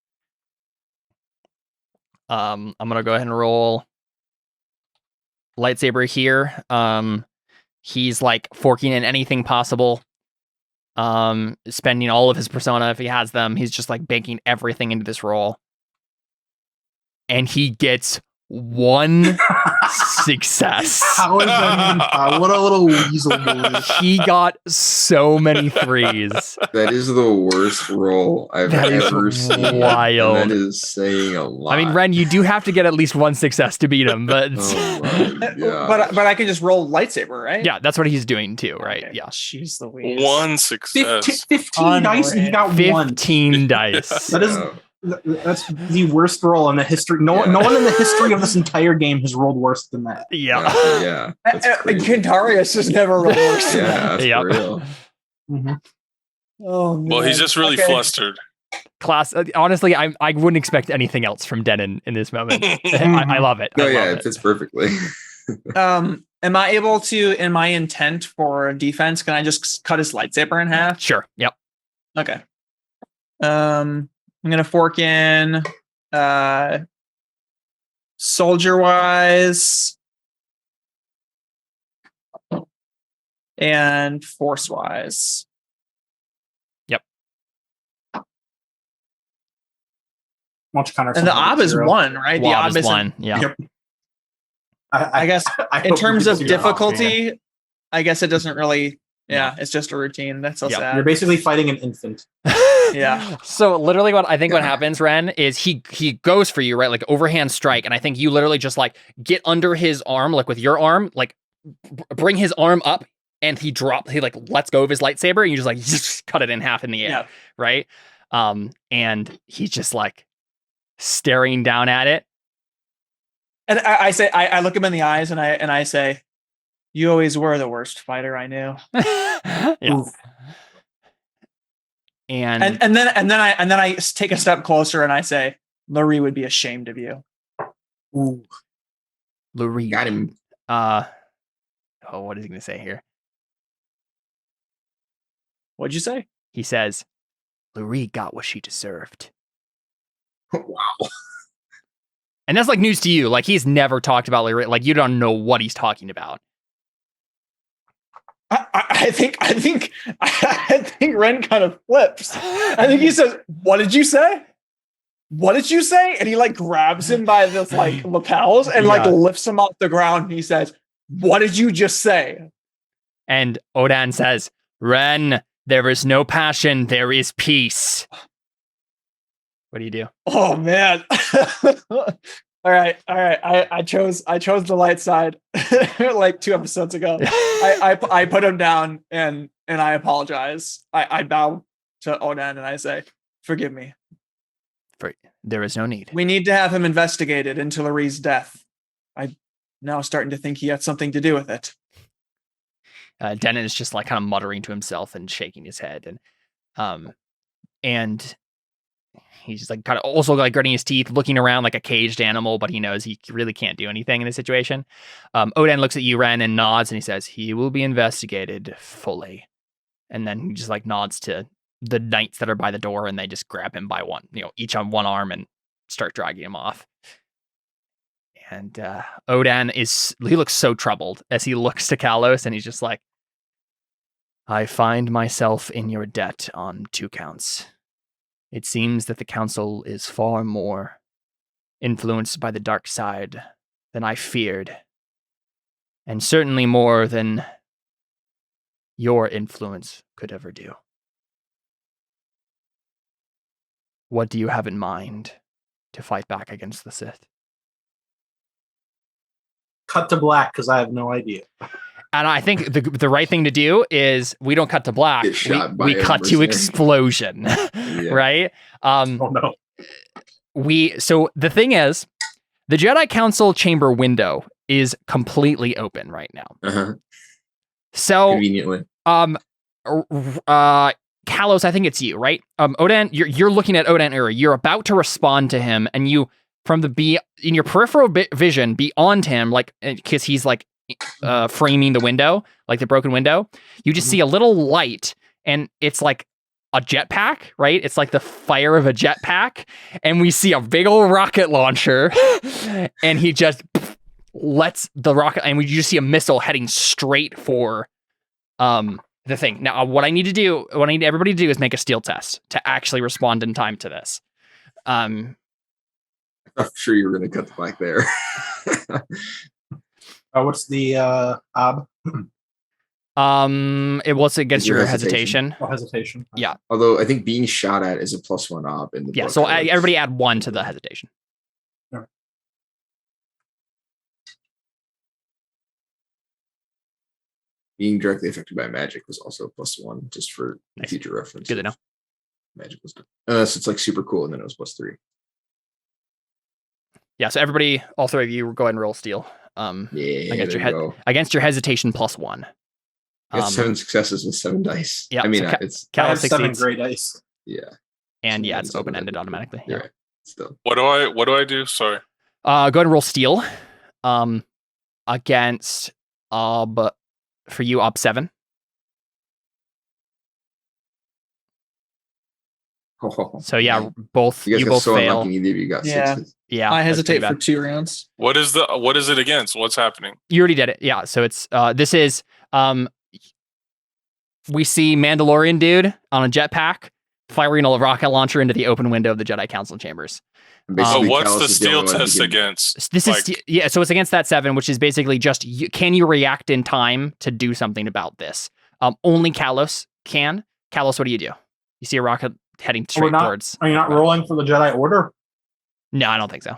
I'm gonna go ahead and roll lightsaber here. He's like forking in anything possible. Spending all of his persona if he has them. He's just like banking everything into this roll. And he gets 1 success. How is that even what a little weasel move. He got so many 3s. That is the worst roll I've ever seen. Wild. And that is saying a lot. I mean, Ren, you do have to get at least 1 success to beat him, but but I can just roll lightsaber, right? Yeah, that's what he's doing too, right? Okay. Yeah. Jeez Louise. 1 success. 15 dice and he got 15 dice. That's the worst roll in the history. No one in the history of this entire game has rolled worse than that. Yeah. Quintarius has never rolled worse than that. Yeah, for real. Mm-hmm. Oh, man. Well, he's just really flustered. Honestly, I wouldn't expect anything else from Denon in this moment. I love it. No, it fits perfectly. Am I able to, in my intent for defense, can I just cut his lightsaber in half? Sure. Yep. Okay. I'm gonna fork in soldier wise and force wise. Yep. And the ob is 1, right? The ob is 1. Yeah. Yep. I guess in terms of difficulty, I guess it doesn't really. Yeah, it's just a routine. That's so sad. You're basically fighting an infant. Yeah. So literally what happens, Ren, is he goes for you, right? Like overhand strike. And I think you literally just like get under his arm, like with your arm, like bring his arm up, and he like lets go of his lightsaber, and you just cut it in half in the air. Yeah. Right. And he's just like, staring down at it. And I say, I look him in the eyes and I say, you always were the worst fighter I knew. Yeah. And then I take a step closer and I say, Lurie would be ashamed of you. Ooh. Lurie. Got him. What is he going to say here? What'd you say? He says, Lurie got what she deserved. Wow. And that's like news to you. Like, he's never talked about Lurie. Like, you don't know what he's talking about. I think Ren kind of flips. I think he says, "What did you say? What did you say?" And he like grabs him by the like lapels and like lifts him off the ground. And he says, "What did you just say?" And Odan says, "Ren, there is no passion. There is peace." What do you do? Oh man. All right. I chose the light side like 2 episodes ago. I put him down and I apologize. I bow to Odan and I say, "Forgive me. There is no need. We need to have him investigated into Lurie's death. I'm now starting to think he had something to do with it." Denon is just like kind of muttering to himself and shaking his head, and he's just like kind of also like gritting his teeth, looking around like a caged animal, but he knows he really can't do anything in this situation. Odan looks at you, Ren, and nods, and he says, "He will be investigated fully." And then he just like nods to the knights that are by the door, and they just grab him by one, each on one arm, and start dragging him off. And Odan he looks so troubled as he looks to Kalos, and he's just like, "I find myself in your debt on 2 counts. It seems that the council is far more influenced by the dark side than I feared, and certainly more than your influence could ever do. What do you have in mind to fight back against the Sith?" Cut to black because I have no idea. And I think the right thing to do is we don't cut to black. We cut to explosion, right? Oh no. So the thing is, the Jedi Council chamber window is completely open right now. Uh-huh. So conveniently, Kalos, I think it's you, right? Odan, you're looking at Odan Uri. You're about to respond to him, and you in your peripheral vision beyond him, like because he's like framing the window, like the broken window, you just see a little light, and it's like a jetpack, right? It's like the fire of a jetpack, and we see a big old rocket launcher, and he just lets the rocket, and you just see a missile heading straight for the thing. Now, what I need everybody to do is make a steel test to actually respond in time to this. I'm sure you were going to cut the black there. What's the ob? It was against your hesitation. Oh, hesitation. Yeah. Although I think being shot at is a +1 ob in the book. So everybody add 1 to the hesitation. Sure. Being directly affected by magic was also +1, just for future reference. Good to know. Magic was done. So it's like super cool, and then it was +3. Yeah, so everybody, all 3 of you, go ahead and roll steel. Against your hesitation +1. I got 7 successes with 7 dice. Yeah, I mean, I have 7 gray dice. Yeah, and it's open-ended automatically. Yeah. Right. Still. What do I do? Sorry. Go ahead and roll steel. Against for you, Ob 7. So yeah, both you both so fail. Unlucky, either of you got 6. Yeah, I hesitate for 2 rounds. What is it against? What's happening? You already did it. Yeah, so it's this is we see Mandalorian dude on a jetpack firing a rocket launcher into the open window of the Jedi Council chambers. What's the steel test against? This is so it's against that 7, which is basically just can you react in time to do something about this? Only Kalos can. Kalos, what do? You see a rocket heading straight towards. Are you not rolling for the Jedi Order? No, I don't think so.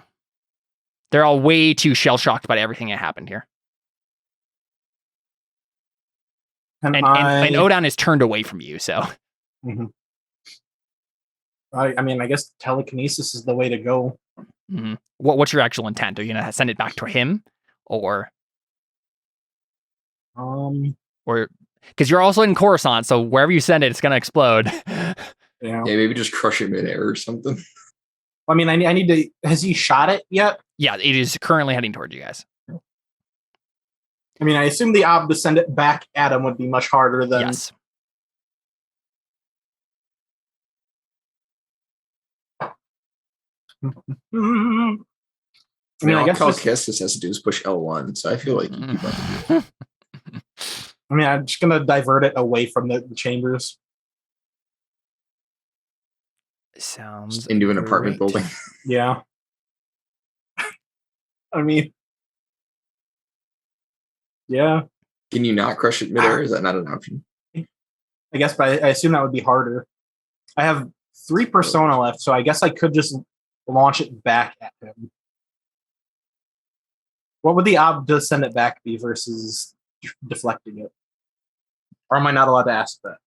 They're all way too shell-shocked by everything that happened here. And Odan is turned away from you, so. Mm-hmm. I mean, I guess telekinesis is the way to go. Mm-hmm. What's your actual intent? Are you gonna send it back to him, or because you're also in Coruscant, so wherever you send it, it's gonna explode. Yeah, maybe just crush it midair or something. I mean, I need to. Has he shot it yet? Yeah, it is currently heading towards you guys. I mean, I assume the ob to send it back at him would be much harder than. Yes. I guess all Kestis has to do is push L1, so I feel like you keep up. I mean, I'm just gonna divert it away from the chambers. Sounds just into an apartment building. Yeah. I mean, yeah. Can you not crush it midair? Is that not an option? I guess, but I assume that would be harder. I have 3 persona left, so I guess I could just launch it back at him. What would the ob to send it back be versus deflecting it? Or am I not allowed to ask that?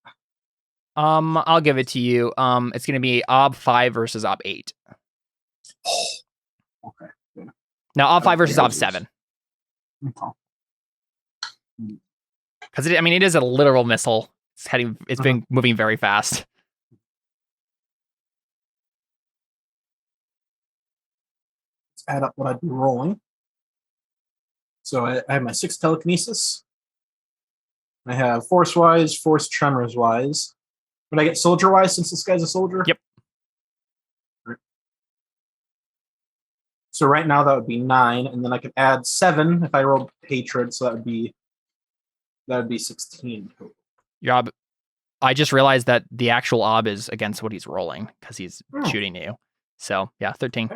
I'll give it to you. It's gonna be ob 5 versus ob 8. Okay. Yeah. Now ob 5 versus ob 7. Okay. Because it is a literal missile. It's been moving very fast. Let's add up what I'd be rolling. So I have my 6 telekinesis. I have force-wise, force tremors-wise. Would I get soldier-wise since this guy's a soldier? Yep. So right now that would be 9, and then I could add 7 if I rolled hatred, so that would be 16 total. Your ob, I just realized that the actual ob is against what he's rolling because he's shooting you. So yeah, 13.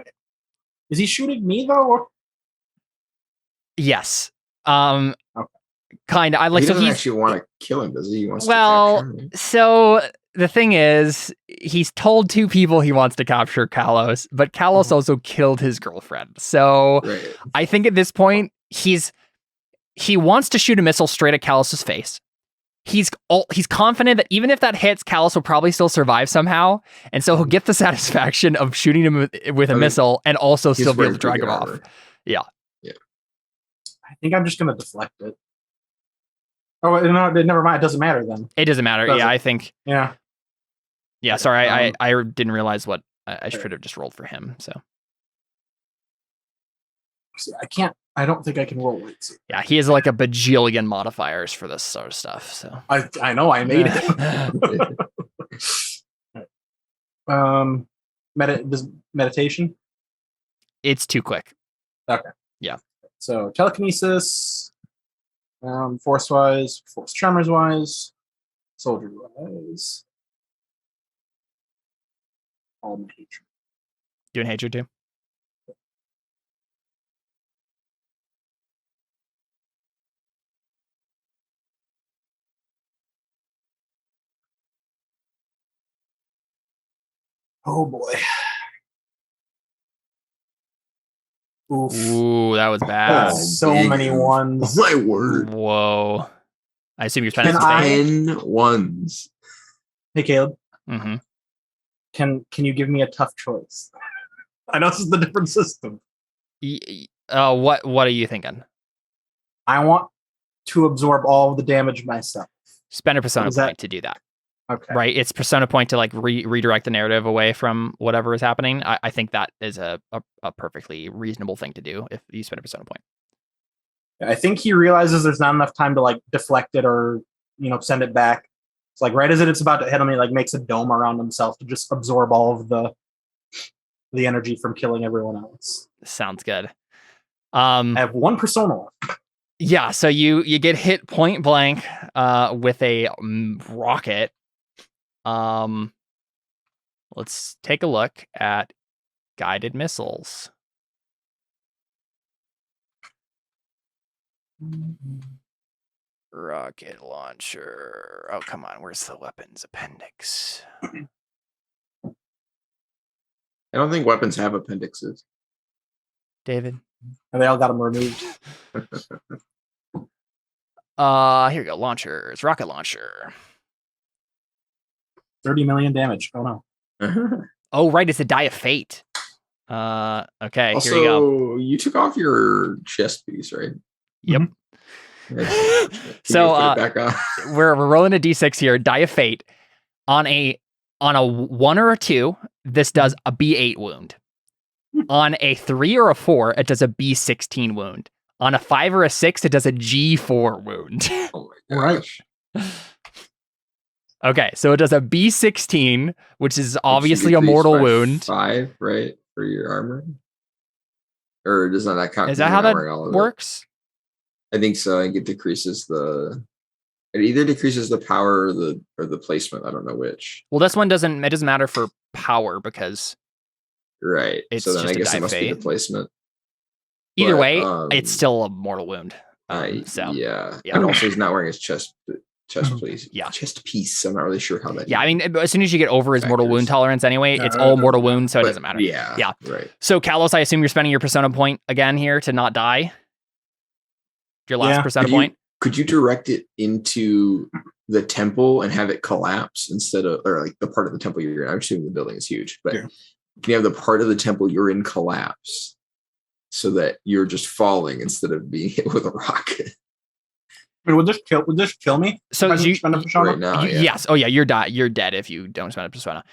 Is he shooting me though? Or? Yes. Okay. Kind of. He doesn't actually want to kill him, does he? He wants to capture him. So the thing is, he's told 2 people he wants to capture Kalos, but Kalos also killed his girlfriend. So I think at this point, he wants to shoot a missile straight at Kalos' face. He's confident that even if that hits, Kalos will probably still survive somehow, and so he'll get the satisfaction of shooting him with a missile and also still be able to drag him off. Yeah. I think I'm just gonna deflect it. Oh no! Never mind. It doesn't matter then. It doesn't matter. I think. Yeah. Yeah. Sorry, I didn't realize what I should have just rolled for him. So. I can't. I don't think I can roll it. Yeah, he has like a bajillion modifiers for this sort of stuff. So I know I made it. Meditation. It's too quick. Okay. Yeah. So telekinesis, force wise, force tremors wise, soldier wise. All my hatred. Doing hatred too. Oh boy. Oof. Ooh, that was bad. So many ones. Oh, my word. Whoa. I assume you're spending 10 ones. Hey, Caleb. Mm-hmm. Can you give me a tough choice? I know this is the different system. What are you thinking? I want to absorb all of the damage myself. Spend a persona point to do that. Okay. Right? It's persona point to like redirect the narrative away from whatever is happening. I think that is a perfectly reasonable thing to do if you spend a persona point. I think he realizes there's not enough time to like deflect it or send it back. It's like right as it's about to hit him, he like makes a dome around himself to just absorb all of the energy from killing everyone else. Sounds good. I have 1 persona left. Yeah, so you get hit point blank with a rocket. Let's take a look at guided missiles. Rocket launcher. Oh, come on. Where's the weapons appendix? I don't think weapons have appendixes. David? And they all got them removed. Here we go. Launchers. Rocket launcher. 30 million damage. Oh no. Oh, right. It's a die of fate. Okay, also, here you go. You took off your chest piece, right? Yep. So we're rolling a d6 here. Die of Fate. On a 1 or a 2, this does a B8 wound. On a 3 or a 4, it does a B16 wound. On a 5 or a 6, it does a G4 wound. Oh my gosh. Okay, so it does a B16, which is obviously a mortal wound. 5, right, for your armor? Or does not that count? Is that how that works? I think so. I think it decreases it either decreases the power or the placement. I don't know which. Well, this one doesn't matter for power because right. It's so then just I guess it must fate. be the placement. Either way, it's still a mortal wound. Yeah. And also he's not wearing his chest piece. Yeah. Chest piece. I'm not really sure how that. Yeah, I mean, as soon as you get over his mortal wound tolerance anyway, it's all mortal wound, so it doesn't matter. Yeah. Right. So Kalos, I assume you're spending your persona point again here to not die. Your last persona point. Could you direct it into the temple and have it collapse instead of, or like the part of the temple you're in? I'm assuming the building is huge, but can you have the part of the temple you're in collapse so that you're just falling instead of being hit with a rocket? Would this kill me? So you spend a persona? Right now, yes. Oh yeah, you're dead if you don't spend a persona.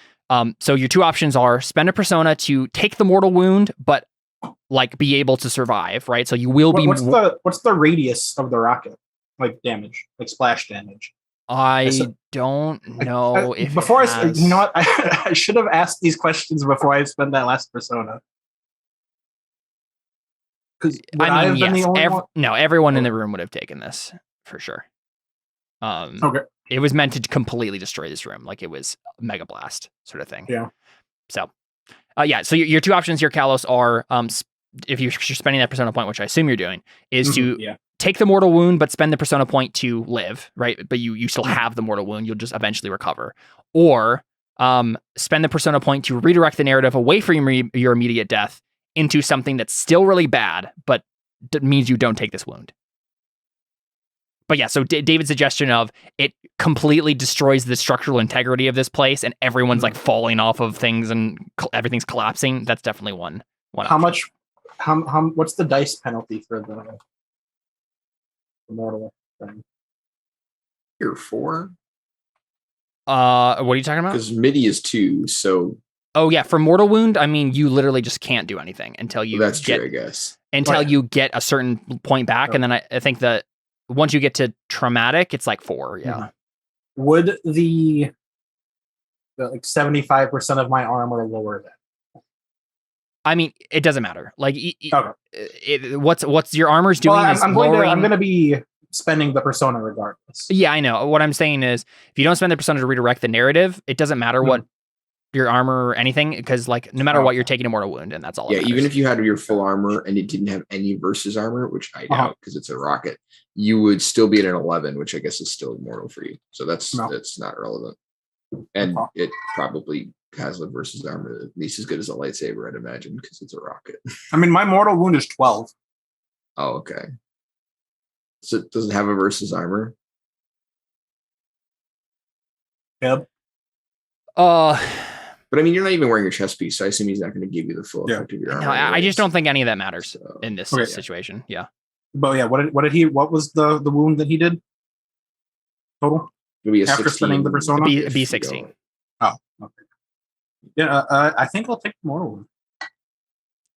So your 2 options are spend a persona to take the mortal wound, but like be able to survive, right? So you will be. What's the radius of the rocket? Like damage, like splash damage. I don't know if before you know what? I should have asked these questions before I spent that last persona. Because I mean, yes, everyone in the room would have taken this for sure. Okay. It was meant to completely destroy this room, like it was Mega Blast sort of thing. Yeah. So, so your 2 options here, Kalos, are if you're spending that persona point, which I assume you're doing, is to take the mortal wound, but spend the persona point to live, right? But you still have the mortal wound. You'll just eventually recover. Or spend the persona point to redirect the narrative away from your immediate death into something that's still really bad, but means you don't take this wound. But yeah, so David's suggestion of it completely destroys the structural integrity of this place and everyone's like falling off of things and everything's collapsing. That's definitely one. What's the dice penalty for the mortal thing? You're 4. What are you talking about? Because MIDI is 2, so. Oh yeah, for mortal wound, I mean, you literally just can't do anything until you. That's true, I guess. Until you get a certain point back, and then I think that once you get to traumatic, it's like 4. Yeah. Would the like 75% of my armor lower that? I mean, it doesn't matter. Like, what's your armor's doing? Well, I'm going to be spending the persona regardless. Yeah, I know. What I'm saying is, if you don't spend the persona to redirect the narrative, it doesn't matter what your armor or anything, because like no matter what, you're taking a mortal wound, and that's all. Yeah, even if you had your full armor and it didn't have any versus armor, which I doubt because it's a rocket, you would still be at an 11, which I guess is still mortal for you. So that's not relevant, and it probably has a versus armor at least as good as a lightsaber, I'd imagine, because it's a rocket. I mean, my mortal wound is 12. Oh, okay. So it doesn't have a versus armor. Yep. But I mean, you're not even wearing your chest piece, so I assume he's not going to give you the full effect of your armor. No, I just don't think any of that matters in this situation. Yeah. But yeah, what was the wound that he did? Total? It'll be a after 16, spending the persona? B16. Oh, okay. Yeah, I think I'll take the mortal wound.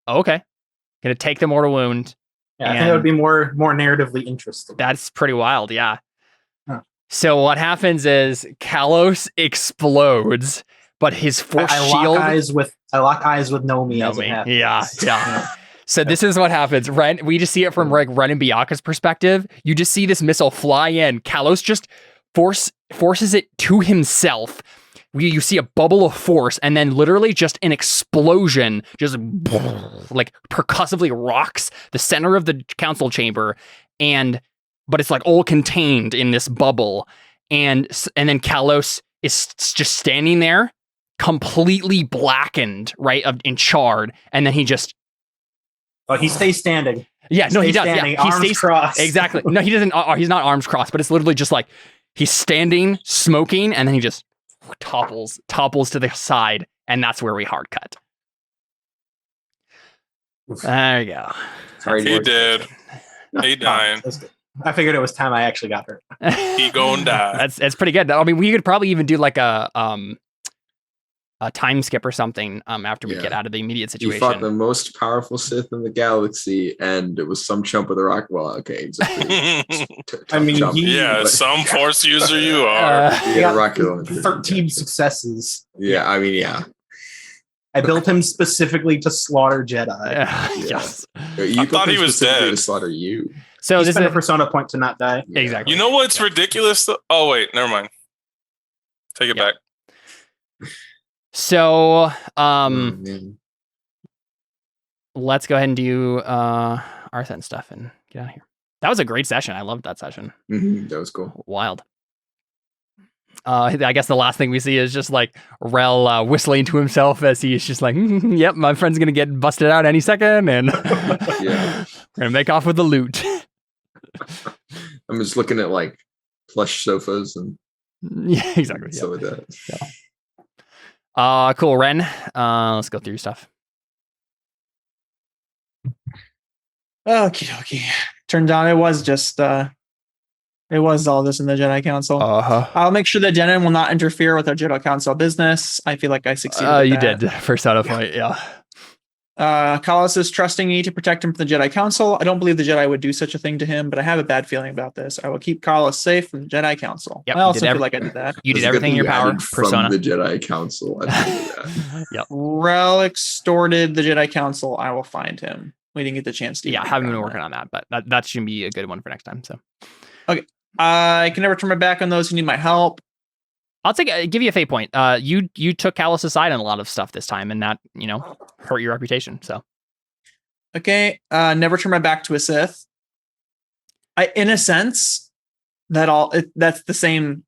Oh, okay. Gonna take the mortal wound. Yeah, I think that would be more narratively interesting. That's pretty wild, yeah. So what happens is Kalos explodes, but his force shield. I lock eyes with Nomi as it happens. Yeah. So this is what happens. We just see it from like Ren and Bianca's perspective. You just see this missile fly in. Kalos just forces it to himself. You see a bubble of force, and then literally just an explosion, just like percussively rocks the center of the council chamber, but it's like all contained in this bubble, and then Kalos is just standing there, completely blackened, right, and charred, and then he just. Oh, he stays standing. Yeah, no, he does. Standing, yeah, he arms stays crossed. Exactly. No, he doesn't. He's not arms crossed, but it's literally just like he's standing, smoking, and then he just topples to the side, and that's where we hard cut. There you go. Sorry, He did. He died. I figured it was time I actually got hurt. He gonna die. That's pretty good. I mean, we could probably even do like a time skip or something after we get out of the immediate situation. You fought the most powerful Sith in the galaxy, and it was some chump with a rock. Well, okay. I mean, some Force user you are. Yeah, 13 successes. Yeah, I mean, yeah. I built him specifically to slaughter Jedi. Yes. I thought he was dead. To slaughter you. So this is a persona point to not die. Exactly. You know what's ridiculous? Oh wait, never mind. Take it back. So, let's go ahead and do Artha and stuff and get out of here. That was a great session. I loved that session. Mm-hmm. That was cool. Wild. I guess the last thing we see is just like Rel whistling to himself as he's just like, "Yep, my friend's gonna get busted out any second, and we're gonna make off with the loot." I'm just looking at like plush sofas and exactly. So with that. Yeah. Cool, Ren. Let's go through your stuff. Okie dokie. Turns out it was just it was all this in the Jedi Council. I'll make sure that Denon will not interfere with our Jedi Council business. I feel like I succeeded. You did. First out of fight, yeah. Kalos is trusting me to protect him from the Jedi Council. I don't believe the Jedi would do such a thing to him, but I have a bad feeling about this. I will keep Kalos safe from the Jedi Council. Yep, I also feel like I did that. You did everything in your power. Persona. From the Jedi Council. Yep. Rel extorted the Jedi Council. I will find him. We didn't get the chance to. Yeah, haven't been working on that, but that should be a good one for next time. So, okay. I can never turn my back on those who need my help. I'll give you a fate point. You took Kalos aside on a lot of stuff this time, and that hurt your reputation. So, okay, never turn my back to a Sith. In a sense, that's the same.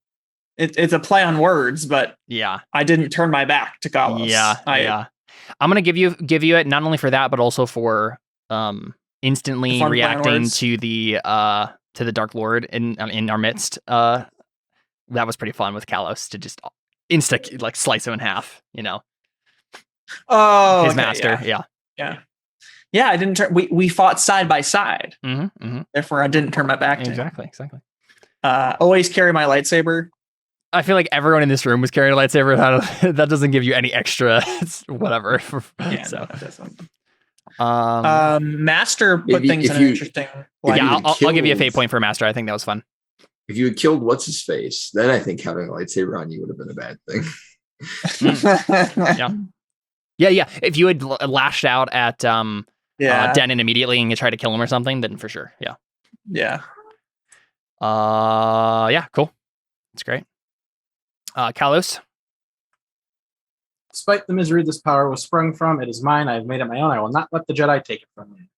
It's a play on words, but yeah, I didn't turn my back to Kalos. Yeah. I'm gonna give you it not only for that, but also for instantly reacting to the Dark Lord in our midst. That was pretty fun with Kalos to just insta like slice him in half. Oh, his master. Yeah. I didn't turn. We fought side by side. Mm-hmm. Therefore, I didn't turn my back to him. Exactly. Always carry my lightsaber. I feel like everyone in this room was carrying a lightsaber. That doesn't give you any extra. It's whatever. Yeah, so. No, it doesn't. Master put things in an interesting. Yeah, I'll give you a fate point for Master. I think that was fun. If you had killed what's his face, then I think having a lightsaber on you would have been a bad thing. Yeah. If you had lashed out at Denon immediately and you tried to kill him or something, then for sure. Yeah. Cool. That's great. Kalos. Despite the misery this power was sprung from, it is mine. I have made it my own. I will not let the Jedi take it from me.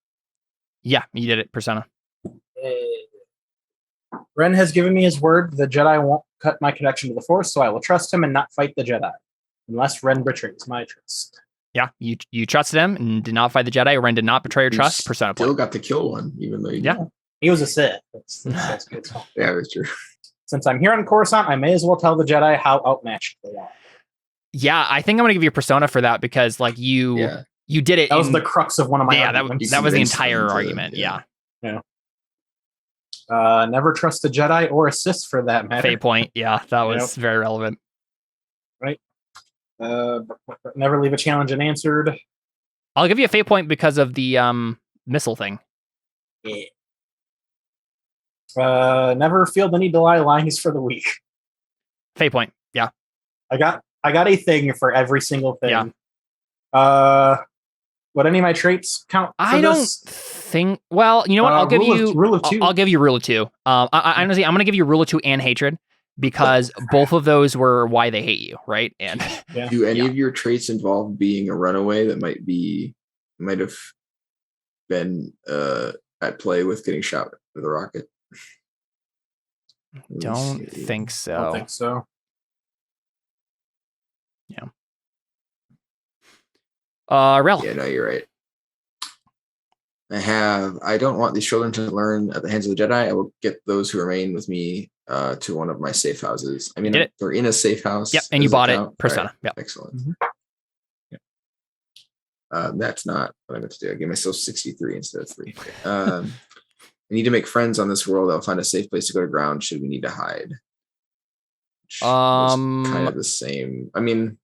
Yeah, you did it, Persona. Ren has given me his word. The Jedi won't cut my connection to the Force, so I will trust him and not fight the Jedi, unless Ren betrays my trust. Yeah, you trusted him and did not fight the Jedi. Ren did not betray your trust. Persona still got to kill one, even though he was a Sith. That's good. Yeah, that's true. Since I'm here on Coruscant, I may as well tell the Jedi how outmatched they are. Yeah, I think I'm going to give you a Persona for that because, like, you did it. That was the crux of one of my arguments. That was the entire argument. Yeah. Never trust a Jedi or a Sith for that matter. Fate point. Yeah, that was very relevant. Right. Never leave a challenge unanswered. I'll give you a fate point because of the missile thing. Yeah. Never feel the need to lie lines for the weak. Fate point. Yeah. I got a thing for every single thing. Yeah. Would any of my traits count? I don't think. Well, you know what? I'll give you rule of two. I'll give you rule of two. Honestly, I'm going to give you rule of two and hatred because both of those were why they hate you, right? And do any of your traits involve being a runaway that might have been at play with getting shot with a rocket? Don't think so. I don't think so. Yeah. Rel. Yeah, no, you're right. I don't want these children to learn at the hands of the Jedi. I will get those who remain with me to one of my safe houses. I mean, they're in a safe house. Yep, and you bought it. Persona. Right. Yep. Excellent. Mm-hmm. That's not what I meant to do. I gave myself 63 instead of 3. I need to make friends on this world. I'll find a safe place to go to ground should we need to hide. Kind of the same. I mean,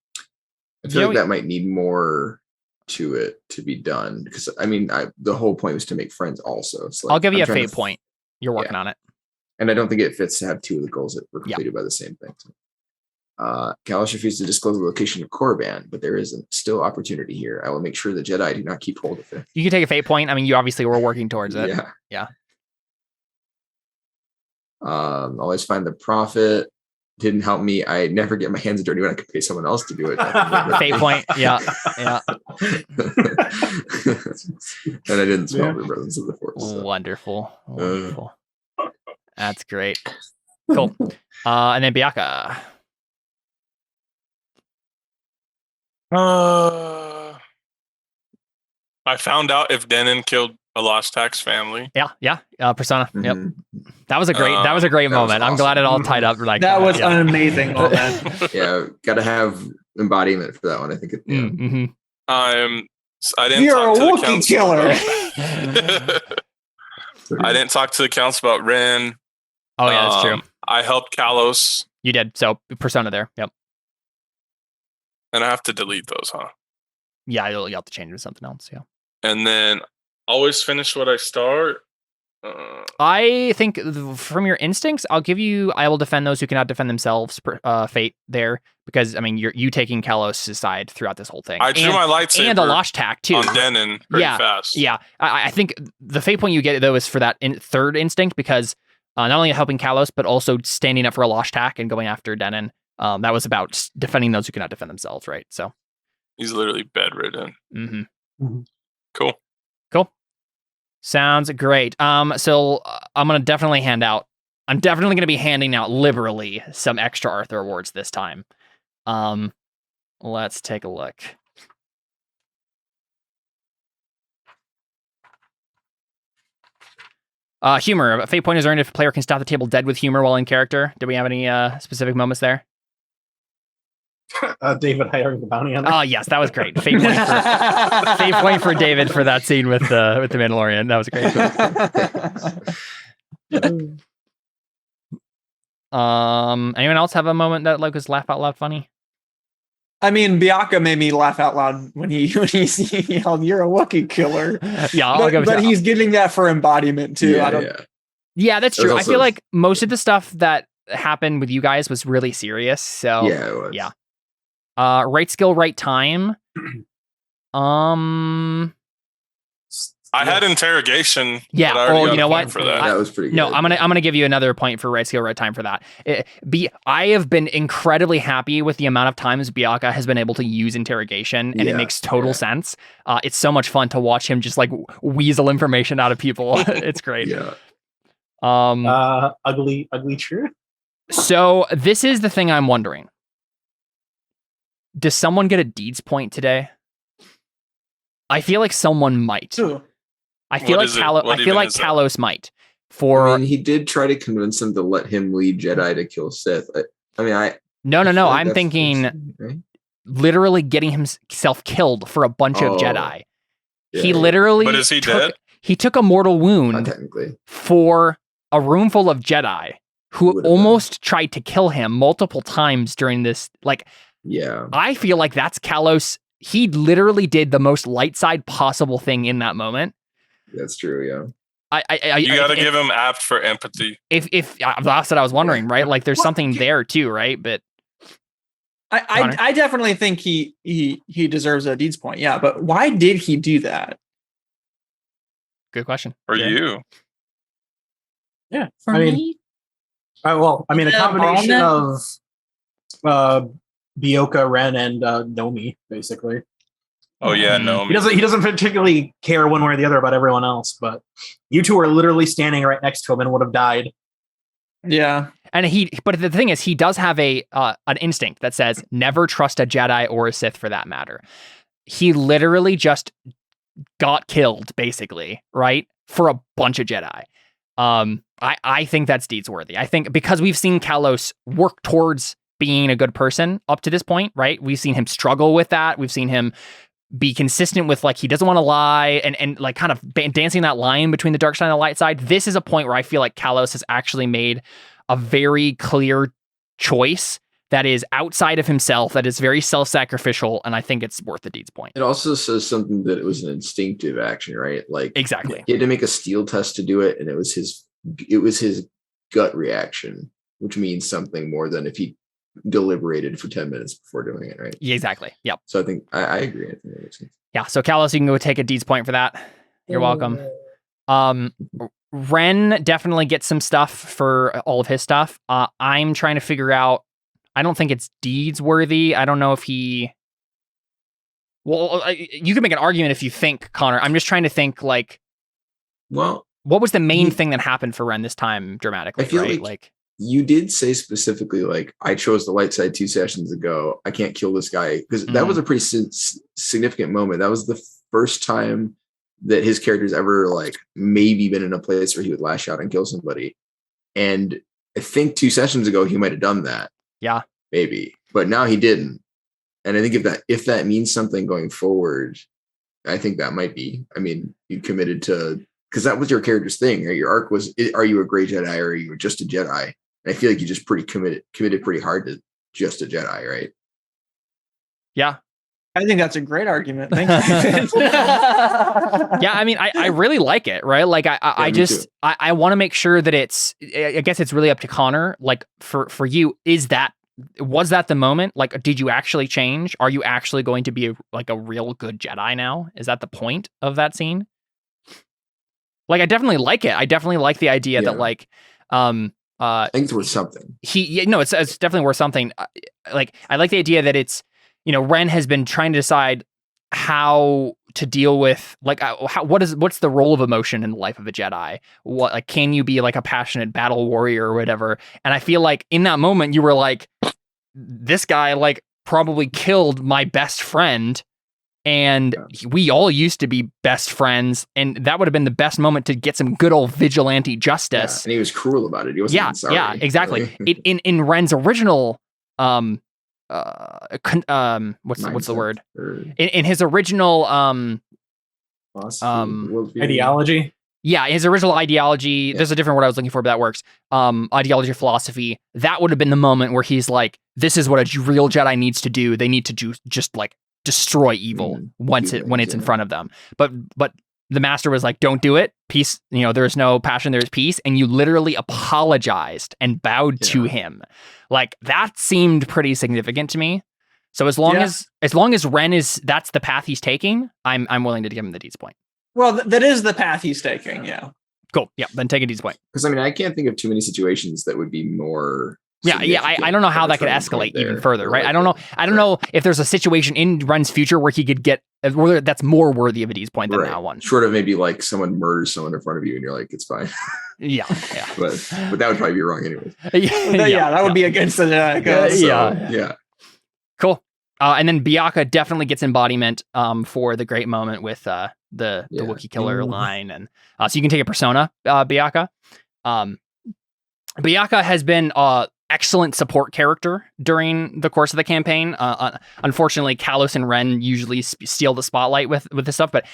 I feel like that might need more to it to be done, because I mean, the whole point was to make friends also. So I'll give you a fate point. You're working on it. And I don't think it fits to have 2 of the goals that were completed by the same thing. Kalos refused to disclose the location of Korriban, but there is still opportunity here. I will make sure the Jedi do not keep hold of it. You can take a fate point. I mean, you obviously were working towards it. Yeah. Always find the prophet. Didn't help me. I never get my hands dirty when I could pay someone else to do it. Fate point. Yeah. And I didn't smell the presence of the Force. So. Wonderful. That's great. Cool. And then Biaka. I found out if Denon killed a Lost Tax family. Yeah. Persona. Yep. That was a great moment. Awesome. I'm glad it all tied up like that. Was an amazing moment. Yeah, gotta have embodiment for that one. I think it, I didn't You're talk a to the Wookiee killer. I didn't talk to the council about Ren. Oh yeah, that's true. I helped Kalos. You did. So Persona there. Yep. And I have to delete those, huh? Yeah, you'll have to change it to something else. Yeah. And then always finish what I start. I think from your instincts, I will defend those who cannot defend themselves. Fate there, because I mean, you taking Kalos' side throughout this whole thing. I drew my lightsaber and a Lost Tack too on Denon pretty fast. Yeah, I think the fate point you get though is for that third instinct, because not only helping Kalos but also standing up for a Lost Tack and going after Denon. That was about defending those who cannot defend themselves, right? So he's literally bedridden. Cool. Sounds great. So I'm definitely gonna be handing out liberally some extra Arthur awards this time. Let's take a look. Humor. A fate point is earned if a player can stop the table dead with humor while in character. Do we have any specific moments there? David hiring the bounty hunter. Oh yes, that was great. Fate point for David for that scene with the Mandalorian. That was great. Anyone else have a moment that was laugh out loud funny? I mean, Biaka made me laugh out loud when he yelled, "You're a Wookiee killer." Yeah, but he's getting that for embodiment too. Yeah, that's true. I feel like most of the stuff that happened with you guys was really serious. So yeah, it was. Yeah. Right skill, right time. I had interrogation. Yeah. You know what? For that. That was pretty good. No, I'm gonna give you another point for right skill, right time for that. I have been incredibly happy with the amount of times Biaka has been able to use interrogation, and it makes total sense. It's so much fun to watch him just like weasel information out of people. It's great. Yeah. Ugly truth. So this is the thing I'm wondering. Does someone get a deeds point today? I feel like someone might. Ooh. I feel like Kalos might. I mean, he did try to convince him to let him lead Jedi to kill Sith. No. I'm thinking literally getting himself killed for a bunch of Jedi. Yeah. He literally. But is he dead? He took a mortal wound for a room full of Jedi who almost tried to kill him multiple times during this. I feel like that's Kalos. He literally did the most light side possible thing in that moment. That's true. Yeah. You got to give him apt for empathy. If that's what I was wondering, right? Like, there's something there too, right? But I definitely think he deserves a deeds point. Yeah, but why did he do that? Good question. For you. Yeah. For me. A combination of Bioka, Ren, and Nomi, basically. Oh yeah, Nomi. He doesn't particularly care one way or the other about everyone else, but you two are literally standing right next to him and would have died. Yeah. And but the thing is, he does have an instinct that says never trust a Jedi or a Sith for that matter. He literally just got killed, basically, right? For a bunch of Jedi. I think that's deeds worthy. I think because we've seen Kalos work towards being a good person up to this point, right? We've seen him struggle with that. We've seen him be consistent with like he doesn't want to lie and like kind of dancing that line between the dark side and the light side. This is a point where I feel like Kalos has actually made a very clear choice that is outside of himself, that is very self-sacrificial, and I think it's worth the deed's point. It also says something that it was an instinctive action, right? Like exactly, he had to make a steel test to do it, and it was his gut reaction, which means something more than if he deliberated for 10 minutes before doing it, right? Yeah, exactly. Yep. So I think I agree. I think that makes sense. Yeah. So Kalos, you can go take a deed's point for that. You're welcome. Ren definitely gets some stuff for all of his stuff. I'm trying to figure out. I don't think it's deeds worthy. I don't know if he. Well, you can make an argument if you think, Connor. I'm just trying to think like. Well, what was the main thing that happened for Ren this time dramatically? I feel right? like you did say specifically, like, I chose the light side 2 sessions ago. I can't kill this guy because that was a pretty significant moment. That was the first time that his character's ever like maybe been in a place where he would lash out and kill somebody. And I think 2 sessions ago he might have done that. Yeah, maybe, but now he didn't. And I think if that means something going forward, I think that might be. I mean, you committed to, because that was your character's thing. Right? Your arc was: are you a gray Jedi or are you just a Jedi? And I feel like you just committed pretty hard to just a Jedi, right? Yeah, I think that's a great argument. Thank you. Yeah, I mean, I really like it, right? Like, I want to make sure that it's. I guess it's really up to Connor. Like, for you, was that the moment? Like, did you actually change? Are you actually going to be a real good Jedi now? Is that the point of that scene? Like, I definitely like it. I definitely like the idea that like, I think it's worth something. It's definitely worth something. Like, I like the idea that it's. Ren has been trying to decide how to deal with like what's the role of emotion in the life of a Jedi? What, like, can you be like a passionate battle warrior or whatever? And I feel like in that moment you were like, this guy like probably killed my best friend, and we all used to be best friends, and that would have been the best moment to get some good old vigilante justice. Yeah, and he was cruel about it. He wasn't sorry. Yeah, exactly. Really. In Ren's original what's the word? In his original ideology. Yeah, his original ideology. Yeah. There's a different word I was looking for, but that works. Ideology or philosophy. That would have been the moment where he's like, "This is what a real Jedi needs to do. They need to just like destroy evil when it's in front of them." But the master was like, "Don't do it. Peace. There's no passion. There's peace." And you literally apologized and bowed to him. Like, that seemed pretty significant to me. So as long as Ren that's the path he's taking, I'm willing to give him the deeds point. Well, that is the path he's taking. Yeah. Cool. Yeah. Then take a deeds point. Because I mean, I can't think of too many situations that would be more. Yeah. I don't know how that could escalate even further, right? I don't know if there's a situation in Ren's future where he could get that's more worthy of a deeds point than that one. Short of maybe like someone murders someone in front of you and you're like, it's fine. Yeah. but that would probably be wrong anyways. That would be against the yeah. Cool. And then Byaaka definitely gets embodiment for the great moment with the Wookiee killer line, and so you can take a persona, Byaaka. Byaaka has been excellent support character during the course of the campaign. Unfortunately, Kalos and Ren usually steal the spotlight with this stuff, but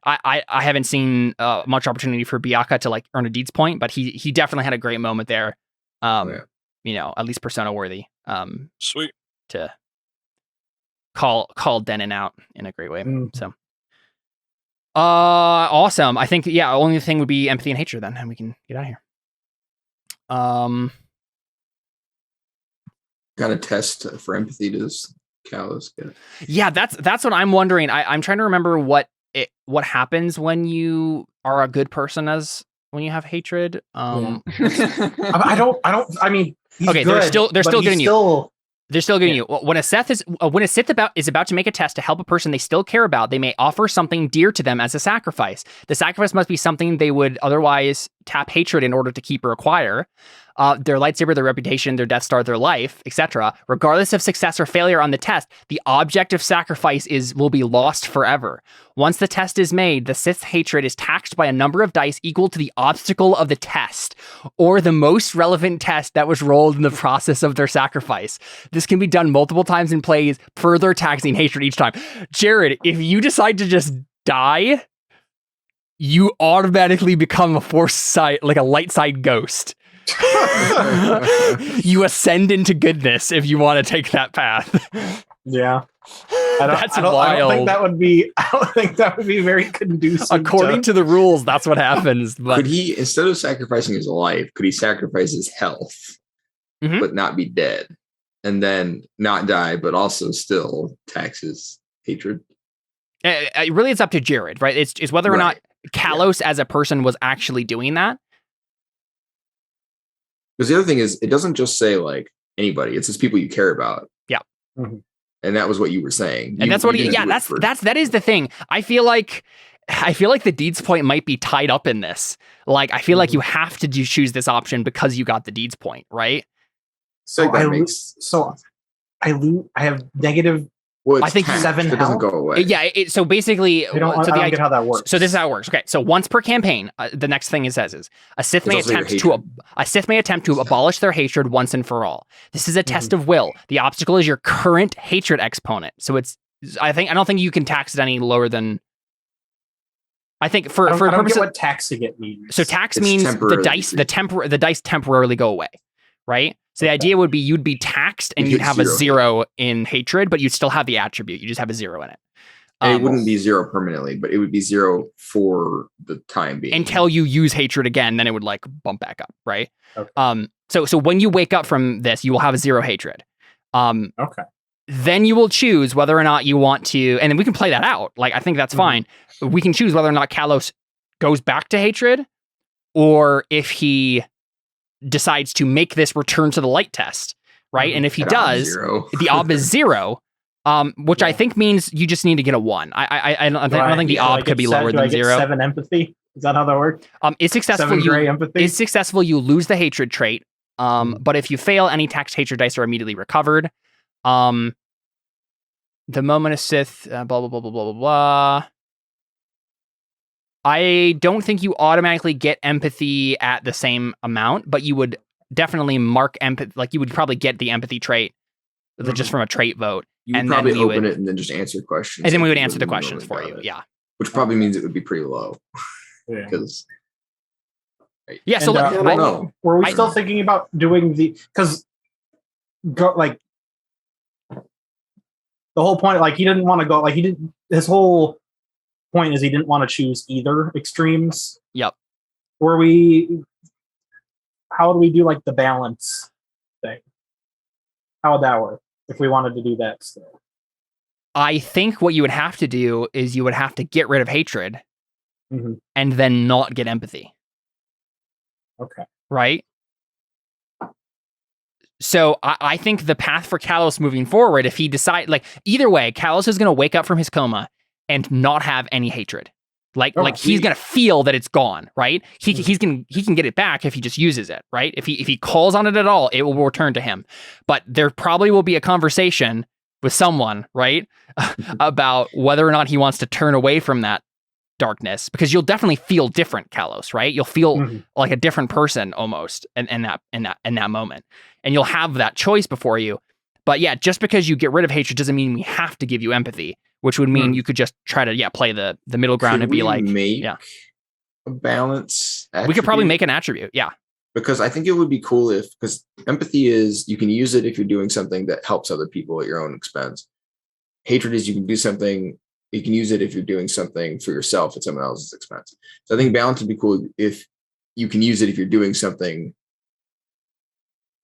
I haven't seen much opportunity for Byaaka to like earn a deeds point, but he definitely had a great moment there. At least persona worthy. Sweet to call Denon out in a great way. So awesome. I think only thing would be empathy and hatred then, and we can get out of here. Got a test for empathy to Kalos get. Yeah, that's what I'm wondering. I'm trying to remember what happens when you are a good person when you have hatred. I mean, okay, good, they're still getting you. They're still getting you. When a Sith is about to make a test to help a person they still care about, they may offer something dear to them as a sacrifice. The sacrifice must be something they would otherwise tap hatred in order to keep or acquire their lightsaber, their reputation, their Death Star, their life, etc. Regardless of success or failure on the test, the object of sacrifice will be lost forever. Once the test is made, the Sith's hatred is taxed by a number of dice equal to the obstacle of the test, or the most relevant test that was rolled in the process of their sacrifice. This can be done multiple times in plays, further taxing hatred each time. Jared, if you decide to just die, you automatically become a force side, like a light side ghost. You ascend into goodness if you want to take that path. Yeah. I don't think that would be very conducive. According to the rules, that's what happens. But could he, instead of sacrificing his life, could he sacrifice his health, but not be dead? And then not die, but also still tax his hatred? Really, it's up to Jared, right? It's whether or not Kalos as a person was actually doing that. Because the other thing is, it doesn't just say like anybody; it's just people you care about. Yeah, and that was what you were saying. And that's what. That is the thing. I feel like the deeds point might be tied up in this. Like, I feel like you have to choose this option because you got the deeds point, right? So I have negative. Well, I think 7 it doesn't go away. Yeah. So basically, I don't get how that works. So this is how it works. Okay. So once per campaign, the next thing it says is a Sith may attempt to abolish their hatred once and for all. This is a test of will. The obstacle is your current hatred exponent. So I don't think you can tax it any lower than. I think for I don't purpose get what taxing it means. So tax means the dice temporarily go away, right? So the idea would be you'd be taxed and you'd have a 0 in hatred, but you'd still have the attribute. You just have a 0 in it. It wouldn't be 0 permanently, but it would be 0 for the time being. Until you use hatred again, then it would like bump back up, right? Okay. So when you wake up from this, you will have a 0 hatred. Okay. Then you will choose whether or not you want to, and then we can play that out. Like, I think that's fine. We can choose whether or not Kalos goes back to hatred, or if he decides to make this return to the light test, right? And if he does, the ob is 0, which I think means you just need to get a 1. I don't think the ob could be lower than 0. 7 empathy? Is that how that works? It's successful. 7 gray empathy? It's successful. You lose the hatred trait. But if you fail, any taxed hatred dice are immediately recovered. The moment a Sith, blah blah blah blah blah blah blah. I don't think you automatically get empathy at the same amount, but you would definitely mark empathy. Like, you would probably get the empathy trait just from a trait vote. You would probably open it and then just answer questions. And then we would answer the questions for you. Yeah. Which probably means it would be pretty low. Because. Yeah. So I don't know. Were we still thinking about doing because the whole point, like, he didn't want to go, like, his whole point is he didn't want to choose either extremes. Yep. How would we do like the balance thing? How would that work if we wanted to do that still? I think what you would have to do is you would have to get rid of hatred and then not get empathy. Okay. Right? So I think the path for Kalos moving forward, if he decides, like, either way, Kalos is going to wake up from his coma and not have any hatred. Like he's going to feel that it's gone, right? He can get it back if he just uses it, right? If he calls on it at all, it will return to him. But there probably will be a conversation with someone, right? About whether or not he wants to turn away from that darkness, because you'll definitely feel different, Kalos, right? You'll feel like a different person almost in that moment. And you'll have that choice before you. But yeah, just because you get rid of hatred doesn't mean we have to give you empathy, which would mean you could just try to play the middle ground and be like, a balance attribute? We could probably make an attribute, yeah. Because I think it would be cool because empathy is, you can use it if you're doing something that helps other people at your own expense. Hatred is, you can use it if you're doing something for yourself at someone else's expense. So I think balance would be cool if you can use it if you're doing something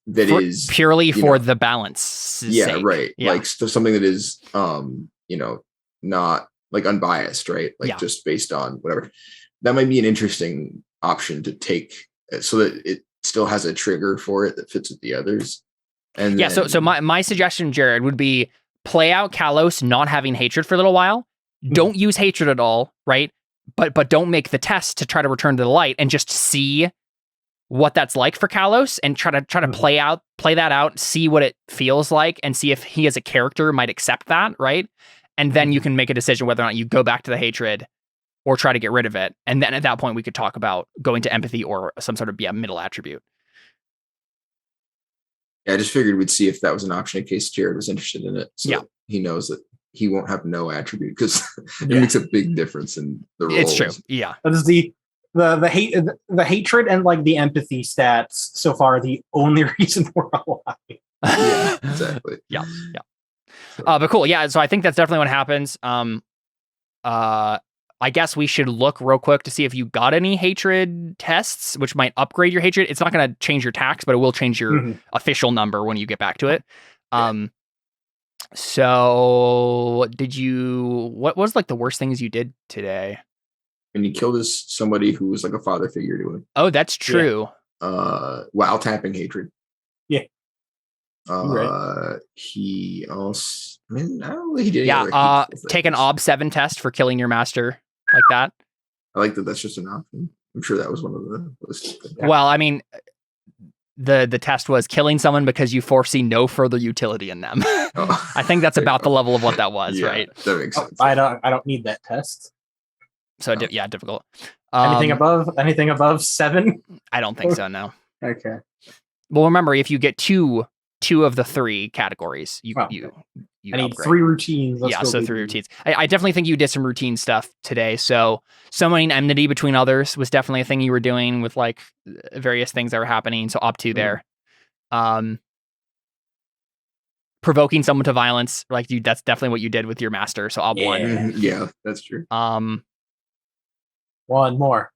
that is purely for the balance sake. Right. Yeah. Like, so something that is not like unbiased, right? Like just based on whatever. That might be an interesting option to take, so that it still has a trigger for it that fits with the others. And so my suggestion, Jared, would be play out Kalos not having hatred for a little while. Don't use hatred at all, right? but don't make the test to try to return to the light and just see what that's like for Kalos and try to play that out, see what it feels like, and see if he as a character might accept that, right? And then you can make a decision whether or not you go back to the hatred or try to get rid of it. And then at that point, we could talk about going to empathy or some sort of middle attribute. Yeah, I just figured we'd see if that was an option in case Jared was interested in it. So he knows that he won't have no attribute because it makes a big difference in the role. It's true. Yeah. That is the hatred and like the empathy stats so far are the only reason we're alive. Yeah, exactly. Yeah. But cool. Yeah. So I think that's definitely what happens. I guess we should look real quick to see if you got any hatred tests, which might upgrade your hatred. It's not going to change your tax, but it will change your official number when you get back to it. So what was like the worst things you did today? And he killed somebody who was like a father figure to him. Oh, that's true. While tapping hatred. Yeah. Right. He also, I mean, I don't know, he did. Yeah. Take an OB 7 test for killing your master like that. I like that. That's just an option. I'm sure that was one of the lists. Well, I mean, the test was killing someone because you foresee no further utility in them. I think that's about the level of what that was, right? That makes sense. I don't need that test. So difficult. Anything above 7? I don't think so. No. Okay. Well, remember, if you get two of the 3 categories, you I need upgrade. 3 routines. So 3 routines. I definitely think you did some routine stuff today. So summoning enmity between others was definitely a thing you were doing with like various things that were happening. So up to there. Provoking someone to violence, like that's definitely what you did with your master. So ob 1. Yeah, that's true. One more.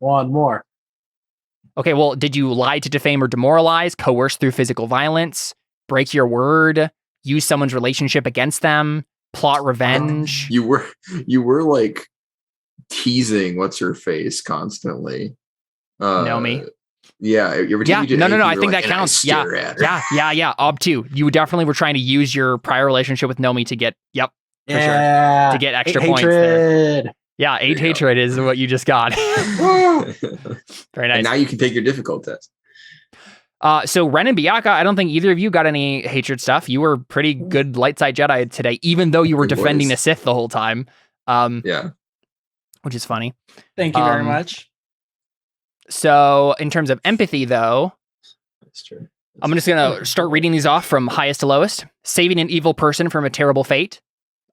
Okay, well, did you lie to defame or demoralize, coerce through physical violence, break your word, use someone's relationship against them, plot revenge? You were like teasing what's her face constantly. Nomi. Yeah, you ever no. I think that counts. Yeah. Ob 2. You definitely were trying to use your prior relationship with Nomi to get sure, to get extra points there. Yeah, 8 hatred is what you just got. Very nice. And now you can take your difficult test. So Ren and Bianca, I don't think either of you got any hatred stuff. You were pretty good light side Jedi today, even though you were defending a Sith the whole time. Which is funny. Thank you very much. So in terms of empathy, though, that's true. I'm just gonna start reading these off from highest to lowest. Saving an evil person from a terrible fate.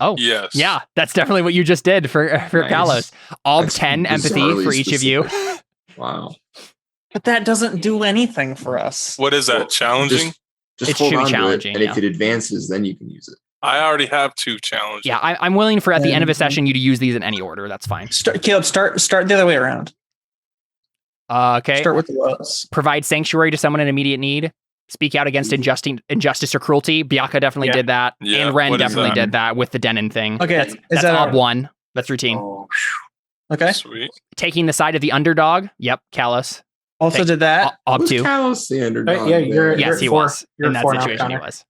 Oh, yes. Yeah, that's definitely what you just did for Kalos. Ob 10 empathy for each of you. Wow. But that doesn't do anything for us. What is that? Challenging? Just hold on challenging, to it, and if it advances, then you can use it. I already have 2 challenges. Yeah, I'm willing for at the end of a session you to use these in any order. That's fine. Caleb, start the other way around. Okay. Start with the lowest. Provide sanctuary to someone in immediate need. Speak out against injustice or cruelty. Bianca definitely did that. Yeah, and Ren definitely did that with the Denon thing. Okay. That's Ob 1. That's routine. Oh. Okay. Sweet. Taking the side of the underdog. Yep. Kalos. Also did that. Ob 2. Kalos the underdog? Yes, he was. In that situation, he was.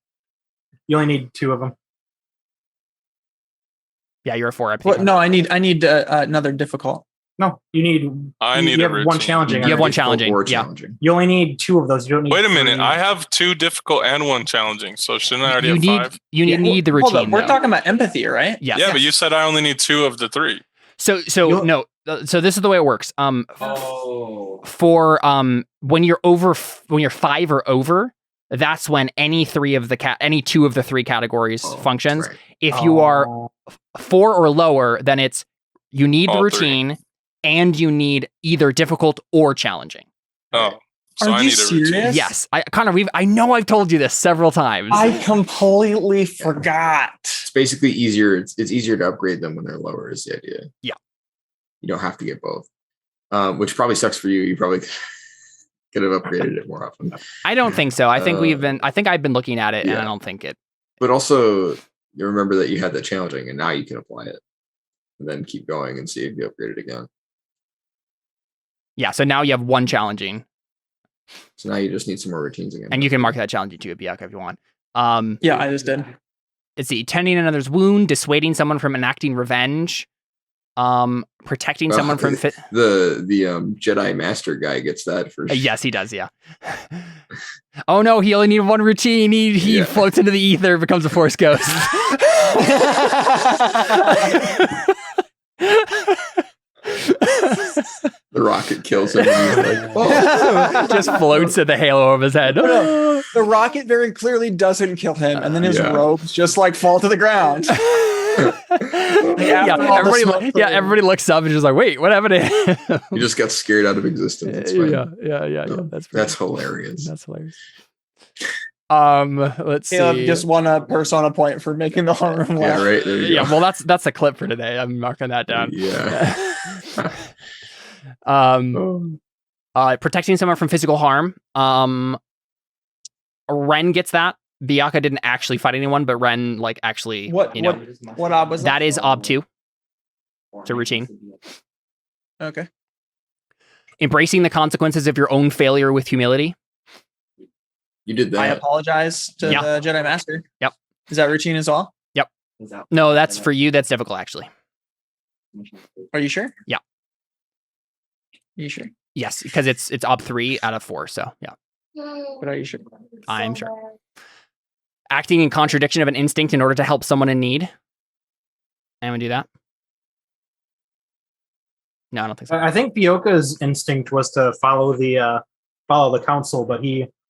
You only need 2 of them. Yeah, you're a 4 empathy. No, I need another difficult. No, you need. You have one challenging. You have one challenging. You only need 2 of those. You don't need. Wait a minute. I have 2 difficult and 1 challenging. So shouldn't I already have 5? You need the routine. Hold up. We're talking about empathy, right? Yes. Yeah, but you said I only need 2 of the 3. So no. So this is the way it works. For when you're 5 or over, that's when any 2 of the 3 categories functions. Right. If you are 4 or lower, then it's you need the routine. 3. And you need either difficult or challenging. Oh, so I need a routine. Yes, I know I've told you this several times. I completely forgot. It's basically easier. It's easier to upgrade them when they're lower. Is the idea? Yeah. You don't have to get both, which probably sucks for you. You probably could have upgraded it more often. I don't think so. I think I've been looking at it, and I don't think it. But also, you remember that you had that challenging, and now you can apply it, and then keep going and see if you upgrade it again. Yeah, so now you have 1 challenging. So now you just need some more routines again. And you can mark that challenging too, Bianca, if you want. Yeah, I just did. Let's see. Tending another's wound, dissuading someone from enacting revenge. Protecting someone from the Jedi Master guy gets that for sure. Yes, he does. Yeah. Oh no, he only needed one routine. He floats into the ether, becomes a Force ghost. The rocket kills him. And he's like, oh. Just floats at the halo of his head. No, the rocket very clearly doesn't kill him, and then his robes just like fall to the ground. Everybody looks up and just like, wait, what happened to him? He just got scared out of existence. It's fine. Yeah. That's hilarious. That's hilarious. Let's see. Just won a persona point for making the horror room laugh. Yeah, right. There you go. Well, that's a clip for today. I'm marking that down. Yeah. Protecting someone from physical harm. Ren gets that. Byakuya didn't actually fight anyone, but Ren actually. What ob was that? That is ob 2. It's a routine. Okay. Embracing the consequences of your own failure with humility. You did that. I apologize to the Jedi Master. Yep. Is that routine as well? Yep. No, that's for you. That's difficult, actually. Are you sure? Yeah. Are you sure? Yes, because it's ob 3 out of 4. So yeah. But are you sure? I'm sure. Acting in contradiction of an instinct in order to help someone in need. Anyone do that? No, I don't think so. I think Byakuya's instinct was to follow the council, but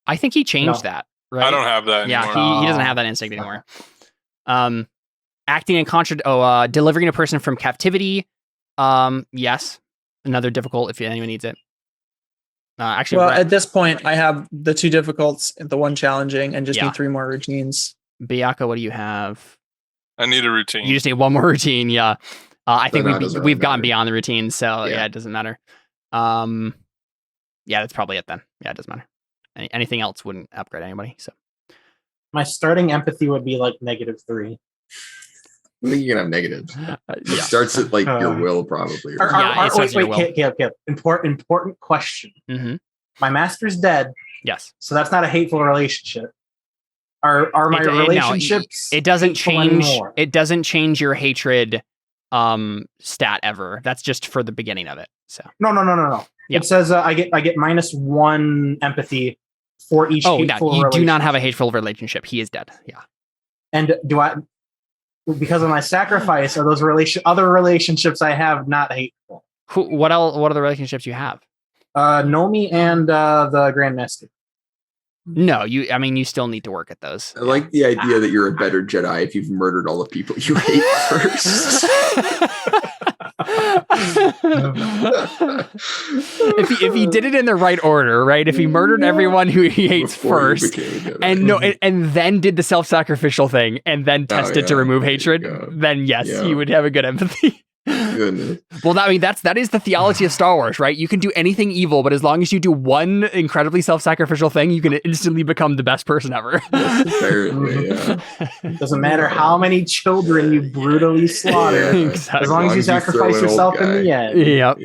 I think he changed that. Right? I don't have that anymore. Yeah, he doesn't have that instinct anymore. Acting in delivering a person from captivity. Yes, another difficult if anyone needs it. At this point, I have the 2 difficults, the 1 challenging, and just need 3 more routines. Byakuya, what do you have? I need a routine. You just need 1 more routine. Yeah, I think we've gotten beyond the routine, so it doesn't matter. That's probably it then. Yeah, it doesn't matter. Anything else wouldn't upgrade anybody. So my starting empathy would be like -3. I think you can have negatives. It starts at your will, probably. Wait. Important question. Mm-hmm. My master's dead. Yes. So that's not a hateful relationship. Are my relationships? It doesn't change. Anymore? It doesn't change your hatred stat ever. That's just for the beginning of it. So no. Yeah. It says I get -1 empathy for each hateful relationship. You do not have a hateful relationship. He is dead. Yeah. And do I, because of my sacrifice, are those other relationships I have not hateful? What are the relationships you have? Nomi and the Grandmaster. No, you still need to work at those. I like the idea that you're a better Jedi if you've murdered all the people you hate first. if he did it in the right order, right? If he murdered everyone who he hates first, and then did the self-sacrificial thing, and then tested to remove hatred, then yes, he would have a good empathy. Goodness. Well, that is the theology of Star Wars, right? You can do anything evil, but as long as you do one incredibly self-sacrificial thing, you can instantly become the best person ever. Apparently, Doesn't matter how many children you brutally slaughter, exactly. as long as you sacrifice yourself in the end. Yep.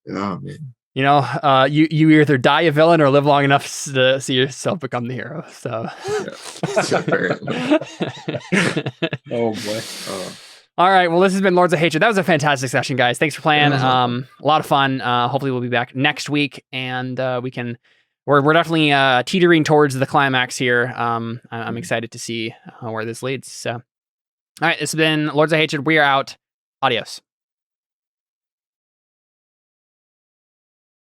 Oh man. You either die a villain or live long enough to see yourself become the hero. So, apparently. Oh boy. All right. Well, this has been Lords of Hatred. That was a fantastic session, guys. Thanks for playing. A lot of fun. Hopefully, we'll be back next week, and we're definitely teetering towards the climax here. I'm excited to see where this leads. So, all right. This has been Lords of Hatred. We are out. Adios.